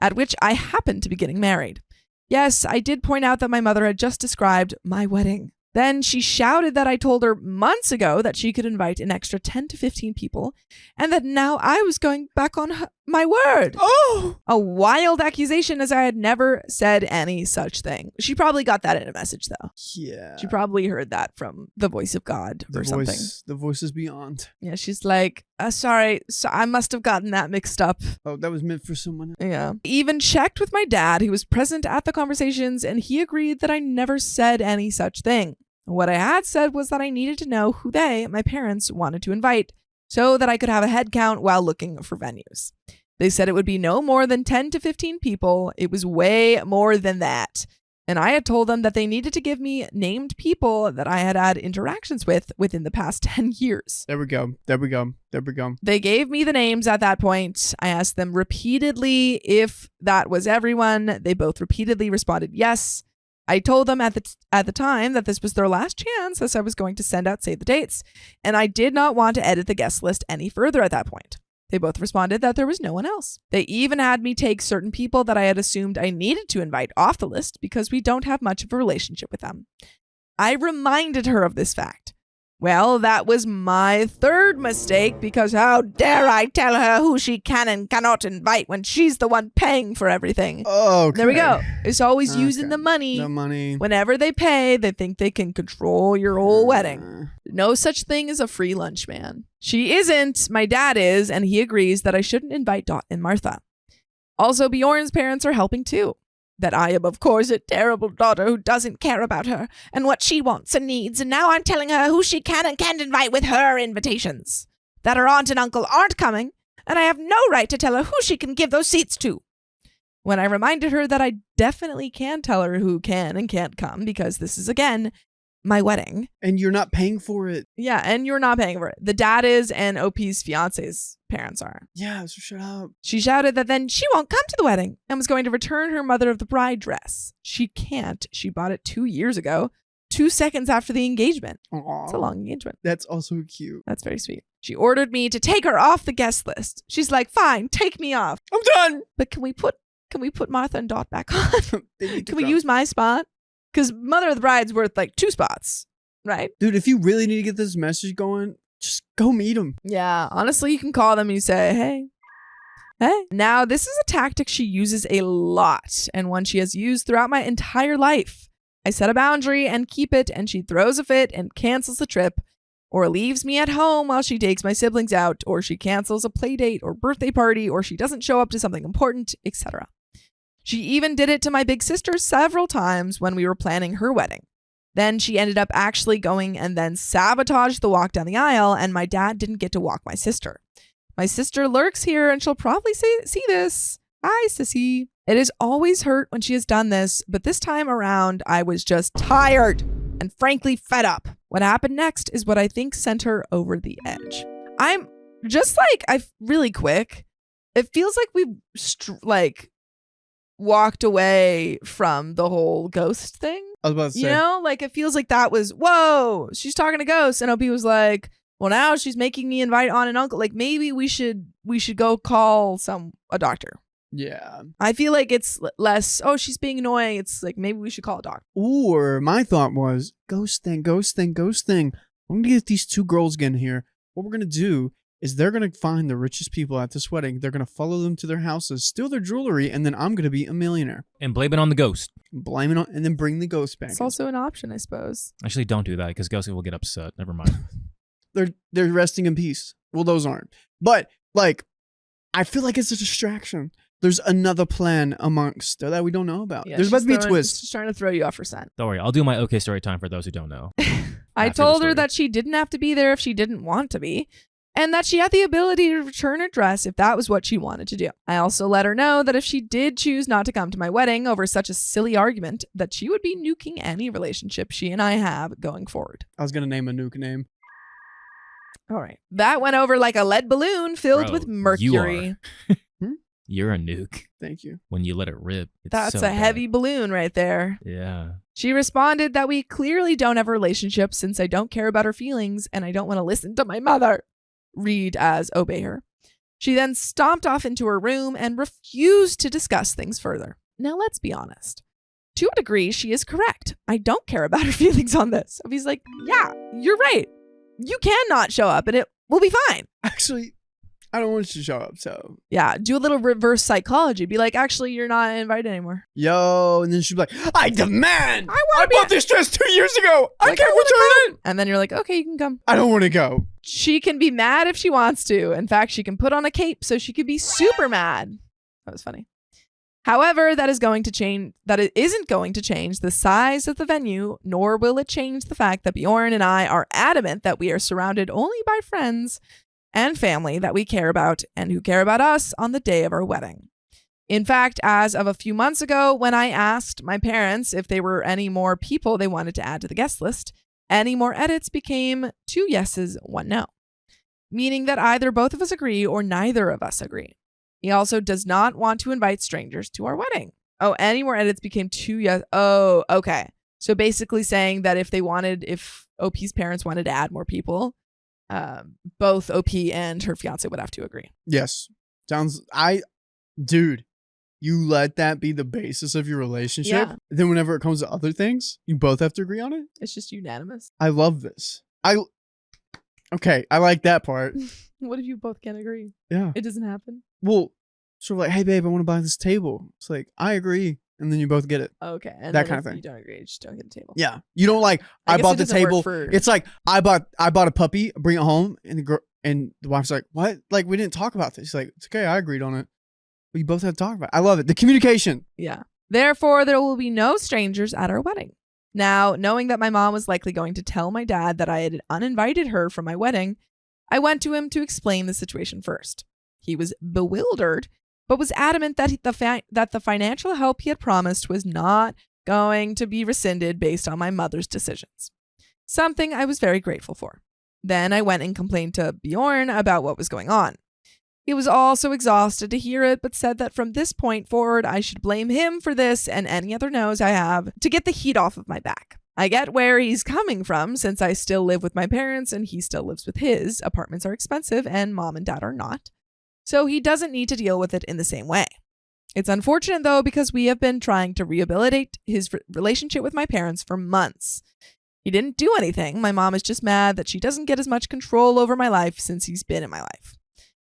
at which I happen to be getting married. Yes, I did point out that my mother had just described my wedding. Then she shouted that I told her months ago that she could invite an extra 10 to 15 people, and that now I was going back on my word. Oh! A wild accusation, as I had never said any such thing. She probably got that in a message, though. Yeah. She probably heard that from the voice of God or something. The voice is beyond. Yeah, she's like, sorry, so I must have gotten that mixed up. Oh, that was meant for someone else. Yeah. Even checked with my dad, who was present at the conversations, and he agreed that I never said any such thing. What I had said was that I needed to know who they, my parents, wanted to invite so that I could have a head count while looking for venues. They said it would be no more than 10 to 15 people. It was way more than that. And I had told them that they needed to give me named people that I had had interactions with within the past 10 years. There we go. They gave me the names at that point. I asked them repeatedly if that was everyone. They both repeatedly responded yes. I told them at the time that this was their last chance, as I was going to send out save the dates, and I did not want to edit the guest list any further at that point. They both responded that there was no one else. They even had me take certain people that I had assumed I needed to invite off the list because we don't have much of a relationship with them. I reminded her of this fact. Well, that was my third mistake, because how dare I tell her who she can and cannot invite when she's the one paying for everything. Oh, okay. There we go. It's always using the money. The money. Whenever they pay, they think they can control your whole wedding. No such thing as a free lunch, man. She isn't. My dad is, and he agrees that I shouldn't invite Dot and Martha. Also, Bjorn's parents are helping too. That I am, of course, a terrible daughter who doesn't care about her and what she wants and needs, and now I'm telling her who she can and can't invite with her invitations. That her aunt and uncle aren't coming, and I have no right to tell her who she can give those seats to. When I reminded her that I definitely can tell her who can and can't come, because this is, again, my wedding. And you're not paying for it. Yeah, and you're not paying for it. The dad is, and OP's fiance's parents are. Yeah, so shut up. She shouted that then she won't come to the wedding and was going to return her mother of the bride dress. She can't. She bought it 2 years ago, 2 seconds after the engagement. Aww. It's a long engagement. That's also cute. That's very sweet. She ordered me to take her off the guest list. She's like, fine, take me off. I'm done. But can we put Martha and Dot back on? Can we come. use my spot? Because mother of the bride's worth like 2 spots, right? Dude, if you really need to get this message going, just go meet them. Yeah, honestly, you can call them and you say, hey. Now, this is a tactic she uses a lot and one she has used throughout my entire life. I set a boundary and keep it, and she throws a fit and cancels the trip, or leaves me at home while she takes my siblings out, or she cancels a play date or birthday party, or she doesn't show up to something important, etc. She even did it to my big sister several times when we were planning her wedding. Then she ended up actually going and then sabotaged the walk down the aisle, and my dad didn't get to walk my sister. My sister lurks here, and she'll probably see this. Hi, sissy. It has always hurt when she has done this, but this time around, I was just tired and frankly fed up. What happened next is what I think sent her over the edge. I'm just really quick. It feels like we walked away from the whole ghost thing. I was about to say. You know, it feels like that was, whoa, she's talking to ghosts. And OP was like, well, now she's making me invite aunt and uncle. Maybe we should go call a doctor. Yeah. I feel like it's less, oh, she's being annoying. It's maybe we should call a doctor. Or my thought was, ghost thing. I'm going to get these two girls again here. What we're going to do is they're going to find the richest people at this wedding. They're going to follow them to their houses, steal their jewelry, and then I'm going to be a millionaire. And blame it on the ghost. Blame it on, and then bring the ghost back. It's also an option, I suppose. Actually, don't do that because ghosts will get upset. Never mind. They're resting in peace. Well, those aren't. But, I feel like it's a distraction. There's another plan amongst that we don't know about. Yeah, There's about to be a twist. She's trying to throw you off her scent. Don't worry. I'll do my okay story time for those who don't know. I After the told her story. that she didn't have to be there if she didn't want to be, and that she had the ability to return her dress if that was what she wanted to do. I also let her know that if she did choose not to come to my wedding over such a silly argument, that she would be nuking any relationship she and I have going forward. I was going to name a nuke name. All right. That went over like a lead balloon filled Bro, with mercury. You're a nuke. Thank you. When you let it rip. It's That's so a bad. heavy balloon right there. Yeah. She responded that we clearly don't have a relationship since I don't care about her feelings and I don't want to listen to my mother. Read as obey her. She then stomped off into her room and refused to discuss things further. Now, let's be honest. To a degree, she is correct. I don't care about her feelings on this. He's like, yeah, you're right. You cannot show up and it will be fine. Actually, I don't want you to show up, so. Yeah, do a little reverse psychology. Be like, actually, you're not invited anymore. Yo, and then she'd be like, I demand! I bought this dress 2 years ago! I can't return it! And then you're like, okay, you can come. I don't want to go. She can be mad if she wants to. In fact, she can put on a cape so she could be super mad. That was funny. However, that isn't going to change the size of the venue, nor will it change the fact that Bjorn and I are adamant that we are surrounded only by friends and family that we care about and who care about us on the day of our wedding. In fact, as of a few months ago, when I asked my parents if there were any more people they wanted to add to the guest list, any more edits became 2 yeses, 1 no, meaning that either both of us agree or neither of us agree. He also does not want to invite strangers to our wedding. Oh, any more edits became 2 yes. Oh, okay. So basically saying that if OP's parents wanted to add more people, both OP and her fiance would have to agree. Yes. Dude, you let that be the basis of your relationship. Yeah. Then whenever it comes to other things, you both have to agree on it. It's just unanimous. I love this. Okay, I like that part. What if you both can't agree? Yeah. It doesn't happen. Well, sort of like, hey babe, I want to buy this table. It's like, I agree. And then you both get it. Okay. And That then kind if of thing. you don't agree, just don't get the table. Yeah. You don't like, I guess bought it the doesn't work table. for- It's like, I bought a puppy, bring it home. And the wife's like, what? Like, we didn't talk about this. She's like, it's okay. I agreed on it. But you both had to talk about it. I love it. The communication. Yeah. Therefore, there will be no strangers at our wedding. Now, knowing that my mom was likely going to tell my dad that I had uninvited her from my wedding, I went to him to explain the situation first. He was bewildered, but was adamant that the financial help he had promised was not going to be rescinded based on my mother's decisions. Something I was very grateful for. Then I went and complained to Bjorn about what was going on. He was also exhausted to hear it, but said that from this point forward, I should blame him for this and any other no's I have to get the heat off of my back. I get where he's coming from since I still live with my parents and he still lives with his. Apartments are expensive and mom and dad are not. So he doesn't need to deal with it in the same way. It's unfortunate though because we have been trying to rehabilitate his relationship with my parents for months. He didn't do anything. My mom is just mad that she doesn't get as much control over my life since he's been in my life.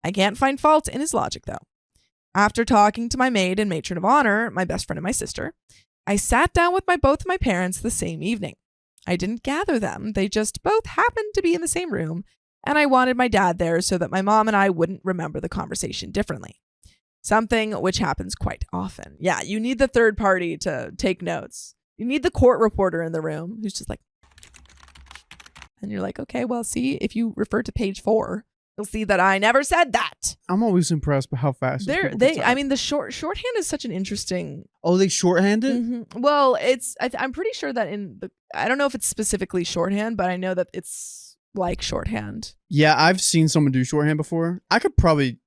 I can't find fault in his logic, though. After talking to my maid and matron of honor, my best friend and my sister, I sat down with both of my parents the same evening. I didn't gather them. They just both happened to be in the same room, and I wanted my dad there so that my mom and I wouldn't remember the conversation differently. Something which happens quite often. Yeah, you need the third party to take notes. You need the court reporter in the room who's just like, and you're like, okay, well, see, if you refer to page 4, you'll see that I never said that. I'm always impressed by how fast the shorthand is such an interesting. Oh, they shorthanded? Mm-hmm. Well, I'm pretty sure that I don't know if it's specifically shorthand, but I know that it's like shorthand. Yeah, I've seen someone do shorthand before. I probably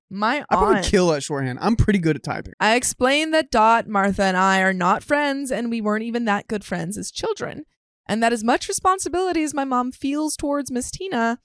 kill at shorthand. I'm pretty good at typing. I explained that Dot, Martha, and I are not friends, and we weren't even that good friends as children, and that as much responsibility as my mom feels towards Miss Tina,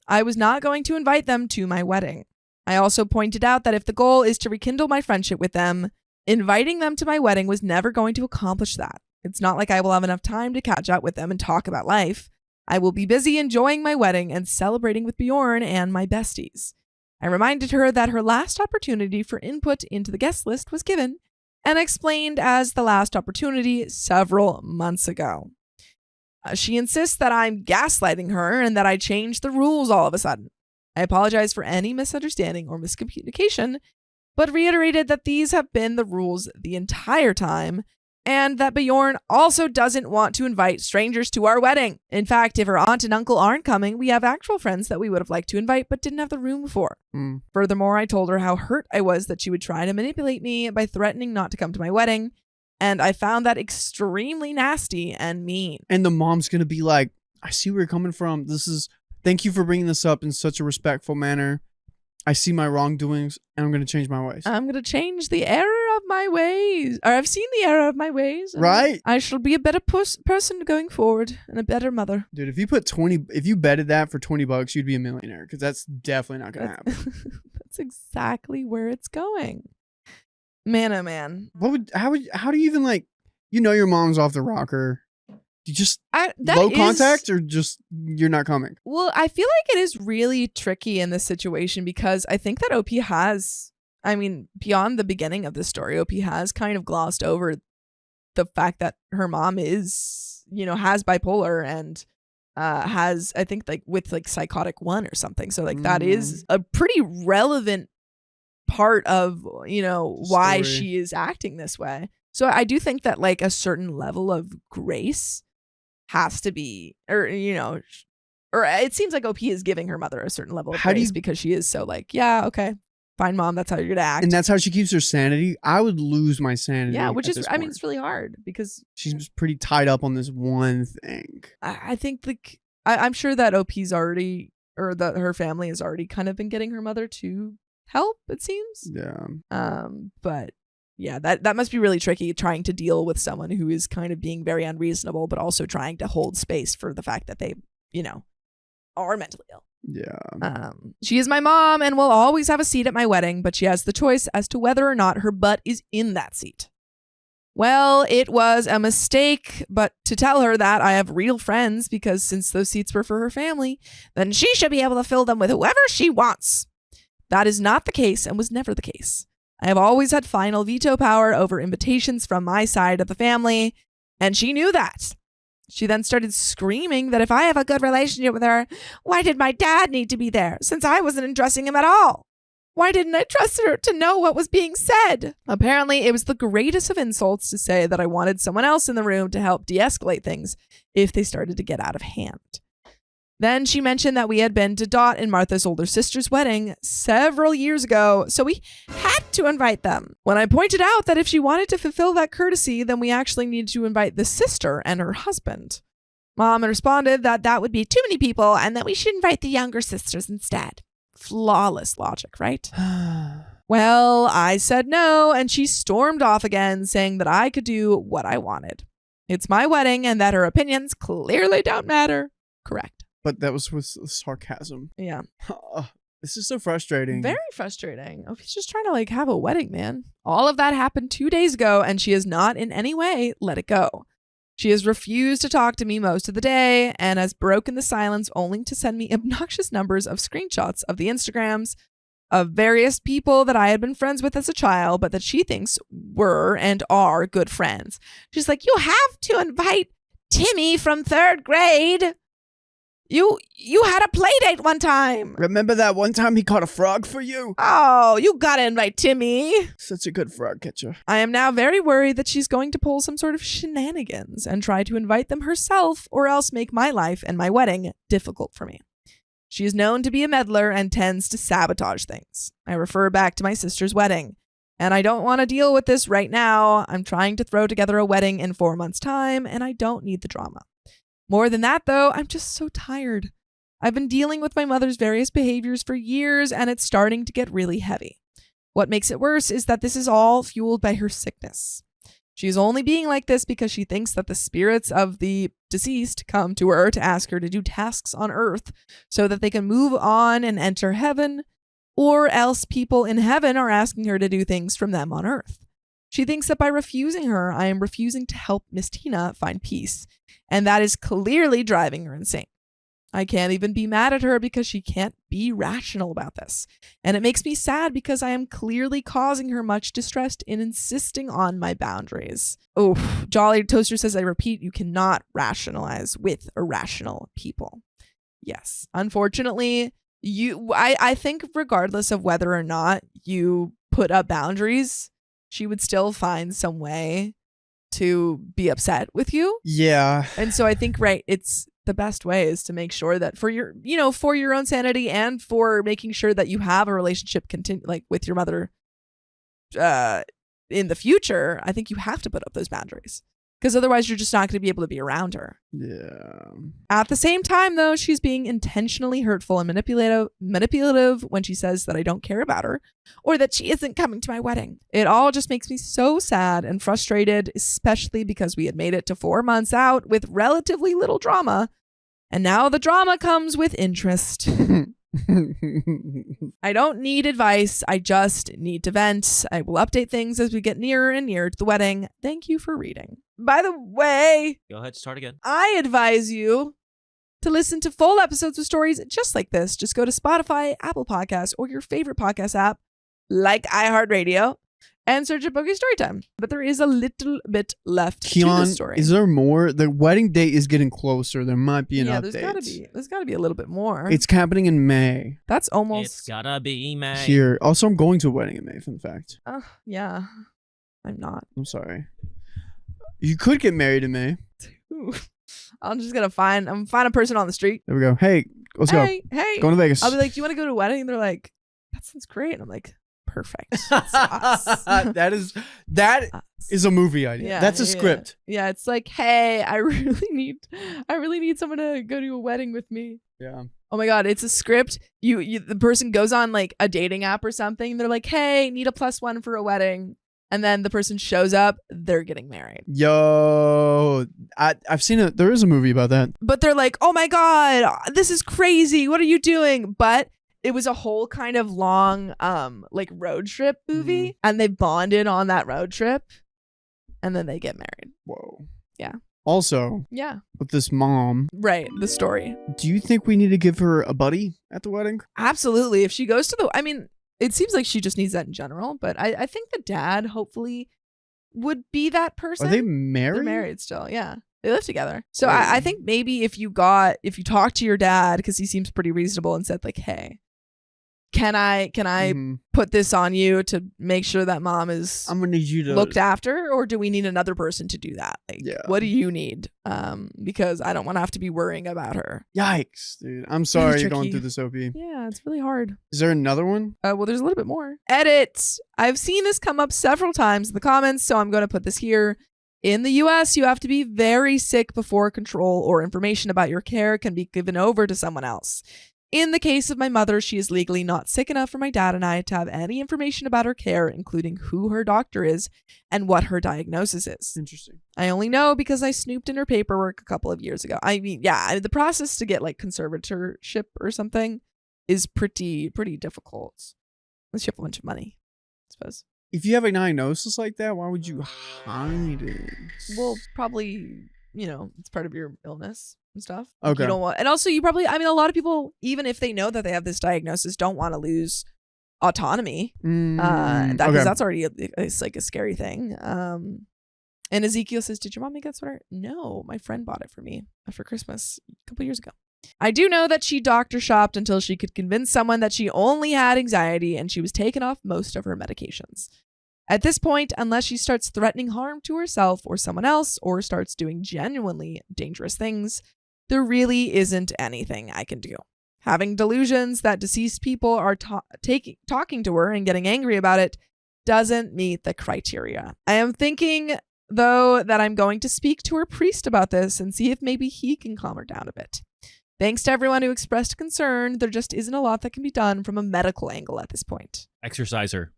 I was not going to invite them to my wedding. I also pointed out that if the goal is to rekindle my friendship with them, inviting them to my wedding was never going to accomplish that. It's not like I will have enough time to catch up with them and talk about life. I will be busy enjoying my wedding and celebrating with Bjorn and my besties. I reminded her that her last opportunity for input into the guest list was given, and explained as the last opportunity several months ago. She insists that I'm gaslighting her and that I changed the rules all of a sudden. I apologize for any misunderstanding or miscommunication, but reiterated that these have been the rules the entire time, and that Bjorn also doesn't want to invite strangers to our wedding. In fact, if her aunt and uncle aren't coming, we have actual friends that we would have liked to invite but didn't have the room for. Furthermore, I told her how hurt I was that she would try to manipulate me by threatening not to come to my wedding, and I found that extremely nasty and mean. And the mom's going to be like, I see where you're coming from. Thank you for bringing this up in such a respectful manner. I see my wrongdoings, and I'm going to change my ways. I'm going to change the error of my ways. Or I've seen the error of my ways. Right. I shall be a better person going forward and a better mother. Dude, if you betted that for $20, you'd be a millionaire, because that's definitely not going to happen. That's exactly where it's going. Man, oh man. How do you even your mom's off the rocker? You just contact, or just you're not coming? Well, I feel like it is really tricky in this situation because I think that OP has, beyond the beginning of the story, OP has kind of glossed over the fact that her mom is, has bipolar and has, I think, with psychotic 1 or something. So that is a pretty relevant part of why she is acting this way. So I do think that a certain level of grace has to be, or it seems like OP is giving her mother a certain level of grace because she is so yeah, okay, fine, mom, that's how you're gonna act, and that's how she keeps her sanity. I would lose my sanity. Yeah, which is it's really hard because she's pretty tied up on this one thing. I think I'm sure that OP's already, or that her family has already kind of been getting her mother to help, it seems. Yeah. But yeah, that must be really tricky, trying to deal with someone who is kind of being very unreasonable, but also trying to hold space for the fact that they, are mentally ill. Yeah. She is my mom and will always have a seat at my wedding, but she has the choice as to whether or not her butt is in that seat. Well, it was a mistake, but to tell her that I have real friends, because since those seats were for her family, then she should be able to fill them with whoever she wants. That is not the case and was never the case. I have always had final veto power over invitations from my side of the family, and she knew that. She then started screaming that if I have a good relationship with her, why did my dad need to be there, since I wasn't addressing him at all? Why didn't I trust her to know what was being said? Apparently, it was the greatest of insults to say that I wanted someone else in the room to help de-escalate things if they started to get out of hand. Then she mentioned that we had been to Dot and Martha's older sister's wedding several years ago, so we had to invite them. When I pointed out that if she wanted to fulfill that courtesy, then we actually needed to invite the sister and her husband. Mom responded that that would be too many people and that we should invite the younger sisters instead. Flawless logic, right? Well, I said no, and she stormed off again, saying that I could do what I wanted. It's my wedding and that her opinions clearly don't matter. Correct. But that was with sarcasm. Yeah. This is so frustrating. Very frustrating. Oh, he's just trying to have a wedding, man. All of that happened 2 days ago, and she has not in any way let it go. She has refused to talk to me most of the day and has broken the silence only to send me obnoxious numbers of screenshots of the Instagrams of various people that I had been friends with as a child, but that she thinks were and are good friends. She's like, you have to invite Timmy from 3rd grade. You had a play date one time. Remember that one time he caught a frog for you? Oh, you gotta invite Timmy. Such a good frog catcher. I am now very worried that she's going to pull some sort of shenanigans and try to invite them herself, or else make my life and my wedding difficult for me. She is known to be a meddler and tends to sabotage things. I refer back to my sister's wedding. And I don't want to deal with this right now. I'm trying to throw together a wedding in 4 months' time, and I don't need the drama. More than that, though, I'm just so tired. I've been dealing with my mother's various behaviors for years, and it's starting to get really heavy. What makes it worse is that this is all fueled by her sickness. She's only being like this because she thinks that the spirits of the deceased come to her to ask her to do tasks on earth so that they can move on and enter heaven, or else people in heaven are asking her to do things from them on earth. She thinks that by refusing her, I am refusing to help Miss Tina find peace, and that is clearly driving her insane. I can't even be mad at her because she can't be rational about this. And it makes me sad because I am clearly causing her much distress in insisting on my boundaries. Oh, Jolly Toaster says, I repeat, you cannot rationalize with irrational people. Yes, unfortunately, I think regardless of whether or not you put up boundaries, she would still find some way to be upset with you. Yeah. And so I think, right, it's the best way is to make sure that for your, for your own sanity and for making sure that you have a relationship with your mother in the future, I think you have to put up those boundaries. Because otherwise you're just not going to be able to be around her. Yeah. At the same time, though, she's being intentionally hurtful and manipulative when she says that I don't care about her or that she isn't coming to my wedding. It all just makes me so sad and frustrated, especially because we had made it to 4 months out with relatively little drama. And now the drama comes with interest. I don't need advice. I just need to vent. I will update things as we get nearer and nearer to the wedding. Thank you for reading. By the way, Go ahead, start again. I advise you to listen to full episodes of stories just like this. Just go to Spotify, Apple Podcasts, or your favorite podcast app like iHeartRadio and search up OK Storytime. But there is a little bit left to the story. Is there more? The wedding date is getting closer. There might be an update. There's gotta be a little bit more. It's happening in May. That's almost It's gotta be May. Here. Also, I'm going to a wedding in May, fun fact. Yeah. I'm not. I'm sorry. You could get married in May. I'm just gonna find a person on the street. There we go. Hey, let's go. Hey. Going to Vegas. I'll be like, do you want to go to a wedding? And they're like, that sounds great. And I'm like, perfect. That's us. that is a movie idea. Yeah, That's a script. Yeah, it's like, hey, I really need someone to go to a wedding with me. Yeah. Oh my God, it's a script. The person goes on like a dating app or something. They're like, hey, need a +1 for a wedding. And then the person shows up, they're getting married. Yo, I've seen it. There is a movie about that. But they're like, oh my God, this is crazy. What are you doing? But it was a whole kind of long like road trip movie. And they bonded on that road trip. And then they get married. Whoa. Yeah. Also, Yeah. with this mom, Right. The story. do you think we need to give her a buddy at the wedding? Absolutely. If she goes to it seems like she just needs that in general, but I think the dad hopefully would be that person. Are they married? They're married still. Yeah. They live together. So I think maybe if you talk to your dad, because he seems pretty reasonable, and said like, hey, can I put this on you to make sure that mom is I'm gonna need you to looked after, or do we need another person to do that? Like, Yeah. what do you need? Because I don't want to have to be worrying about her. Yikes, dude. I'm sorry you're going tricky. through this, OP. Yeah, it's really hard. Is there another one? Well, there's a little bit more. Edit. I've seen this come up several times in the comments, so I'm going to put this here. In the US, you have to be very sick before control or information about your care can be given over to someone else. In the case of my mother, she is legally not sick enough for my dad and I to have any information about her care, including who her doctor is and what her diagnosis is. Interesting. I only know because I snooped in her paperwork a couple of years ago. I mean, yeah, the process to get like conservatorship or something is pretty difficult. Unless you have a bunch of money, I suppose. If you have a diagnosis like that, why would you hide it? Well, probably it's part of your illness and stuff. Okay. You don't want, and also you probably, I mean, a lot of people, even if they know that they have this diagnosis, don't want to lose autonomy. Because Okay. that's already it's like a scary thing. And Ezekiel says, did your mom make that sweater? No, my friend bought it for me for Christmas a couple years ago. I do know that she doctor shopped until she could convince someone that she only had anxiety and she was taken off most of her medications. At this point, unless she starts threatening harm to herself or someone else or starts doing genuinely dangerous things, there really isn't anything I can do. Having delusions that deceased people are talking to her and getting angry about it doesn't meet the criteria. I am thinking, though, that I'm going to speak to her priest about this and see if maybe he can calm her down a bit. Thanks to everyone who expressed concern. There just isn't a lot that can be done from a medical angle at this point. Exercise her.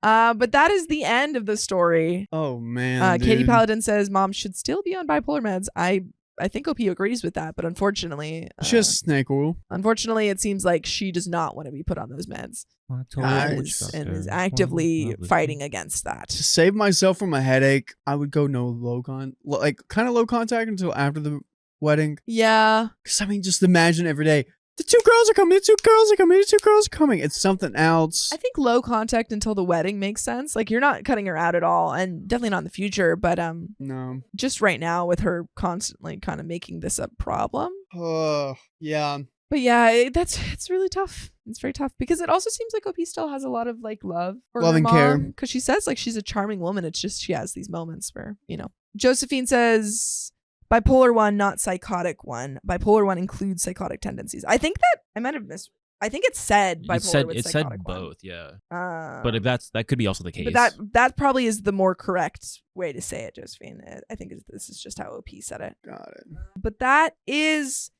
But that is the end of the story. Oh man. Katie dude. Paladin says mom should still be on bipolar meds. I think OP agrees with that, but unfortunately, She has snake oil. unfortunately, it seems like she does not want to be put on those meds and is actively fighting against that. To save myself from a headache, I would go no low contact until after the wedding. Yeah. Because I mean, just imagine every day. The two girls are coming. The two girls are coming. The two girls are coming. It's something else. I think low contact until the wedding makes sense. Like you're not cutting her out at all, and definitely not in the future. But No. just right now with her constantly kind of making this a problem. Yeah. But yeah, it's really tough. It's very tough because it also seems like OP still has a lot of like love for Love her and care. mom because she says like she's a charming woman. It's just she has these moments where Josephine says. Bipolar 1, not psychotic 1. Bipolar 1 includes psychotic tendencies. I think that I might have missed. I think it said bipolar with It said psychotic both, yeah. one. But if that could be also the case. But that probably is the more correct way to say it, Josephine. I think this is just how OP said it. Got it. But that is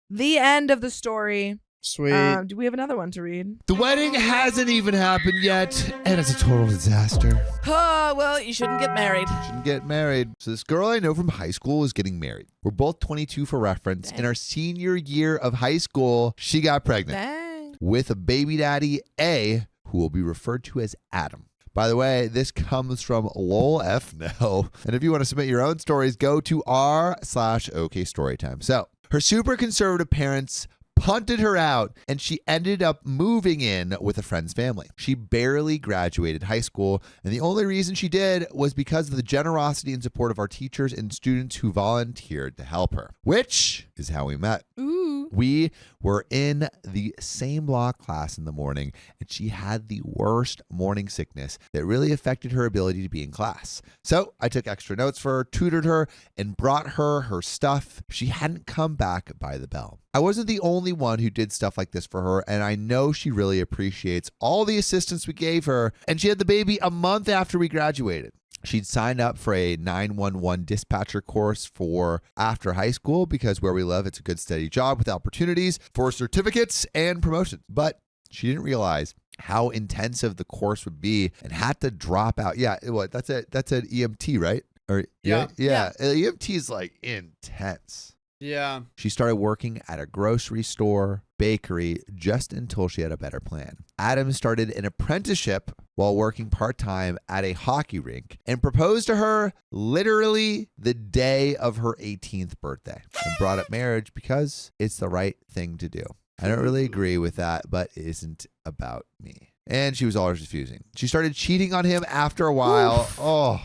the end of the story. Sweet. Do we have another one to read? The wedding hasn't even happened yet, and it's a total disaster. Oh, well, you shouldn't get married. Shouldn't get married. So this girl I know from high school is getting married. We're both 22 for reference. Dang. In our senior year of high school, she got pregnant Dang. with a baby daddy, A, who will be referred to as Adam. By the way, this comes from LolFno. And if you want to submit your own stories, go to r/OK Storytime. So her super conservative parents punted her out, and she ended up moving in with a friend's family. She barely graduated high school, and the only reason she did was because of the generosity and support of our teachers and students who volunteered to help her, which is how we met. Ooh. We were in the same law class in the morning, and she had the worst morning sickness that really affected her ability to be in class. So I took extra notes for her, tutored her, and brought her stuff. She hadn't come back by the bell. I wasn't the only one who did stuff like this for her, and I know she really appreciates all the assistance we gave her, and she had the baby a month after we graduated. She'd signed up for a 911 dispatcher course for after high school because where we live, it's a good steady job with opportunities for certificates and promotions. But she didn't realize how intensive the course would be and had to drop out. Yeah, that's an EMT, right? Or Yeah. EMT is like intense. Yeah. She started working at a grocery store, bakery, just until she had a better plan. Adam started an apprenticeship while working part-time at a hockey rink and proposed to her literally the day of her 18th birthday and brought up marriage because it's the right thing to do. I don't really agree with that, but it isn't about me. And she was always refusing. She started cheating on him after a while. Oh.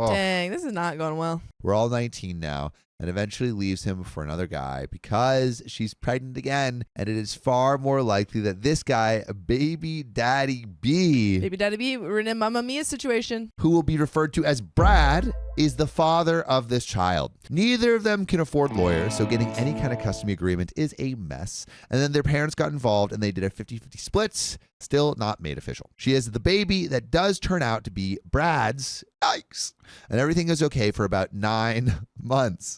Dang, this is not going well. We're all 19 now, and eventually leaves him for another guy because she's pregnant again, and it is far more likely that this guy, baby daddy B, We're in a Mamma Mia situation. who will be referred to as Brad, is the father of this child. Neither of them can afford lawyers, so getting any kind of custody agreement is a mess. And then their parents got involved and they did a 50-50 splits, still not made official. She has the baby that does turn out to be Brad's. Yikes. And everything is okay for about 9 months.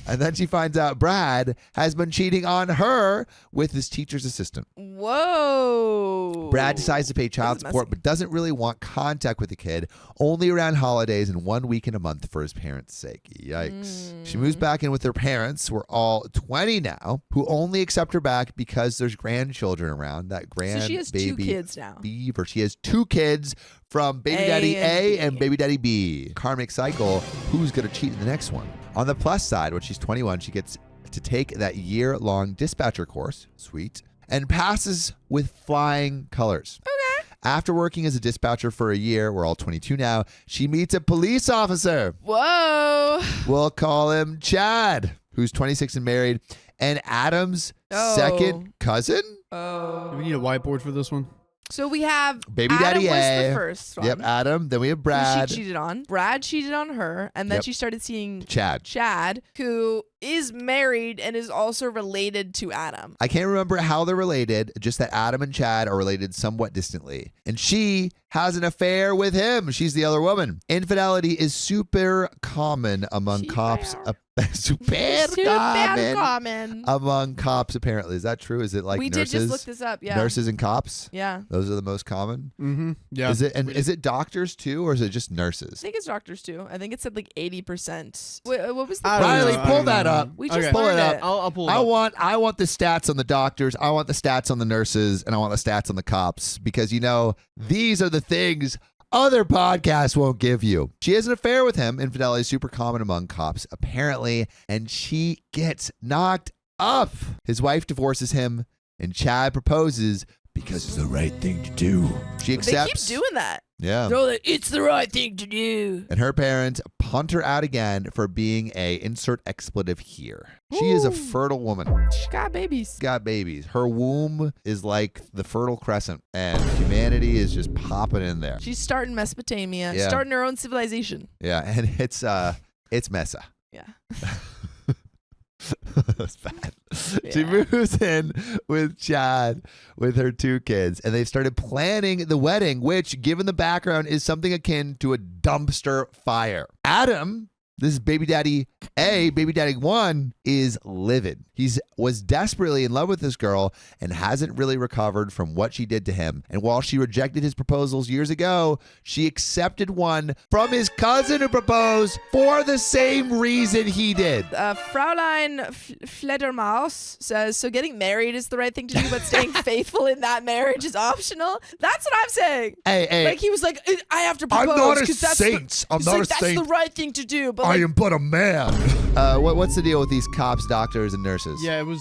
And then she finds out Brad has been cheating on her with his teacher's assistant. Whoa. Brad decides to pay child This is support, messy. but doesn't really want contact with the kid, only around holidays and 1 week in a month for his parents' sake. Yikes. She moves back in with her parents, who are all 20 now, who only accept her back because there's grandchildren around. That So she has baby 2 kids now. Beaver. She has 2 kids from baby daddy A and baby daddy B. Karmic cycle. Who's going to cheat in the next one? On the plus side, when she's 21, she gets to take that year-long dispatcher course, sweet, and passes with flying colors. Okay. After working as a dispatcher for a year, we're all 22 now, she meets a police officer. Whoa. We'll call him Chad, who's 26 and married, and Adam's second cousin. Oh. Do we need a whiteboard for this one? So we have Baby Adam Daddy was A. the first one. Yep, Adam. Then we have Who Brad. she cheated on. Brad cheated on her, and then Yep. she started seeing Chad, who is married and is also related to Adam. I can't remember how they're related, just that Adam and Chad are related somewhat distantly. And she has an affair with him. She's the other woman. Infidelity is super common among cops. Super common among cops, apparently. Is that true? Is it like we nurses? did just look this up, yeah. Nurses and cops? Yeah. Those are the most common? Mm-hmm. Yeah. Is it doctors too, or is it just I nurses? think it's doctors too. I think it said like 80%. Wait, what was the Riley, pull that up. We just pull it learned up. it. I'll pull it up. I want the stats on the doctors. I want the stats on the nurses, and I want the stats on the cops because these are the things other podcasts won't give you. She has an affair with him. Infidelity is super common among cops, apparently, and she gets knocked up. His wife divorces him, and Chad proposes because it's the right thing to do. She accepts. They keep doing that. Yeah. It's the right thing to do. And her parents punt her out again for being a insert expletive here. She is a fertile woman. She got babies. Got babies. Her womb is like the Fertile Crescent, and humanity is just popping in there. She's starting Mesopotamia, Yeah. starting her own civilization. Yeah, and it's Mesa. Yeah. That's bad. She moves in with Chad with her 2 kids, and they've started planning the wedding, which, given the background, is something akin to a dumpster fire. Adam, this is baby daddy A, baby daddy 1, is livid. Was desperately in love with this girl and hasn't really recovered from what she did to him. And while she rejected his proposals years ago, she accepted one from his cousin who proposed for the same reason he did. Fraulein Fledermaus says, so getting married is the right thing to do, but staying faithful in that marriage is optional. That's what I'm saying. Hey. Like he was like, I have to propose. I'm not a 'cause that's saint. I'm he's not like, a that's saint. the right thing to do. But I like, am but a man. What's the deal with these cops, doctors, and nurses? Yeah, it was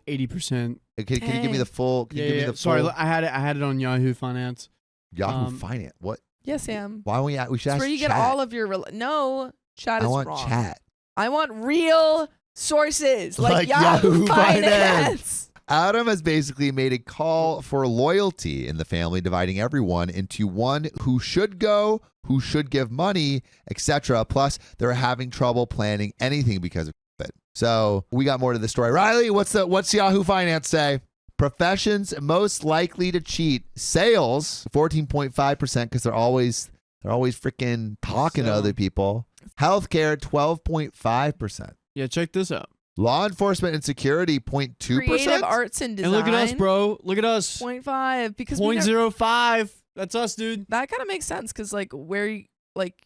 80%. Can you give me the full? Can you give me the Sorry, full? I had it on Yahoo Finance. Yahoo Finance. What? yes, Sam. Why don't we should It's ask where you chat. get all of your no. Chat I is want wrong. chat. I want real sources like Yahoo Finance. Adam has basically made a call for loyalty in the family, dividing everyone into one who should go, who should give money, etc. Plus, they're having trouble planning anything because of it. So we got more to the story. Riley, what's Yahoo Finance say? Professions most likely to cheat: sales 14.5% because they're always freaking talking to other people. Healthcare 12.5%. Yeah, check this out. Law enforcement and security 0.2%. Creative arts and design. And look at us, bro. Look at us. 0.5 because 0.05. That's us, dude. that kind of makes sense because like where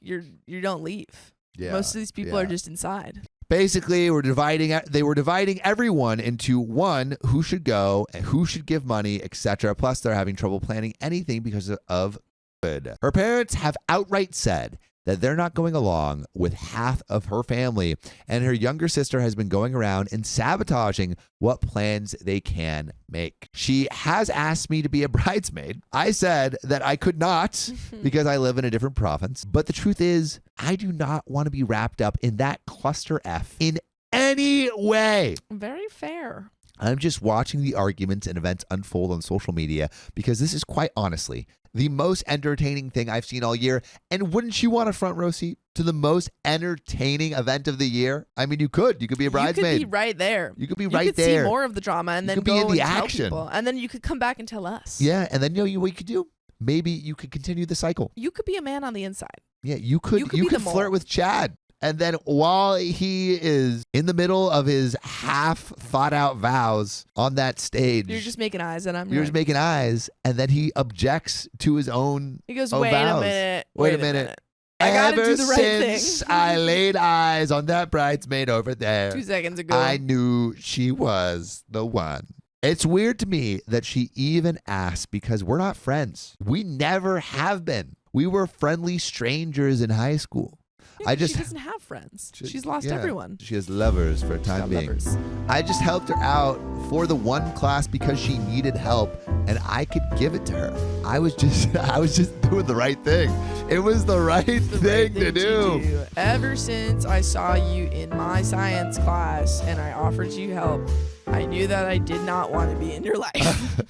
you don't leave. Yeah, Most of these people yeah. are just inside. Basically, they were dividing everyone into one who should go and who should give money, etc. Plus, they're having trouble planning anything because of COVID. Her parents have outright said that they're not going along with half of her family, and her younger sister has been going around and sabotaging what plans they can make. She has asked me to be a bridesmaid. I said that I could not because I live in a different province, but the truth is, I do not want to be wrapped up in that cluster F in any way. Very fair. I'm just watching the arguments and events unfold on social media because this is quite honestly the most entertaining thing I've seen all year. And wouldn't you want a front row seat to the most entertaining event of the year? I mean, you could be a bridesmaid. You could be right there. You could be You right could there. see more of the drama and You then could be go in the and tell action. people. And then you could come back and tell us. Yeah, and then what you could do? Maybe you could continue the cycle. You could be a man on the inside. Yeah, you could You could be the flirt mole. with Chad. And then while he is in the middle of his half thought out vows on that stage, You're just making eyes at him. you're just making eyes, and then he objects to his own He goes, own wait vows. a minute. Wait a minute. I gotta Ever do the right thing. since I laid eyes on that bridesmaid over there, 2 seconds ago. I knew she was the one. It's weird to me that she even asked because we're not friends. We never have been. We were friendly strangers in high school. I just she doesn't have friends. She- She's lost yeah. everyone. She has lovers for a She's time got being. lovers. I just helped her out for the one class because she needed help and I could give it to her. I was just doing the right thing. It was the right thing to do. Ever since I saw you in my science class and I offered you help, I knew that I did not want to be in your life.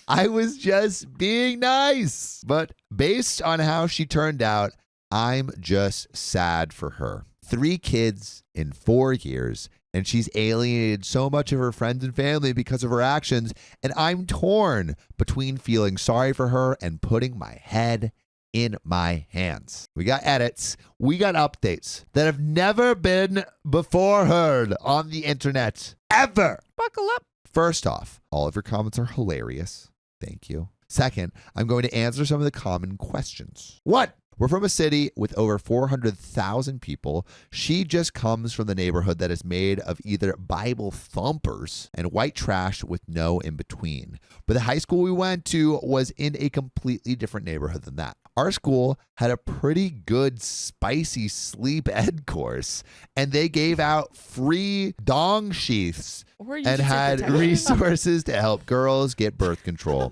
I was just being nice. But based on how she turned out, I'm just sad for her. 3 kids in 4 years, and she's alienated so much of her friends and family because of her actions, and I'm torn between feeling sorry for her and putting my head in my hands. We got edits. We got updates that have never been before heard on the internet, ever. Buckle up. First off, all of your comments are hilarious. Thank you. Second, I'm going to answer some of the common questions. What? We're from a city with over 400,000 people. She just comes from the neighborhood that is made of either Bible thumpers and white trash with no in between. But the high school we went to was in a completely different neighborhood than that. Our school had a pretty good spicy sleep ed course, and they gave out free dong sheaths and had resources to help girls get birth control.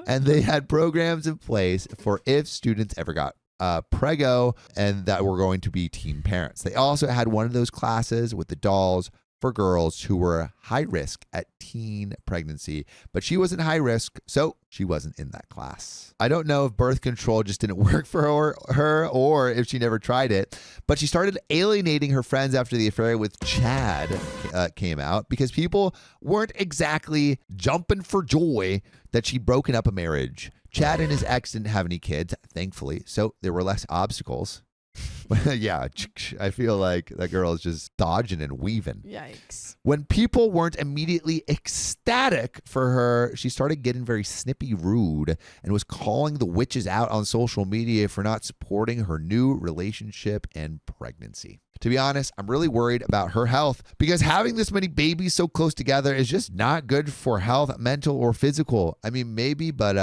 And they had programs in place for if students ever got prego and that were going to be teen parents. They also had one of those classes with the dolls for girls who were high risk at teen pregnancy, but she wasn't high risk, so she wasn't in that class. I don't know if birth control just didn't work for her or if she never tried it, but she started alienating her friends after the affair with Chad came out because people weren't exactly jumping for joy that she'd broken up a marriage. Chad and his ex didn't have any kids, thankfully, so there were less obstacles. Yeah, I feel like that girl is just dodging and weaving. Yikes. When people weren't immediately ecstatic for her, she started getting very snippy rude and was calling the witches out on social media for not supporting her new relationship and pregnancy. To be honest, I'm really worried about her health because having this many babies so close together is just not good for health, mental or physical. I mean, maybe, but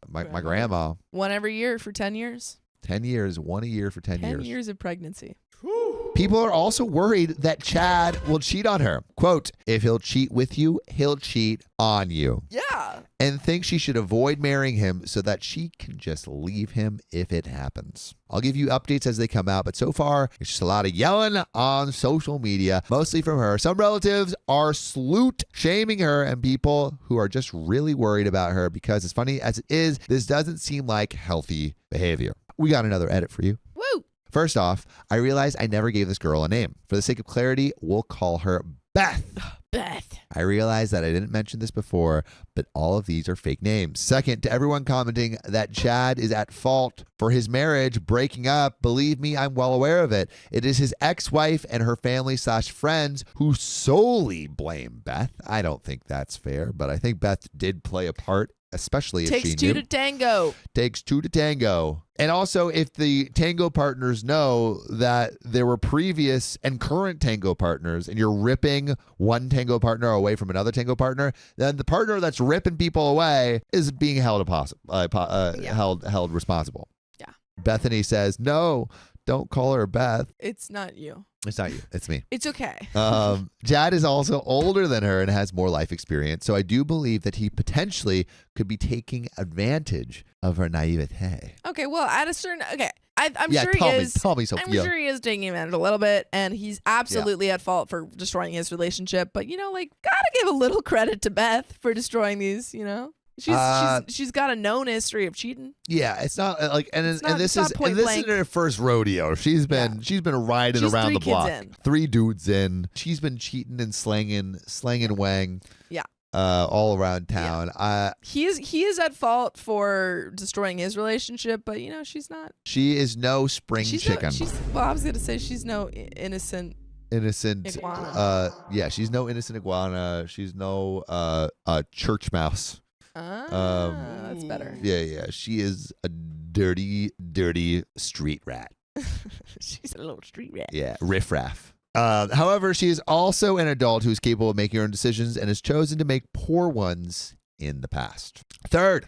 my grandma. One every year for 10 years. 10 years, one a year for 10 years. 10 years of pregnancy. People are also worried that Chad will cheat on her. Quote, if he'll cheat with you, he'll cheat on you. Yeah. And think she should avoid marrying him so that she can just leave him if it happens. I'll give you updates as they come out, but so far, it's just a lot of yelling on social media, mostly from her. Some relatives are sleut shaming her and people who are just really worried about her because as funny as it is, this doesn't seem like healthy behavior. We got another edit for you. Woo! First off, I realized I never gave this girl a name. For the sake of clarity, we'll call her Beth. Beth. I realized that I didn't mention this before, but all of these are fake names. Second, to everyone commenting that Chad is at fault for his marriage breaking up, believe me, I'm well aware of it. It is his ex-wife and her family/friends who solely blame Beth. I don't think that's fair, but I think Beth did play a part, especially if she Takes knew. two to tango. Takes 2 to tango. And also, if the tango partners know that there were previous and current tango partners and you're ripping one tango partner away from another tango partner, then the partner that's ripping people away is being held held responsible. Yeah. Bethany says, no, don't call her Beth. It's not you. It's not you. It's me. It's okay. Chad is also older than her and has more life experience, so I do believe that he potentially could be taking advantage of her naivete. Okay, well, at a certain... Okay, I'm Yeah, sure tell he me, is... tell me, I'm Sophia. sure he is taking advantage a little bit, and he's absolutely at fault for destroying his relationship, but, you know, like, gotta give a little credit to Beth for destroying these, you know? She's got a known history of cheating. Yeah, it's not like, and It's not- this it's not is point and this blank. isn't her first rodeo. She's been riding She's around 3 the kids block. in. 3 dudes in. She's been cheating and slanging wang. Yeah. All around town. He is at fault for destroying his relationship, but you know she's not. She is no spring chicken. Well, I was gonna say she's no innocent iguana. Yeah, she's no innocent iguana. She's no church mouse. That's better. Yeah. She is a dirty street rat. She's a little street rat. Yeah, riffraff. However, she is also an adult who is capable of making her own decisions and has chosen to make poor ones in the past. Third,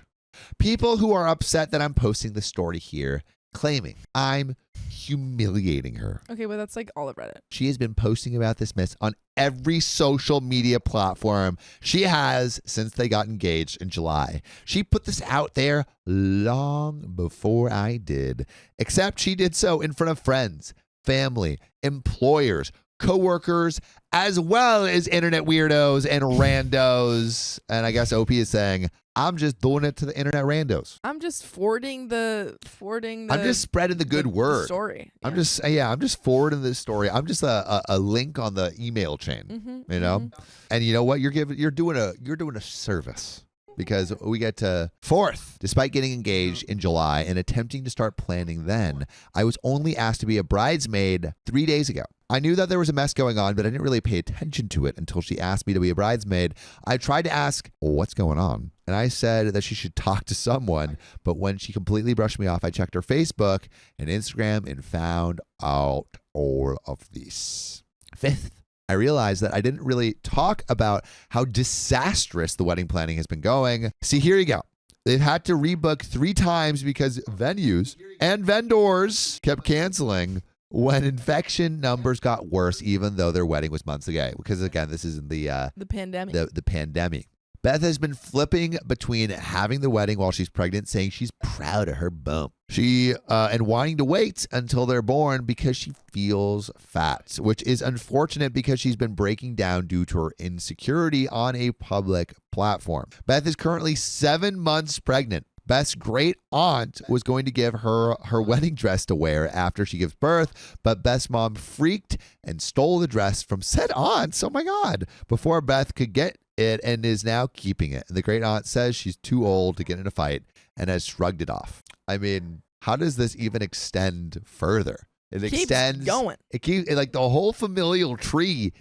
people who are upset that I'm posting this story here claiming I'm humiliating her. Okay, but that's like all of Reddit. She has been posting about this mess on every social media platform she has since they got engaged in July. She put this out there long before I did, except she did so in front of friends, family, employers, coworkers, as well as internet weirdos and randos. And I guess OP is saying, I'm just doing it to the internet randos. I'm just forwarding the I'm just spreading the good word. Story. I'm just forwarding this story. I'm just a link on the email chain, you know? And you know what? You're doing a service. Because we get to fourth. Despite getting engaged in July and attempting to start planning then, I was only asked to be a bridesmaid 3 days ago. I knew that there was a mess going on, but I didn't really pay attention to it until she asked me to be a bridesmaid. I tried to ask, what's going on? And I said that she should talk to someone. But when she completely brushed me off, I checked her Facebook and Instagram and found out all of this. Fifth. I realized that I didn't really talk about how disastrous the wedding planning has been going. See, here you go. They've had to rebook 3 times because venues and vendors kept canceling when infection numbers got worse, even though their wedding was months ago. Because again, this is in the pandemic. The pandemic. Beth has been flipping between having the wedding while she's pregnant, saying she's proud of her bump. And wanting to wait until they're born because she feels fat, which is unfortunate because she's been breaking down due to her insecurity on a public platform. Beth is currently 7 months pregnant. Beth's great aunt was going to give her her wedding dress to wear after she gives birth, but Beth's mom freaked and stole the dress from said aunts, oh my God, before Beth could get it and is now keeping it. And the great aunt says she's too old to get in a fight and has shrugged it off. I mean, how does this even extend further? It extends going. It keeps like the whole familial tree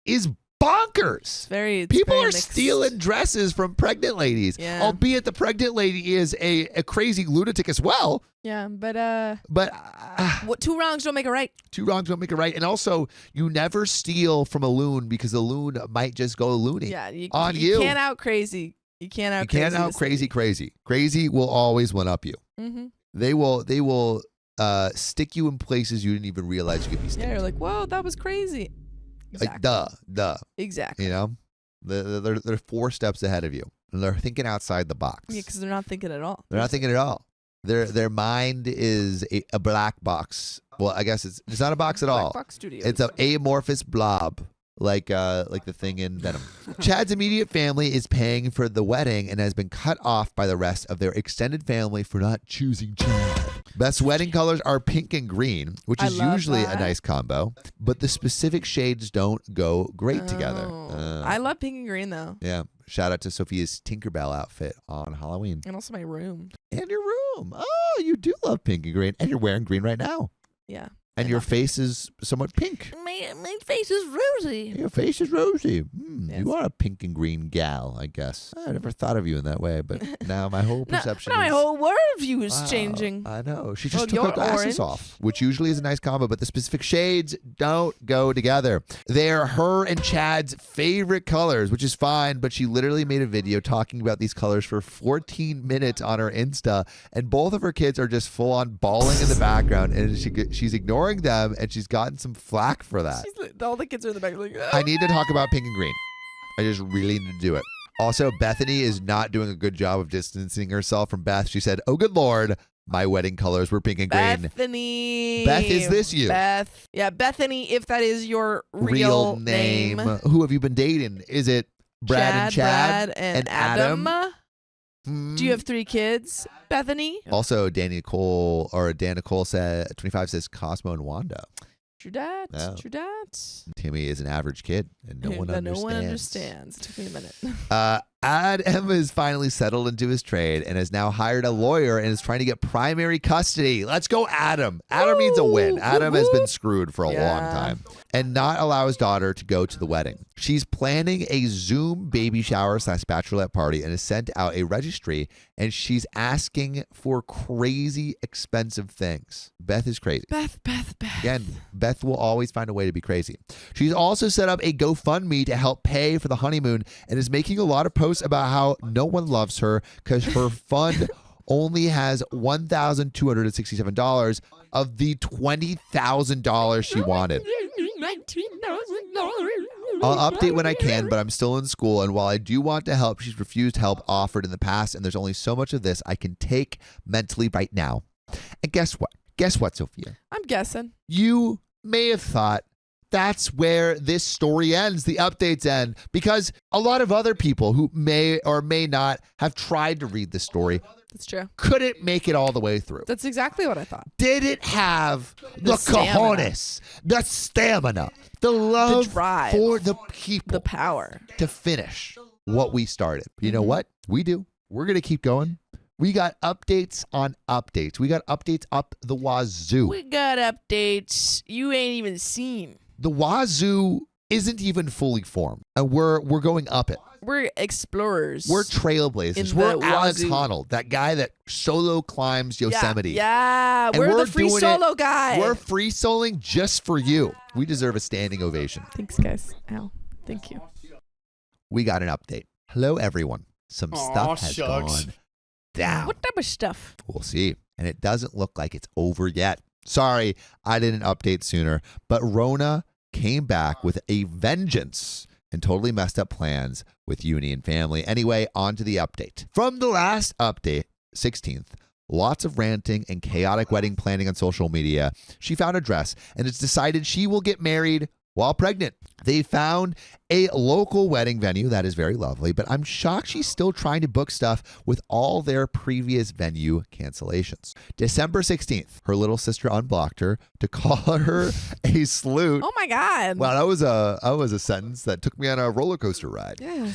is bonkers. People are stealing dresses from pregnant ladies. Yeah. Albeit the pregnant lady is a crazy lunatic as well. Yeah, but 2 wrongs don't make a right. 2 wrongs don't make a right. And also, you never steal from a loon because a loon might just go loony. Yeah, you can't out crazy. You can't out crazy. Crazy will always one up you. Mm-hmm. They will stick you in places you didn't even realize you could be sticking. Yeah, you're like, whoa, that was crazy. Exactly. Like, duh. Exactly. You know, they're 4 steps ahead of you, and they're thinking outside the box. Yeah, because they're not thinking at all. They're not thinking at all. Their mind is a black box. Well, I guess it's not a box at all. Black Box Studios. It's an amorphous blob. Like the thing in Venom. Chad's immediate family is paying for the wedding and has been cut off by the rest of their extended family for not choosing Chad. Beth's wedding colors are pink and green, which is usually a nice combo, but the specific shades don't go great together. I love pink and green though. Yeah. Shout out to Sophia's Tinkerbell outfit on Halloween. And also my room. And your room. Oh, you do love pink and green. And you're wearing green right now. Yeah. And your face is somewhat pink. My face is rosy. Your face is rosy. Yes. You are a pink and green gal, I guess. I never thought of you in that way, but now my whole perception now is... my whole worldview is changing. I know. She just took you're her glasses orange. off, which usually is a nice combo, but the specific shades don't go together. They're her and Chad's favorite colors, which is fine, but she literally made a video talking about these colors for 14 minutes on her Insta, and both of her kids are just full-on bawling in the background, and she's ignoring them, and she's gotten some flack for that. All the kids are in the back like, I need to talk about pink and green. I just really need to do it. Also, Bethany is not doing a good job of distancing herself from Beth. She said, oh, good Lord, my wedding colors were pink and green. Bethany. Beth, is this you? Beth. Yeah, Bethany, if that is your real name. Who have you been dating? Is it Brad and Chad? And Adam? Do you have 3 kids, Bethany? Also, Dan Nicole said 25 says Cosmo and Wanda. True dat. Oh. True dat. Timmy is an average kid, and no one understands. It took me a minute. Adam is finally settled into his trade and has now hired a lawyer and is trying to get primary custody. Let's go, Adam. Adam needs a win. Adam has been screwed for a long time and not allow his daughter to go to the wedding. She's planning a Zoom baby shower / bachelorette party and has sent out a registry, and she's asking for crazy expensive things. Beth is crazy. Beth. Again, Beth will always find a way to be crazy. She's also set up a GoFundMe to help pay for the honeymoon and is making a lot of posts about how no one loves her because her fund only has $1,267 of the $20,000 she wanted. I'll update when I can, but I'm still in school, and while I do want to help, she's refused help offered in the past, and there's only so much of this I can take mentally right now. And guess what? Guess what, Sophia? I'm guessing. You may have thought that's where this story ends, the updates end, because a lot of other people who may or may not have tried to read this story That's true. couldn't make it all the way through. That's exactly what I thought. Didn't have the stamina. cojones, the stamina, the love The drive. for the people, The power. to finish what we started. You know what? We do. We're going to keep going. We got updates on updates. We got updates up the wazoo. We got updates you ain't even seen. The wazoo isn't even fully formed, and we're going up it. We're explorers. We're trailblazers. In We're the Alex wazoo. Honnold, that guy that solo climbs Yosemite. Yeah. And We're the free doing solo it- guy. We're free soloing just for you. We deserve a standing ovation. Thanks, guys. Ow. Thank you. We got an update. Hello, everyone. Some stuff has shucks. gone down. What type of stuff? We'll see. And it doesn't look like it's over yet. Sorry, I didn't update sooner. But Rona came back with a vengeance and totally messed up plans with Uni and family. Anyway, on to the update. From the last update, 16th, lots of ranting and chaotic wedding planning on social media. She found a dress and has decided she will get married while pregnant. They found a local wedding venue that is very lovely, but I'm shocked she's still trying to book stuff with all their previous venue cancellations. December 16th, her little sister unblocked her to call her a sloot. Oh my God. Wow, that was a sentence that took me on a roller coaster ride. Yeah.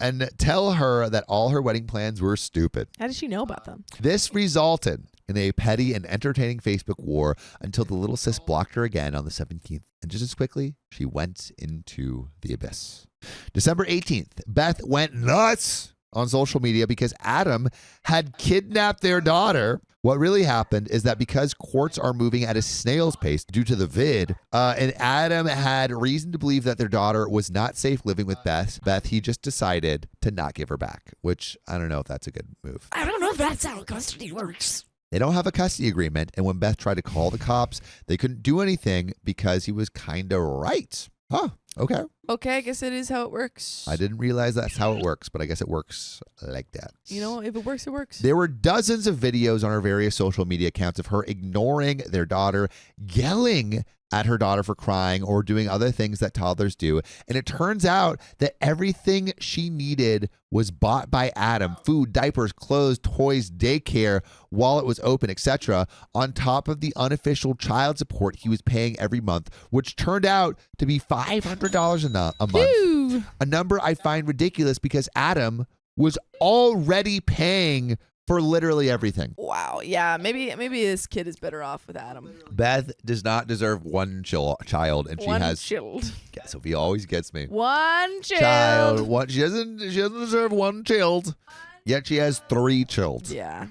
And tell her that all her wedding plans were stupid. How did she know about them? This resulted in a petty and entertaining Facebook war until the little sis blocked her again on the 17th. And just as quickly, she went into the abyss. December 18th, Beth went nuts on social media because Adam had kidnapped their daughter. What really happened is that because courts are moving at a snail's pace due to the vid, and Adam had reason to believe that their daughter was not safe living with Beth, he just decided to not give her back, which I don't know if that's a good move. I don't know if that's how custody works. They don't have a custody agreement, and when Beth tried to call the cops, they couldn't do anything because he was kind of right. Huh, okay. Okay, I guess it is how it works. I didn't realize that's how it works, but I guess it works like that. You know, if it works, it works. There were dozens of videos on her various social media accounts of her ignoring their daughter, yelling at her daughter for crying or doing other things that toddlers do. And it turns out that everything she needed was bought by Adam: food, diapers, clothes, toys, daycare, while it was open, etc., on top of the unofficial child support he was paying every month, which turned out to be $500 a month. Ew. A number I find ridiculous because Adam was already paying for literally everything. Wow. Yeah. Maybe this kid is better off with Adam. Beth does not deserve one child, and she One has. child. Yeah, Sophia always gets me. One child. One. She doesn't deserve one child. Yet she has 3 children. Yeah.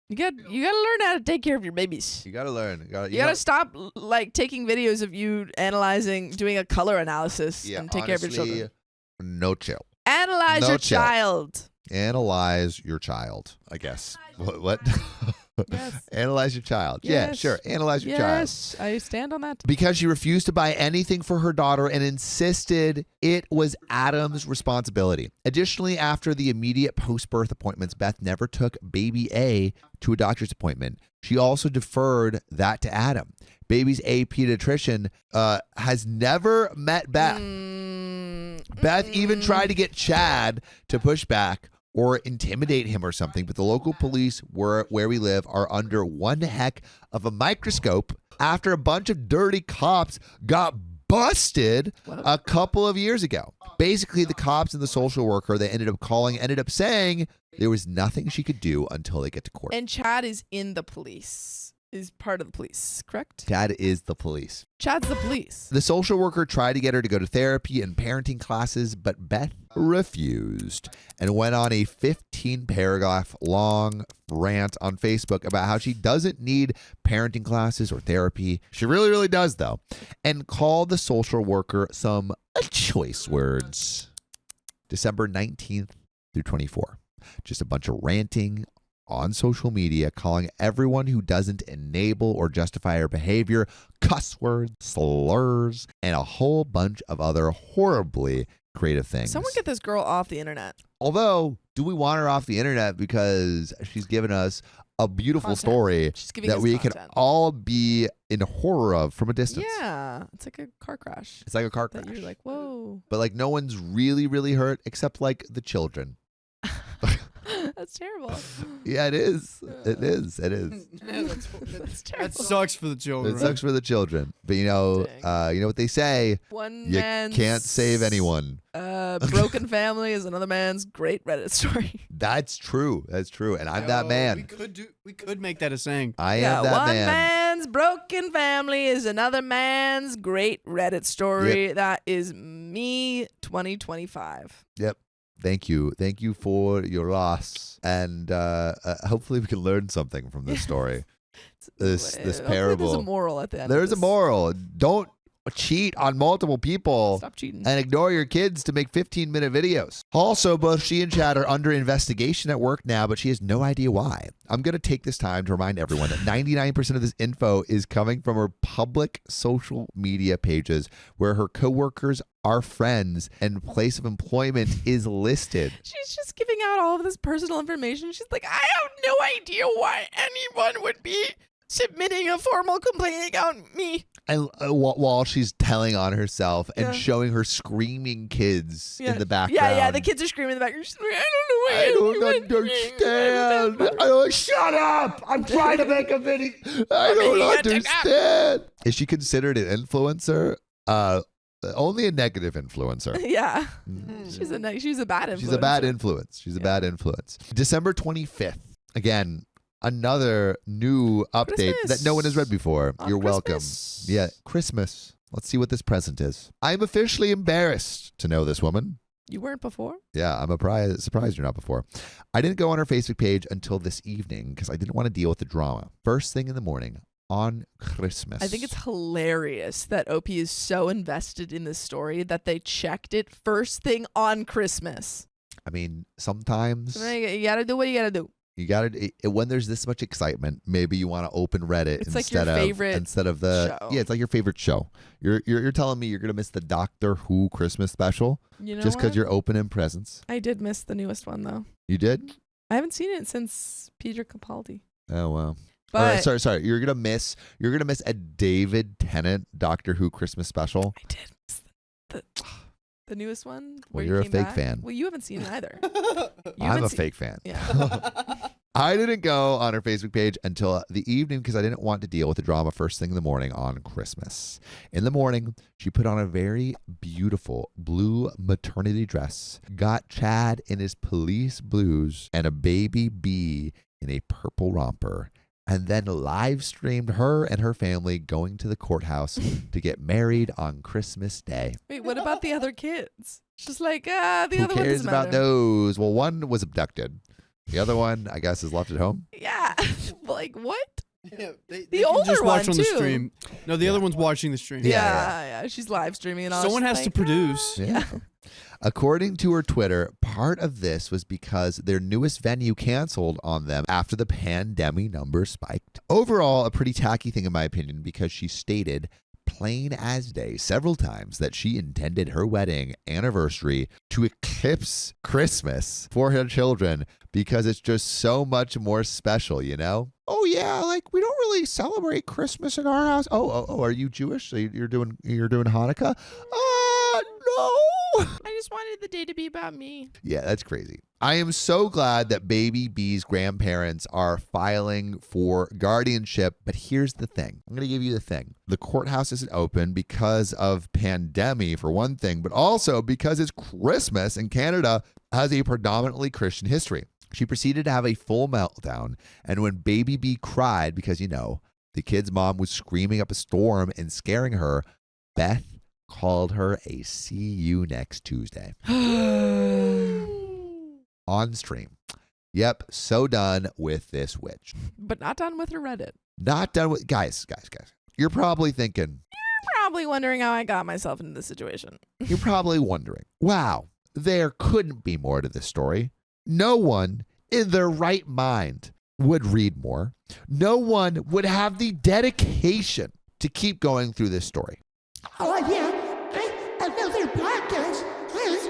You got to learn how to take care of your babies. You gotta learn. You gotta stop like taking videos of you analyzing, doing a color analysis, Yeah, and take care of your honestly, children. No chill. Analyze no your chill. child. Analyze your child, I guess. What? Yes. Analyze your child. Yeah, Yes. sure. Analyze your child. Yes, I stand on that. Because she refused to buy anything for her daughter and insisted it was Adam's responsibility. Additionally, after the immediate post-birth appointments, Beth never took baby A to a doctor's appointment. She also deferred that to Adam. Baby's A pediatrician has never met Beth. Beth even tried to get Chad to push back or intimidate him or something, but the local police where we live are under one heck of a microscope after a bunch of dirty cops got busted a couple of years ago. Basically, the cops and the social worker they ended up saying there was nothing she could do until they get to court. And Chad is in the police. Is part of the police, correct? Chad is the police. Chad's the police. The social worker tried to get her to go to therapy and parenting classes, but Beth refused and went on a 15-paragraph long rant on Facebook about how she doesn't need parenting classes or therapy. She really, really does, though, and called the social worker some choice words. December 19th through 24. Just a bunch of ranting on social media, calling everyone who doesn't enable or justify her behavior cuss words, slurs, and a whole bunch of other horribly creative things. Someone get this girl off the internet. Although, do we want her off the internet because she's given us a beautiful Content. story She's giving that us we content. can all be in horror of from a distance? Yeah, it's like a car crash. It's like a car That crash. you're like, whoa. But like no one's really hurt except like the children. That's terrible. Yeah, it is. It is. That's terrible. That sucks for the children. It sucks for the children. But you know what they say, One you man's can't save anyone. broken family is another man's great Reddit story. That's true. That's true. And I'm that man. We could make that a saying. I am that one man. man's broken family is another man's great Reddit story. That is me 2025. Yep. Thank you. Thank you for your loss. And hopefully we can learn something from this story. This Hopefully parable. There's a moral at the end. There's a of this. moral. Don't cheat on multiple people. Stop cheating. And ignore your kids to make 15-minute videos. Also, both she and Chad are under investigation at work now, but she has no idea why. I'm going to take this time to remind everyone that 99% of this info is coming from her public social media pages where her coworkers are friends and place of employment is listed. She's just giving out all of this personal information. She's like, I have no idea why anyone would be submitting a formal complaint about me. And while she's telling on herself and showing her screaming kids in the background. Yeah, the kids are screaming in the background. She's like, I don't know why. I don't understand. Shut up. I'm trying to make a video. I don't understand. Is she considered an influencer? Only a negative influencer. Yeah. She's a bad influence. She's a bad influence. She's a bad influence. December 25th. Again, another new update that no one has read before. You're welcome. Yeah, Christmas. Let's see what this present is. I'm officially embarrassed to know this woman. You weren't before? Yeah, I'm surprised you're not before. I didn't go on her Facebook page until this evening because I didn't want to deal with the drama. First thing in the morning on Christmas. I think it's hilarious that OP is so invested in this story that they checked it first thing on Christmas. I mean, sometimes You gotta do what you gotta do. you gotta when there's this much excitement, maybe you want to open Reddit It's like your favorite instead of the show. Yeah, it's like your favorite show. You're telling me you're gonna miss the Doctor Who Christmas special You know just because what? you're opening presents. I did miss the newest one though. You did? I haven't seen it since Peter Capaldi. Oh wow. But All right, sorry. You're gonna miss a David Tennant Doctor Who Christmas special. I did miss the newest one. Well, where he you're a came fake back. fan. Well, you haven't seen it either. I'm a fake fan. Yeah. I didn't go on her Facebook page until the evening because I didn't want to deal with the drama first thing in the morning on Christmas. In the morning, she put on a very beautiful blue maternity dress, got Chad in his police blues, and a baby bee in a purple romper, and then live streamed her and her family going to the courthouse to get married on Christmas Day. Wait, what about the other kids? She's like, the Who other one cares doesn't about matter. those? Well, one was abducted. The other one, I guess, is left at home. Yeah. Like, what? Yeah, they The can older just watch one, on the too. stream. No, the other one's watching the stream. Yeah. She's live streaming and all. Someone She's has to like, produce. Yeah. According to her Twitter, part of this was because their newest venue canceled on them after the pandemic numbers spiked. Overall, a pretty tacky thing in my opinion because she stated plain as day several times that she intended her wedding anniversary to eclipse Christmas for her children because it's just so much more special, you know? Oh yeah, like we don't really celebrate Christmas in our house. Oh, are you Jewish? So you're doing Hanukkah? No. I just wanted the day to be about me. Yeah, that's crazy. I am so glad that Baby B's grandparents are filing for guardianship, but here's the thing. I'm going to give you the thing. The courthouse isn't open because of pandemic, for one thing, but also because it's Christmas and Canada has a predominantly Christian history. She proceeded to have a full meltdown, and when Baby B cried because, you know, the kid's mom was screaming up a storm and scaring her, Beth called her a see you next Tuesday. On stream. Yep, so done with this witch. But not done with her Reddit. Not done with guys. You're probably thinking, Probably wondering how I got myself into this situation. you're probably wondering, wow, there couldn't be more to this story. No one in their right mind would read more. No one would have the dedication to keep going through this story. Oh, yeah. Another podcast.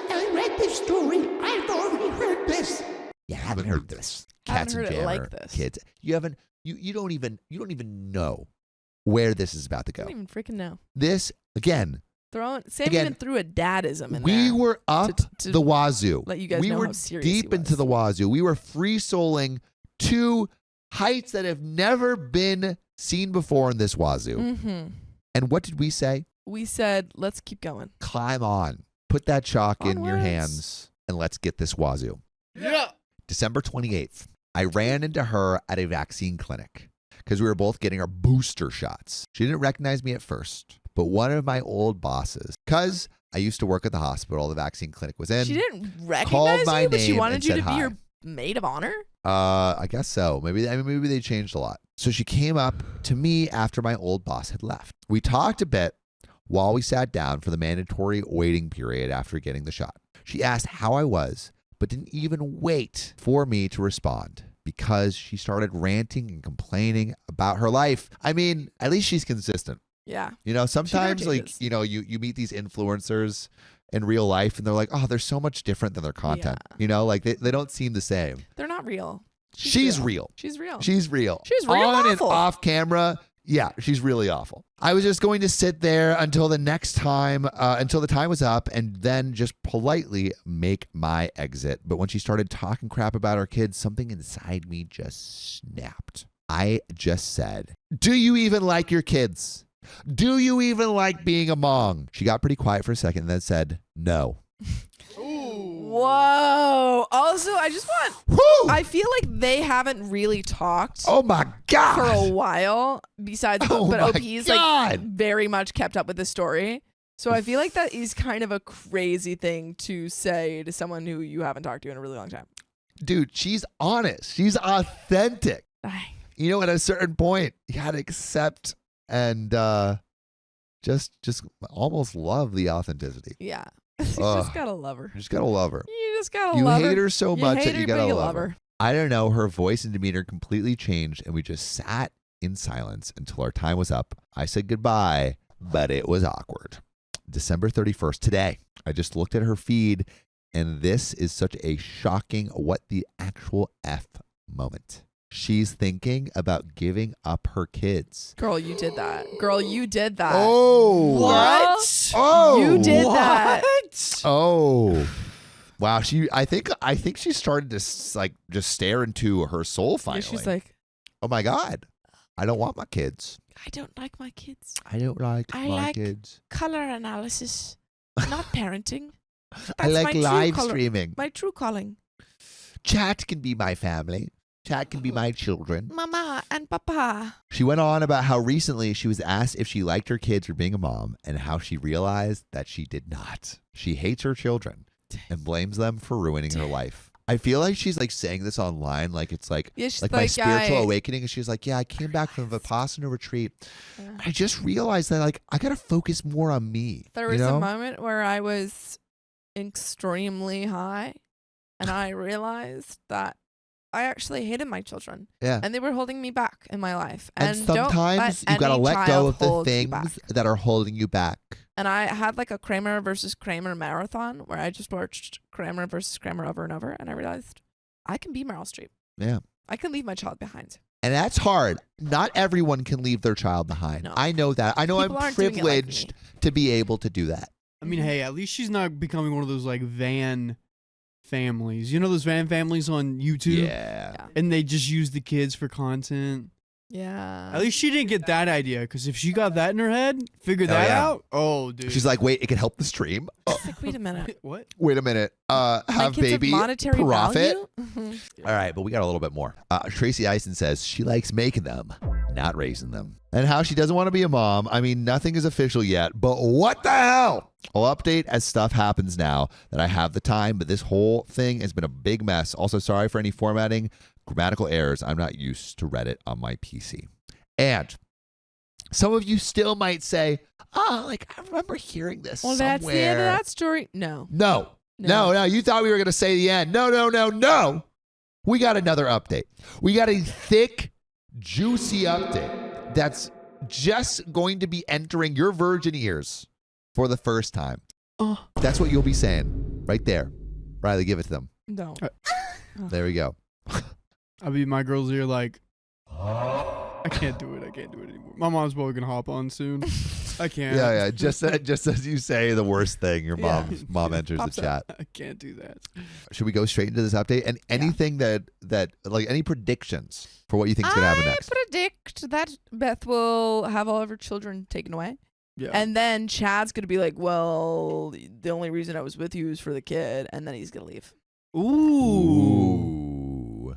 I read this story. I've already heard this. You haven't heard this. Haven't Cats heard and it Jammer like this. kids. You haven't. You don't even know where this is about to I go. don't even freaking know. This again. Sam even threw a dadism in there. We were up to the wazoo. let you guys we know were how serious deep he into the wazoo. We were free souling to heights that have never been seen before in this wazoo. Mm-hmm. And what did we say? We said, let's keep going. Climb on. Put that chalk in your Onwards. hands and let's get this wazoo. Yeah. December 28th, I ran into her at a vaccine clinic because we were both getting our booster shots. She didn't recognize me at first, but one of my old bosses, because I used to work at the hospital the vaccine clinic was in. She didn't called recognize my you, but she name wanted and you said to be hi. your maid of honor? I guess so. Maybe they changed a lot. So she came up to me after my old boss had left. We talked a bit while we sat down for the mandatory waiting period after getting the shot. She asked how I was, but didn't even wait for me to respond because she started ranting and complaining about her life. I mean, at least she's consistent. Yeah. You know, sometimes changes. you meet these influencers in real life and they're like, oh, they're so much different than their content. Yeah. You know, like they don't seem the same. They're not real. She's real. She's real. She's real. She's real On awful. and off camera. Yeah, she's really awful. I was just going to sit there until the time was up and then just politely make my exit. But when she started talking crap about her kids, something inside me just snapped. I just said, do you even like your kids? Do you even like being a mom? She got pretty quiet for a second and then said, no. Whoa. Also, I just want, Woo! I feel like they haven't really talked Oh my God. for a while besides, Oh but my OP's God. like very much kept up with the story. So I feel like that is kind of a crazy thing to say to someone who you haven't talked to in a really long time. Dude, she's honest. She's authentic. Ay. You know, at a certain point, you gotta accept and just almost love the authenticity. Yeah. You Ugh. just gotta love her. You just gotta love her. You just gotta You love hate her so much hate that you her, but gotta you love her. I don't know. Her voice and demeanor completely changed, and we just sat in silence until our time was up. I said goodbye, but it was awkward. December 31st, today, I just looked at her feed, and this is such a shocking what the actual F moment. She's thinking about giving up her kids. Girl, you did that. Girl, you did that. Oh. What? Oh. You did that. Oh. Wow, I think she started to like just stare into her soul finally. Yeah, she's like, oh my God, I don't want my kids. I don't like my kids. I don't like I my like kids. Color analysis, not parenting. I That's like my true live color- streaming. My true calling. Chat can be my family. Chat can be my children. Mama and Papa. She went on about how recently she was asked if she liked her kids for being a mom and how she realized that she did not. She hates her children and blames them for ruining her life. I feel like she's like saying this online like it's like, Yeah, she's like my spiritual I- awakening. And she's like, yeah, I came back from a Vipassana retreat. I just realized that like I got to focus more on me. There you was know? a moment where I was extremely high and I realized that I actually hated my children. Yeah. And they were holding me back in my life. And don't sometimes let you got to any let go child of the hold you back. things that are holding you back. And I had like a Kramer versus Kramer marathon where I just watched Kramer versus Kramer over and over. And I realized I can be Meryl Streep. Yeah. I can leave my child behind. And that's hard. Not everyone can leave their child behind. No. I know that. I know People I'm aren't doing it like privileged me. to be able to do that. I mean, hey, at least she's not becoming one of those like van families. You know those van families on YouTube? Yeah. And they just use the kids for content. Yeah. At least she didn't get that idea, because if she got that in her head, figured Oh, that yeah. out, oh, dude. She's like, wait, it can help the stream. Oh, It's like, wait a minute. what? wait a minute. My Have kids baby have monetary profit. value? All right, but we got a little bit more. Tracy Eisen says she likes making them, not raising them. And how she doesn't want to be a mom. I mean, nothing is official yet, but what the hell? I'll update as stuff happens now that I have the time, but this whole thing has been a big mess. Also, sorry for any formatting, grammatical errors. I'm not used to Reddit on my PC. And some of you still might say, oh, like, I remember hearing this Well, somewhere. that's the end of that story. No. No. No. You thought we were going to say the end. No. we got another update. We got a thick, juicy update that's just going to be entering your virgin ears for the first time. That's what you'll be saying right there. Riley, give it to them. No. There we go. I'll be in my girl's ear like, I can't do it. I can't do it anymore. My mom's probably going to hop on soon. I can't. Yeah. Just as you say the worst thing, your mom enters the Pops chat. I can't do that. Should we go straight into this update? And anything that like any predictions for what you think is going to happen next? I predict that Beth will have all of her children taken away. Yeah. And then Chad's going to be like, well, the only reason I was with you is for the kid. And then he's going to leave. Ooh.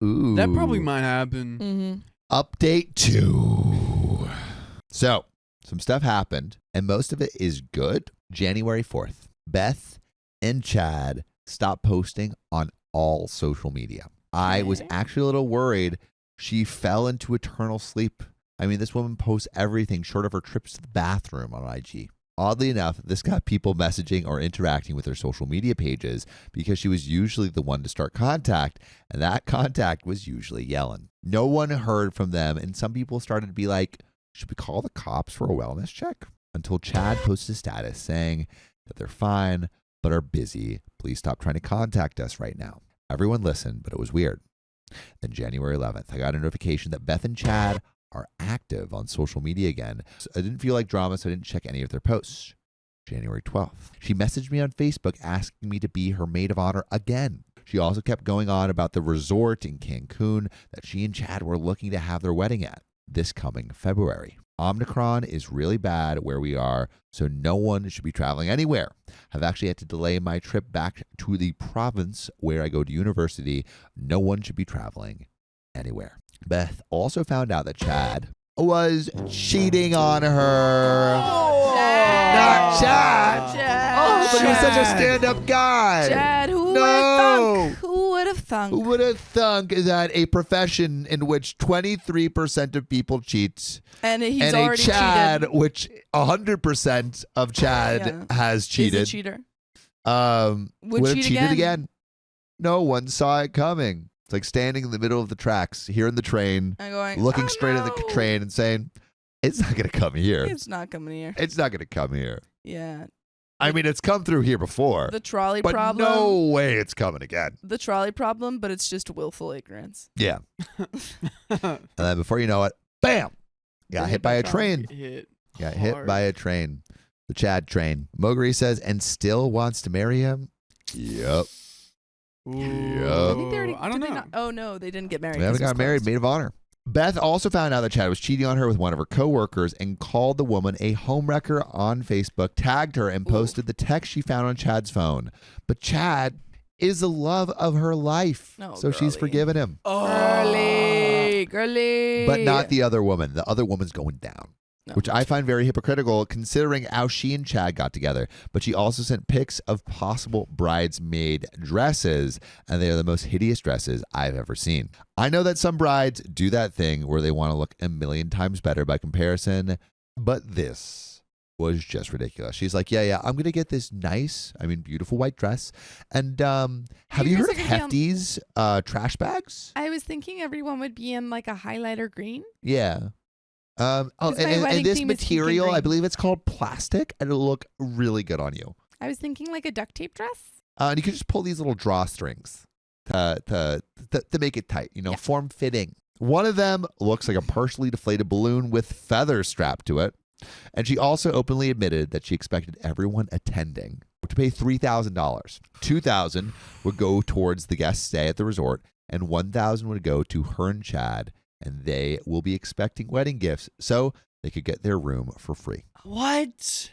That probably might happen. Mm-hmm. Update 2. So, some stuff happened, and most of it is good. January 4th, Beth and Chad stopped posting on all social media. I was actually a little worried she fell into eternal sleep. I mean, this woman posts everything short of her trips to the bathroom on IG. Oddly enough, this got people messaging or interacting with her social media pages because she was usually the one to start contact, and that contact was usually Yellen. No one heard from them, and some people started to be like, should we call the cops for a wellness check? Until Chad posted a status saying that they're fine, but are busy. Please stop trying to contact us right now. Everyone listened, but it was weird. Then January 11th, I got a notification that Beth and Chad are active on social media again. So I didn't feel like drama, so I didn't check any of their posts. January 12th, she messaged me on Facebook asking me to be her maid of honor again. She also kept going on about the resort in Cancun that she and Chad were looking to have their wedding at this coming February. Omicron is really bad where we are, so no one should be traveling anywhere. I've actually had to delay my trip back to the province where I go to university. No one should be traveling anywhere. Beth also found out that Chad was cheating on her. Not Chad. Oh, but he's such a stand-up guy. Chad, who would have thunk? Who would have thunk is that a profession in which 23% of people cheat, and he's and already a Chad, cheated. which 100% of Chad has cheated. He's a cheater. Would have cheated again. No one saw it coming. It's like standing in the middle of the tracks, hearing the train, And going, looking "Oh, straight at the no." train and saying, it's not going to come here. It's not coming here. It's not going to come here. Yeah. I mean, it's come through here before. The trolley but problem. no way it's coming again. The trolley problem, but it's just willful ignorance. Yeah. And then before you know it, bam! Got hit by a train. Got hit by a train. The Chad train. Moguri says, and still wants to marry him? Yep. I think they already, I don't did they know. not? Oh, no, they didn't get married. They haven't 'cause it got was married, closed. maid of honor. Beth also found out that Chad was cheating on her with one of her coworkers and called the woman a homewrecker on Facebook, tagged her, and posted the text she found on Chad's phone. But Chad is the love of her life, so she's forgiven him. Girly. But not the other woman. The other woman's going down. Which I find very hypocritical considering how she and Chad got together. But she also sent pics of possible bridesmaid dresses, and they are the most hideous dresses I've ever seen. I know that some brides do that thing where they want to look a million times better by comparison, but this was just ridiculous. She's like, yeah, I'm going to get this nice, beautiful white dress. And have you heard of Hefty's trash bags? I was thinking everyone would be in like a highlighter green. Yeah. my wedding And this theme is pink and material, I green. believe it's called plastic, and it'll look really good on you. I was thinking like a duct tape dress. And you can just pull these little drawstrings to make it tight, form fitting. One of them looks like a partially deflated balloon with feathers strapped to it. And she also openly admitted that she expected everyone attending to pay $3,000. $2,000 would go towards the guest stay at the resort, and $1,000 would go to her and Chad, and they will be expecting wedding gifts so they could get their room for free. What?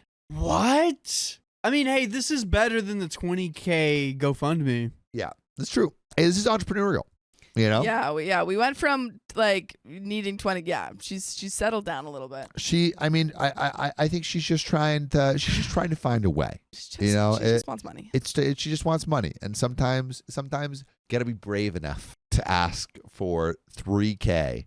I mean, hey, this is better than the $20K GoFundMe. Yeah, that's true. Hey, this is entrepreneurial, Yeah, we went from like needing 20. Yeah, she's settled down a little bit. I think she's just trying to find a way. She just wants money. She just wants money, and sometimes got to be brave enough to ask for $3K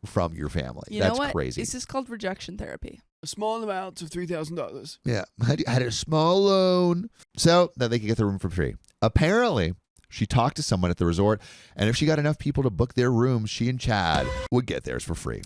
from your family. You That's know what? crazy. This is called rejection therapy. A small amount of $3,000. Yeah, I had a small loan so that they could get the room for free. Apparently, She talked to someone at the resort, and if she got enough people to book their rooms, she and Chad would get theirs for free.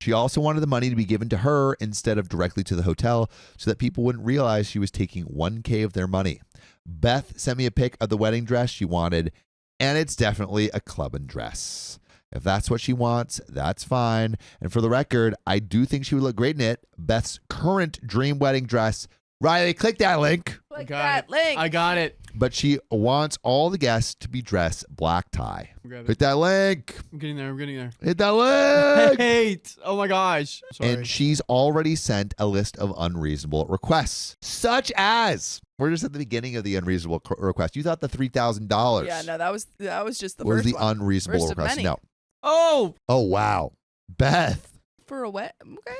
She also wanted the money to be given to her instead of directly to the hotel so that people wouldn't realize she was taking $1,000 of their money. Beth sent me a pic of the wedding dress she wanted, and it's definitely a clubbing dress. If that's what she wants, that's fine. And for the record, I do think she would look great in it. Beth's current dream wedding dress. Riley, click that link. Click that link. I got it. But she wants all the guests to be dressed black tie. Hit that link. I'm getting there. Hit that link. Hate. Oh my gosh. Sorry. And she's already sent a list of unreasonable requests, such as, we're just at the beginning of the unreasonable request. You thought the $3,000. Yeah, no, that was just the was first the one. unreasonable First of request. many. No. Oh. Oh, wow. Beth. For a wet. Okay.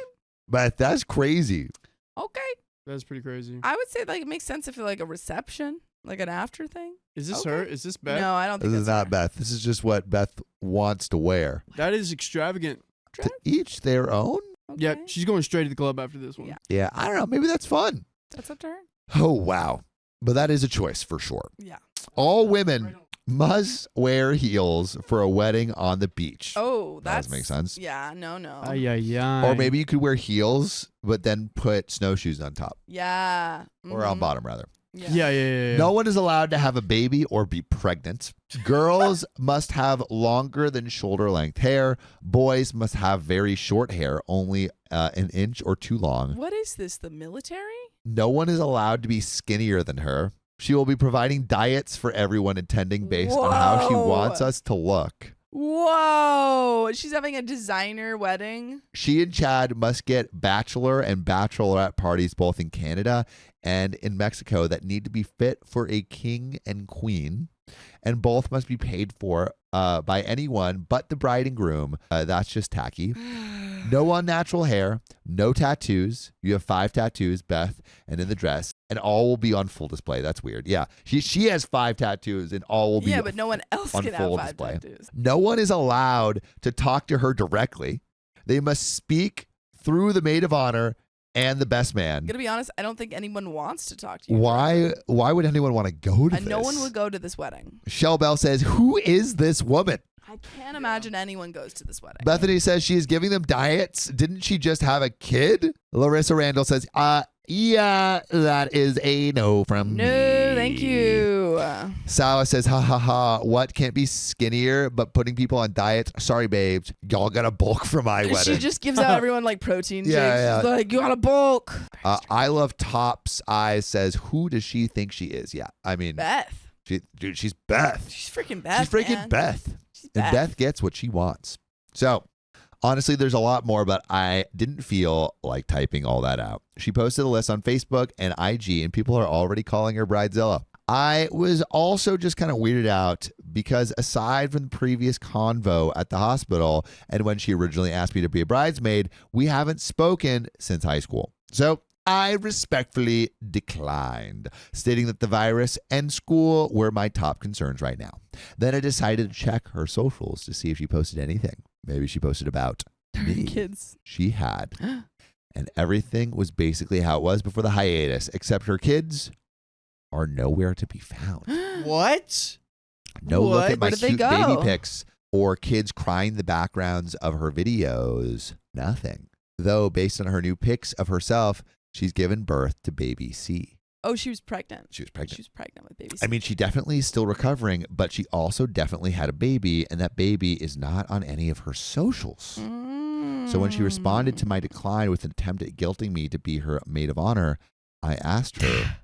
Beth, that's crazy. Okay. That's pretty crazy. I would say like it makes sense if it's like a reception, like an after thing. Is this Okay. her? Is this Beth? No, I don't think This is that's not her. Beth. This is just what Beth wants to wear. That is extravagant. To each their own? Okay. Yeah, she's going straight to the club after this one. Yeah. Yeah, I don't know. Maybe that's fun. That's up to her. Oh, wow. But that is a choice for sure. Yeah. All women must wear heels for a wedding on the beach. Oh, That that doesn't make sense. Yeah, no. Ay, ay, ay. Or maybe you could wear heels, but then put snowshoes on top. Yeah. Or on Mhm. bottom, rather. Yeah. No one is allowed to have a baby or be pregnant. Girls must have longer than shoulder length hair. Boys must have very short hair, only an inch or two long. What is this? The military? No one is allowed to be skinnier than her. She will be providing diets for everyone attending based on how she Whoa. wants us to look. Whoa! She's having a designer wedding. She and Chad must get bachelor and bachelorette parties both in Canada and in Mexico that need to be fit for a king and queen. And both must be paid for by anyone but the bride and groom. That's just tacky. No unnatural hair, no tattoos. You have 5 tattoos, Beth, and in the dress. And all will be on full display. That's weird. Yeah. She has 5 tattoos and all will be Yeah, but no one else on can full have 5 display. tattoos. No one is allowed to talk to her directly. They must speak through the maid of honor and the best man. Gonna be honest, I don't think anyone wants to talk to you. Why would anyone want to go to And this? no one would go to this wedding. Shell Bell says, "Who is this woman?" I can't imagine anyone goes to this wedding. Bethany says she is giving them diets. Didn't she just have a kid? Larissa Randall says, yeah, that is a no from me. No, thank you. Sawa says, ha ha ha, what can't be skinnier but putting people on diets? Sorry, babes. Y'all got to bulk for my wedding. She just gives out everyone like protein shakes. Yeah. She's like, you gotta bulk. I love Tops Eyes says, who does she think she is? Yeah, I mean, Beth. She's Beth. She's freaking Beth. She's freaking man. Beth. She's And Beth gets what she wants. So, honestly, there's a lot more, but I didn't feel like typing all that out. She posted a list on Facebook and IG, and people are already calling her Bridezilla. I was also just kind of weirded out because aside from the previous convo at the hospital and when she originally asked me to be a bridesmaid, we haven't spoken since high school. So I respectfully declined, stating that the virus and school were my top concerns right now. Then I decided to check her socials to see if she posted anything. Maybe she posted about me. Kids. She had. And everything was basically how it was before the hiatus, except her kids are nowhere to be found. What? No look What? at my Where did they cute go? baby pics or kids crying the backgrounds of her videos. Nothing. Though, based on her new pics of herself, she's given birth to baby C. Oh, she was pregnant. She was pregnant. She was pregnant with baby. I mean, she definitely is still recovering, but she also definitely had a baby, and that baby is not on any of her socials. So when she responded to my decline with an attempt at guilting me to be her maid of honor, I asked her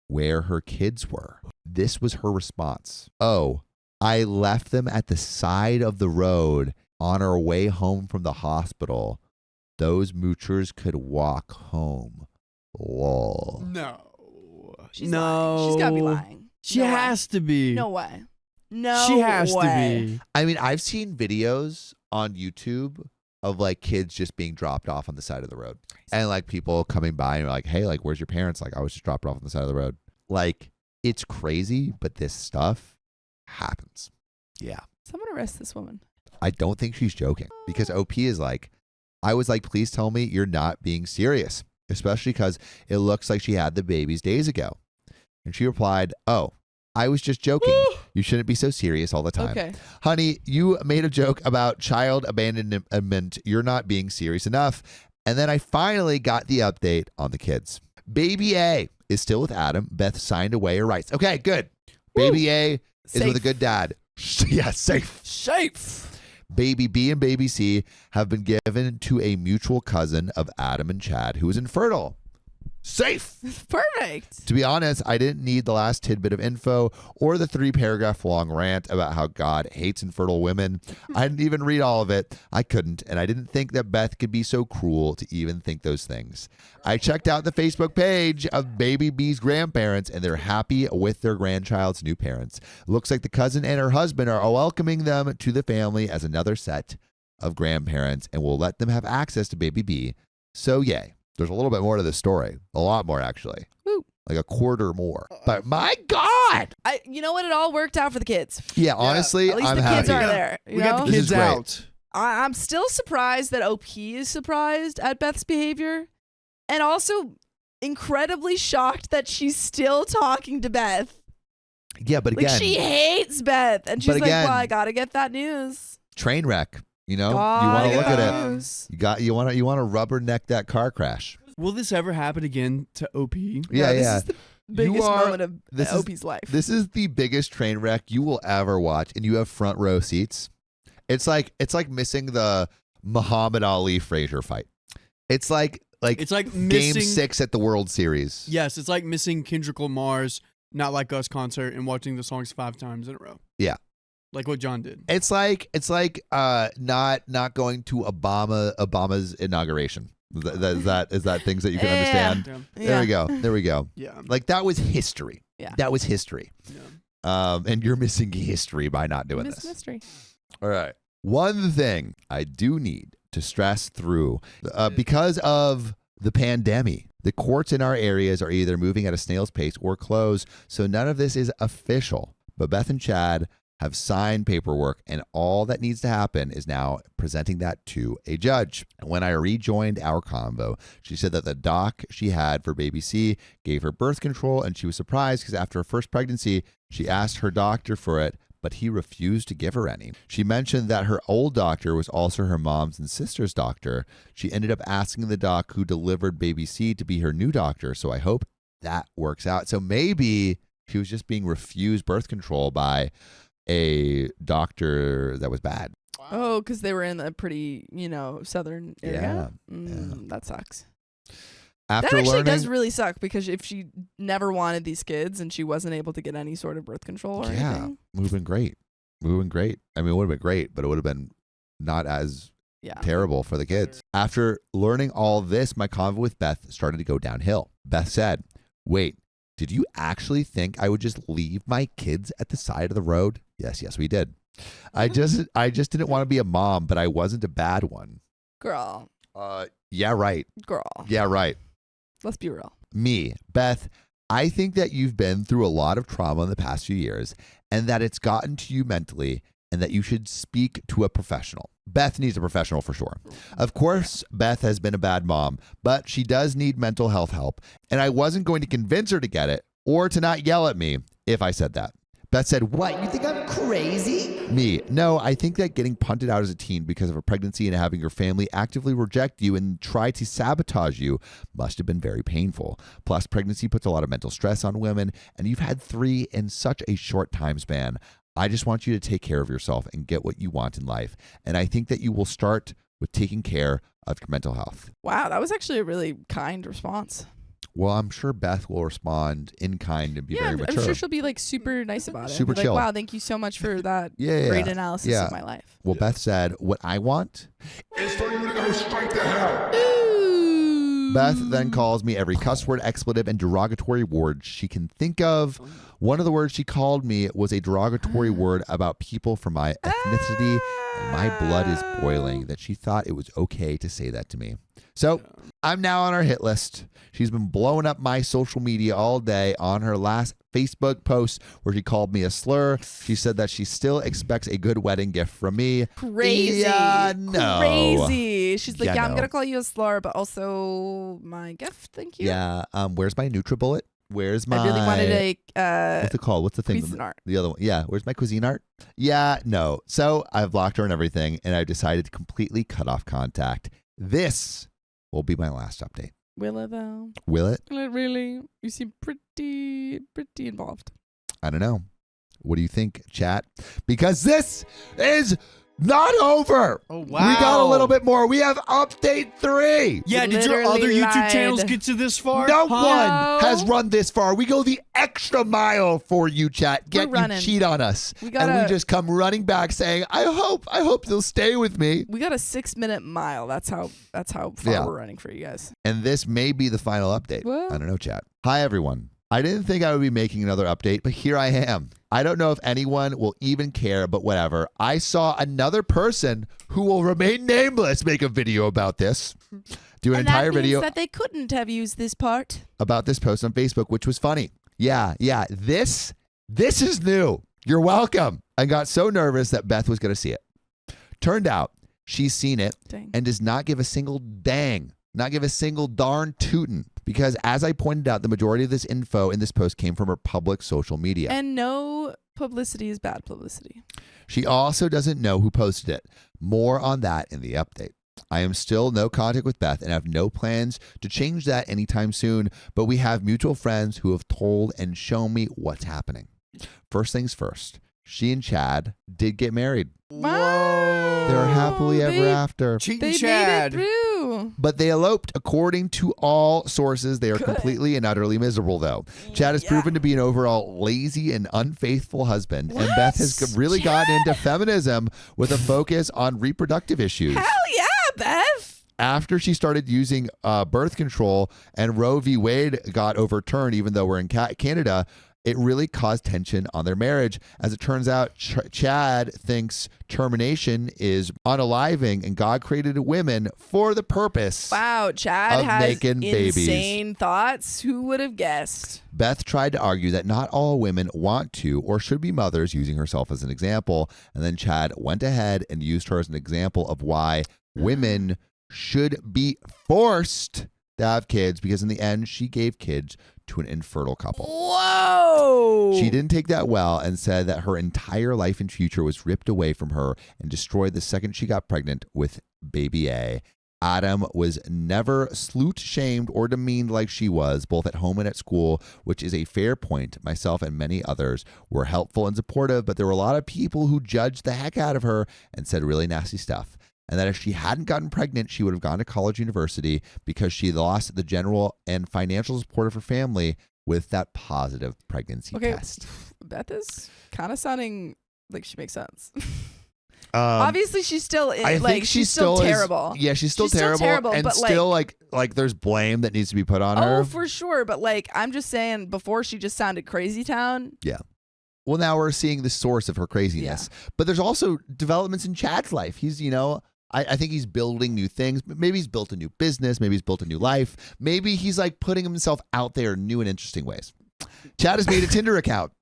where her kids were. This was her response. Oh, I left them at the side of the road on our way home from the hospital. Those moochers could walk home. Lol. No. She's lying. She's gotta be lying. She No way. has to be. No way. No She has way. to be. I mean, I've seen videos on YouTube of like kids just being dropped off on the side of the road. And like people coming by and like, hey, like, where's your parents? Like, I was just dropped off on the side of the road. Like, it's crazy, but this stuff happens. Yeah. Someone arrest this woman. I don't think she's joking because OP is like, I was like, please tell me you're not being serious, especially because it looks like she had the babies days ago. And she replied, oh, I was just joking. You shouldn't be so serious all the time. Okay. Honey, you made a joke about child abandonment. You're not being serious enough. And then I finally got the update on the kids. Baby A is still with Adam. Beth signed away her rights. Okay, good. Baby A is Safe. with a good dad. Yeah, safe. Safe. Baby B and baby C have been given to a mutual cousin of Adam and Chad who is infertile. Safe. Perfect. To be honest, I didn't need the last tidbit of info or the 3-paragraph long rant about how God hates infertile women. I didn't even read all of it. I couldn't, and I didn't think that Beth could be so cruel to even think those things. I checked out the Facebook page of baby B's grandparents, and they're happy with their grandchild's new parents. Looks like the cousin and her husband are welcoming them to the family as another set of grandparents, and will let them have access to baby B. So yay. There's a little bit more to this story. A lot more, actually. Woo. Like a quarter more. But my God! You know what? It all worked out for the kids. Yeah, honestly, At least I'm the happy. kids are there. We got the This kids is great. out. I'm still surprised that OP is surprised at Beth's behavior, and also incredibly shocked that she's still talking to Beth. Yeah, but again, Like, she hates Beth, and she's But like, again- "Well, I gotta get that news. train wreck. You know, Gotta you want to get look at that it. news." You want to rubberneck that car crash. Will this ever happen again to OP? Yeah, This yeah. is the biggest moment of this is- OP's life. This is the biggest train wreck you will ever watch, and you have front row seats. It's like missing the Muhammad Ali Frazier fight. It's like It's like Game missing 6 at the World Series. Yes, it's like missing Kendrick Lamar's "Not Like Us" concert and watching the songs 5 times in a row. Yeah. Like what John did. It's like not going to Obama's inauguration. Is that things that you can understand? Yeah. There we go. Yeah. Like that was history. Yeah. That was history. Yeah. And you're missing history by not doing Miss this. Mystery. All right. One thing I do need to stress through because of the pandemic, the courts in our areas are either moving at a snail's pace or closed, so none of this is official. But Beth and Chad have signed paperwork, and all that needs to happen is now presenting that to a judge. When I rejoined our convo, she said that the doc she had for baby C gave her birth control, and she was surprised because after her first pregnancy, she asked her doctor for it, but he refused to give her any. She mentioned that her old doctor was also her mom's and sister's doctor. She ended up asking the doc who delivered baby C to be her new doctor, so I hope that works out. So maybe she was just being refused birth control by a doctor that was bad. Oh, because they were in a pretty, southern area. Yeah. That sucks. After That actually learning, does really suck, because if she never wanted these kids and she wasn't able to get any sort of birth control or anything. moving great. I mean, it would have been great, but it would have been not as terrible for the kids. After learning all this, my convo with Beth started to go downhill. Beth said, "Wait, did you actually think I would just leave my kids at the side of the road?" Yes, we did. I just didn't want to be a mom, but I wasn't a bad one. Girl. Yeah, right. Girl. Yeah, right. Let's be real. Me, Beth, I think that you've been through a lot of trauma in the past few years, and that it's gotten to you mentally, and that you should speak to a professional. Beth needs a professional for sure. Of course, Beth has been a bad mom, but she does need mental health help, and I wasn't going to convince her to get it or to not yell at me if I said that. Beth said, "What, you think I'm crazy?" Me, no, I think that getting punted out as a teen because of a pregnancy and having your family actively reject you and try to sabotage you must have been very painful. Plus, pregnancy puts a lot of mental stress on women, and you've had 3 in such a short time span. I just want you to take care of yourself and get what you want in life. And I think that you will start with taking care of your mental health. Wow, that was actually a really kind response. Well, I'm sure Beth will respond in kind and be very mature. I'm sure she'll be like super nice about it. Super Like, chill. wow, thank you so much for that Yeah. great analysis of my life. Well, Beth said, "What I want It's for you to go straight to hell." Beth then calls me every cuss word, expletive, and derogatory word she can think of. One of the words she called me was a derogatory word about people from my ethnicity, and my blood is boiling that she thought it was okay to say that to me. So I'm now on her hit list. She's been blowing up my social media all day. On her last Facebook post where she called me a slur, she said that she still expects a good wedding gift from me. Crazy. Yeah, no. Crazy. She's like, Yeah, I'm no. going to call you a slur, but also my gift. Thank you. Yeah. Where's my NutriBullet? Where's my? I really wanted a What's it called? What's the thing? Cuisinart. The other one. Yeah. Where's my Cuisinart? Yeah. No. So I've blocked her and everything, and I've decided to completely cut off contact. This will be my last update. Will it though? Will it? Will it really? You seem pretty involved. I don't know. What do you think, chat? Because this is not over. Oh, wow. We got a little bit more. We have update 3. Yeah, did your other Literally YouTube channels lied. get to this far? No Huh? one has run this far. We go the extra mile for you, chat. Get you running. cheat on us. We And we gotta- just come running back saying, I hope they'll stay with me. We got a 6-minute mile. That's how far Yeah. we're running for you guys. And this may be the final update. What? I don't know, chat. Hi, everyone. I didn't think I would be making another update, but here I am. I don't know if anyone will even care, but whatever. I saw another person who will remain nameless make a video about this. Do an entire video that they couldn't have used this part. about this post on Facebook, which was funny. Yeah. This is new. You're welcome. I got so nervous that Beth was going to see it. Turned out she's seen it Dang. and does not give a single dang, not give a single darn tootin'. Because as I pointed out, the majority of this info in this post came from her public social media. And no publicity is bad publicity. She also doesn't know who posted it. More on that in the update. I am still no contact with Beth and have no plans to change that anytime soon, but we have mutual friends who have told and shown me what's happening. First things first, she and Chad did get married. Whoa. They're happily ever after. Cheating They Chad. made it through. But they eloped. According to all sources, they are Good. completely and utterly miserable, though. Chad has proven to be an overall lazy and unfaithful husband, and Beth has really gotten into feminism with a focus on reproductive issues. Hell yeah, Beth. After she started using birth control and Roe v. Wade got overturned, even though we're in Canada, it really caused tension on their marriage. As it turns out, Chad thinks termination is unaliving, and God created women for the purpose. Wow, Chad Of has making babies. insane thoughts. Who would have guessed? Beth tried to argue that not all women want to or should be mothers, using herself as an example. And then Chad went ahead and used her as an example of why women should be forced to have kids, because in the end, she gave kids to an infertile couple. Whoa. She didn't take that well and said that her entire life and future was ripped away from her and destroyed the second she got pregnant with baby A. Adam was never shamed or demeaned like she was, both at home and at school, which is a fair point. Myself and many others were helpful and supportive, but there were a lot of people who judged the heck out of her and said really nasty stuff. And that if she hadn't gotten pregnant, she would have gone to college, university, because she lost the general and financial support of her family with that positive pregnancy test. Beth is kind of sounding like she makes sense. Obviously, she's still I think she's still is- terrible. Yeah, she's still terrible, and but still like there's blame that needs to be put on her. Oh, for sure. But I'm just saying, before she just sounded crazy town. Yeah. Well, now we're seeing the source of her craziness. But there's also developments in Chad's life. He's, I think he's building new things. Maybe he's built a new business. Maybe he's built a new life. Maybe he's like putting himself out there in new and interesting ways. Chad has made a Tinder account.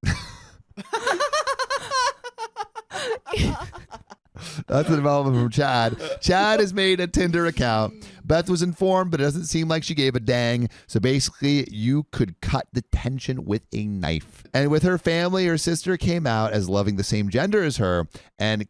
That's the development from Chad. Chad has made a Tinder account. Beth was informed, but it doesn't seem like she gave a dang. So basically, you could cut the tension with a knife. And with her family, her sister came out as loving the same gender as her, and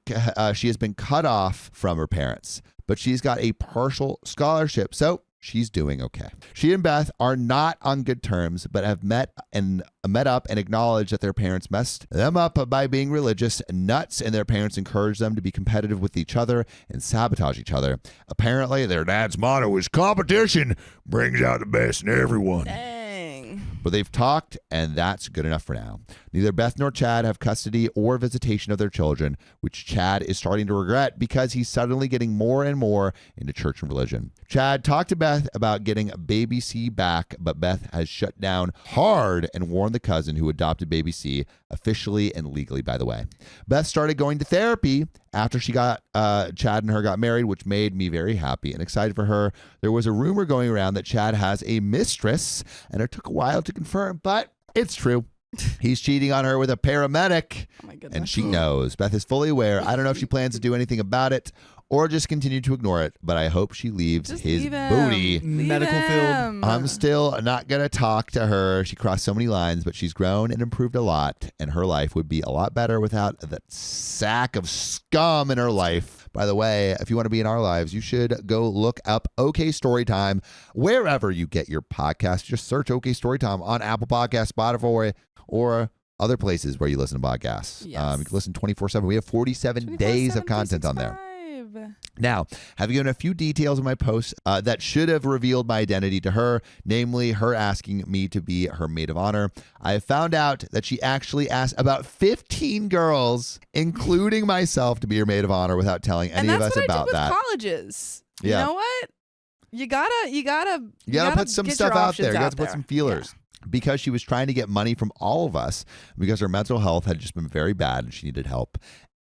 she has been cut off from her parents. But she's got a partial scholarship, so she's doing okay. She and Beth are not on good terms, but have met up and acknowledged that their parents messed them up by being religious nuts, and their parents encouraged them to be competitive with each other and sabotage each other. Apparently, their dad's motto is competition brings out the best in everyone. Dang. But they've talked, and that's good enough for now. Neither Beth nor Chad have custody or visitation of their children, which Chad is starting to regret because he's suddenly getting more and more into church and religion. Chad talked to Beth about getting baby C back, but Beth has shut down hard and warned the cousin who adopted baby C, officially and legally, by the way. Beth started going to therapy after she got Chad and her got married, which made me very happy and excited for her. There was a rumor going around that Chad has a mistress, and it took a while to confirm, but it's true. He's cheating on her with a paramedic, Oh my goodness. and she knows. Beth is fully aware. I don't know if she plans to do anything about it or just continue to ignore it, but I hope she leaves Just his leave him. booty. Leave Medical field. him. I'm still not going to talk to her. She crossed so many lines, but she's grown and improved a lot, and her life would be a lot better without that sack of scum in her life. By the way, if you want to be in our lives, you should go look up OK Storytime wherever you get your podcast. Just search OK Storytime on Apple Podcasts, Spotify, or other places where you listen to podcasts. Yes. You can listen 24/7. We have 47 days of content on there. Now, have given a few details in my post that should have revealed my identity to her, namely her asking me to be her maid of honor. I have found out that she actually asked about 15 girls, including myself, to be her maid of honor without telling any of us about that. Colleges. Yeah. You know what? You gotta put some get stuff your out there. options You got out to put there. some feelers. Because she was trying to get money from all of us because her mental health had just been very bad and she needed help.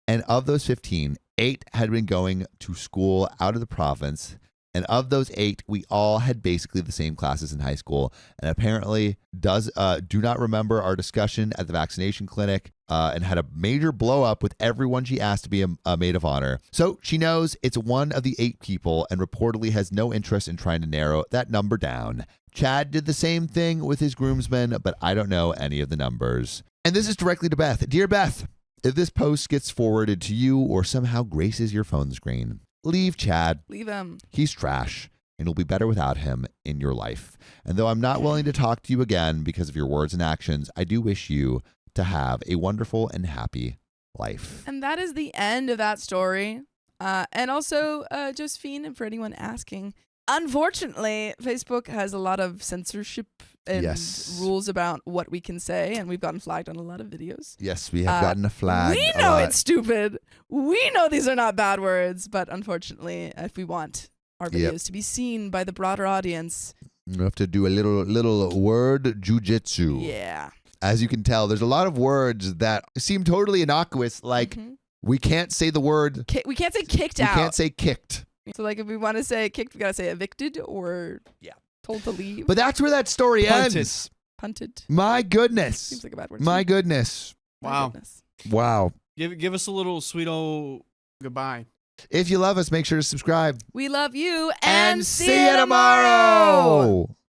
And of those 15, 8 had been going to school out of the province. And of those 8, we all had basically the same classes in high school. And apparently do not remember our discussion at the vaccination clinic and had a major blow up with everyone she asked to be a maid of honor. So she knows it's one of the 8 people and reportedly has no interest in trying to narrow that number down. Chad did the same thing with his groomsmen, but I don't know any of the numbers. And this is directly to Beth. Dear Beth, if this post gets forwarded to you or somehow graces your phone screen, leave Chad. Leave him. He's trash, and you'll be better without him in your life. And though I'm not willing to talk to you again because of your words and actions, I do wish you to have a wonderful and happy life. And that is the end of that story. And also, Josephine, and for anyone asking, unfortunately, Facebook has a lot of censorship and rules about what we can say, and we've gotten flagged on a lot of videos. Yes, we have gotten a flag. We know it's stupid. We know these are not bad words, but unfortunately, if we want our videos to be seen by the broader audience, we have to do a little word jujitsu. Yeah. As you can tell, there's a lot of words that seem totally innocuous, like we can't say the word. We can't say kicked out. We can't say kicked. So, like, if we want to say kicked, we got to say evicted or told to leave. But that's where that story ends. Punted. My goodness. Seems like a bad word. My goodness. Wow. Wow. Give us a little sweet old goodbye. If you love us, make sure to subscribe. We love you and see you tomorrow.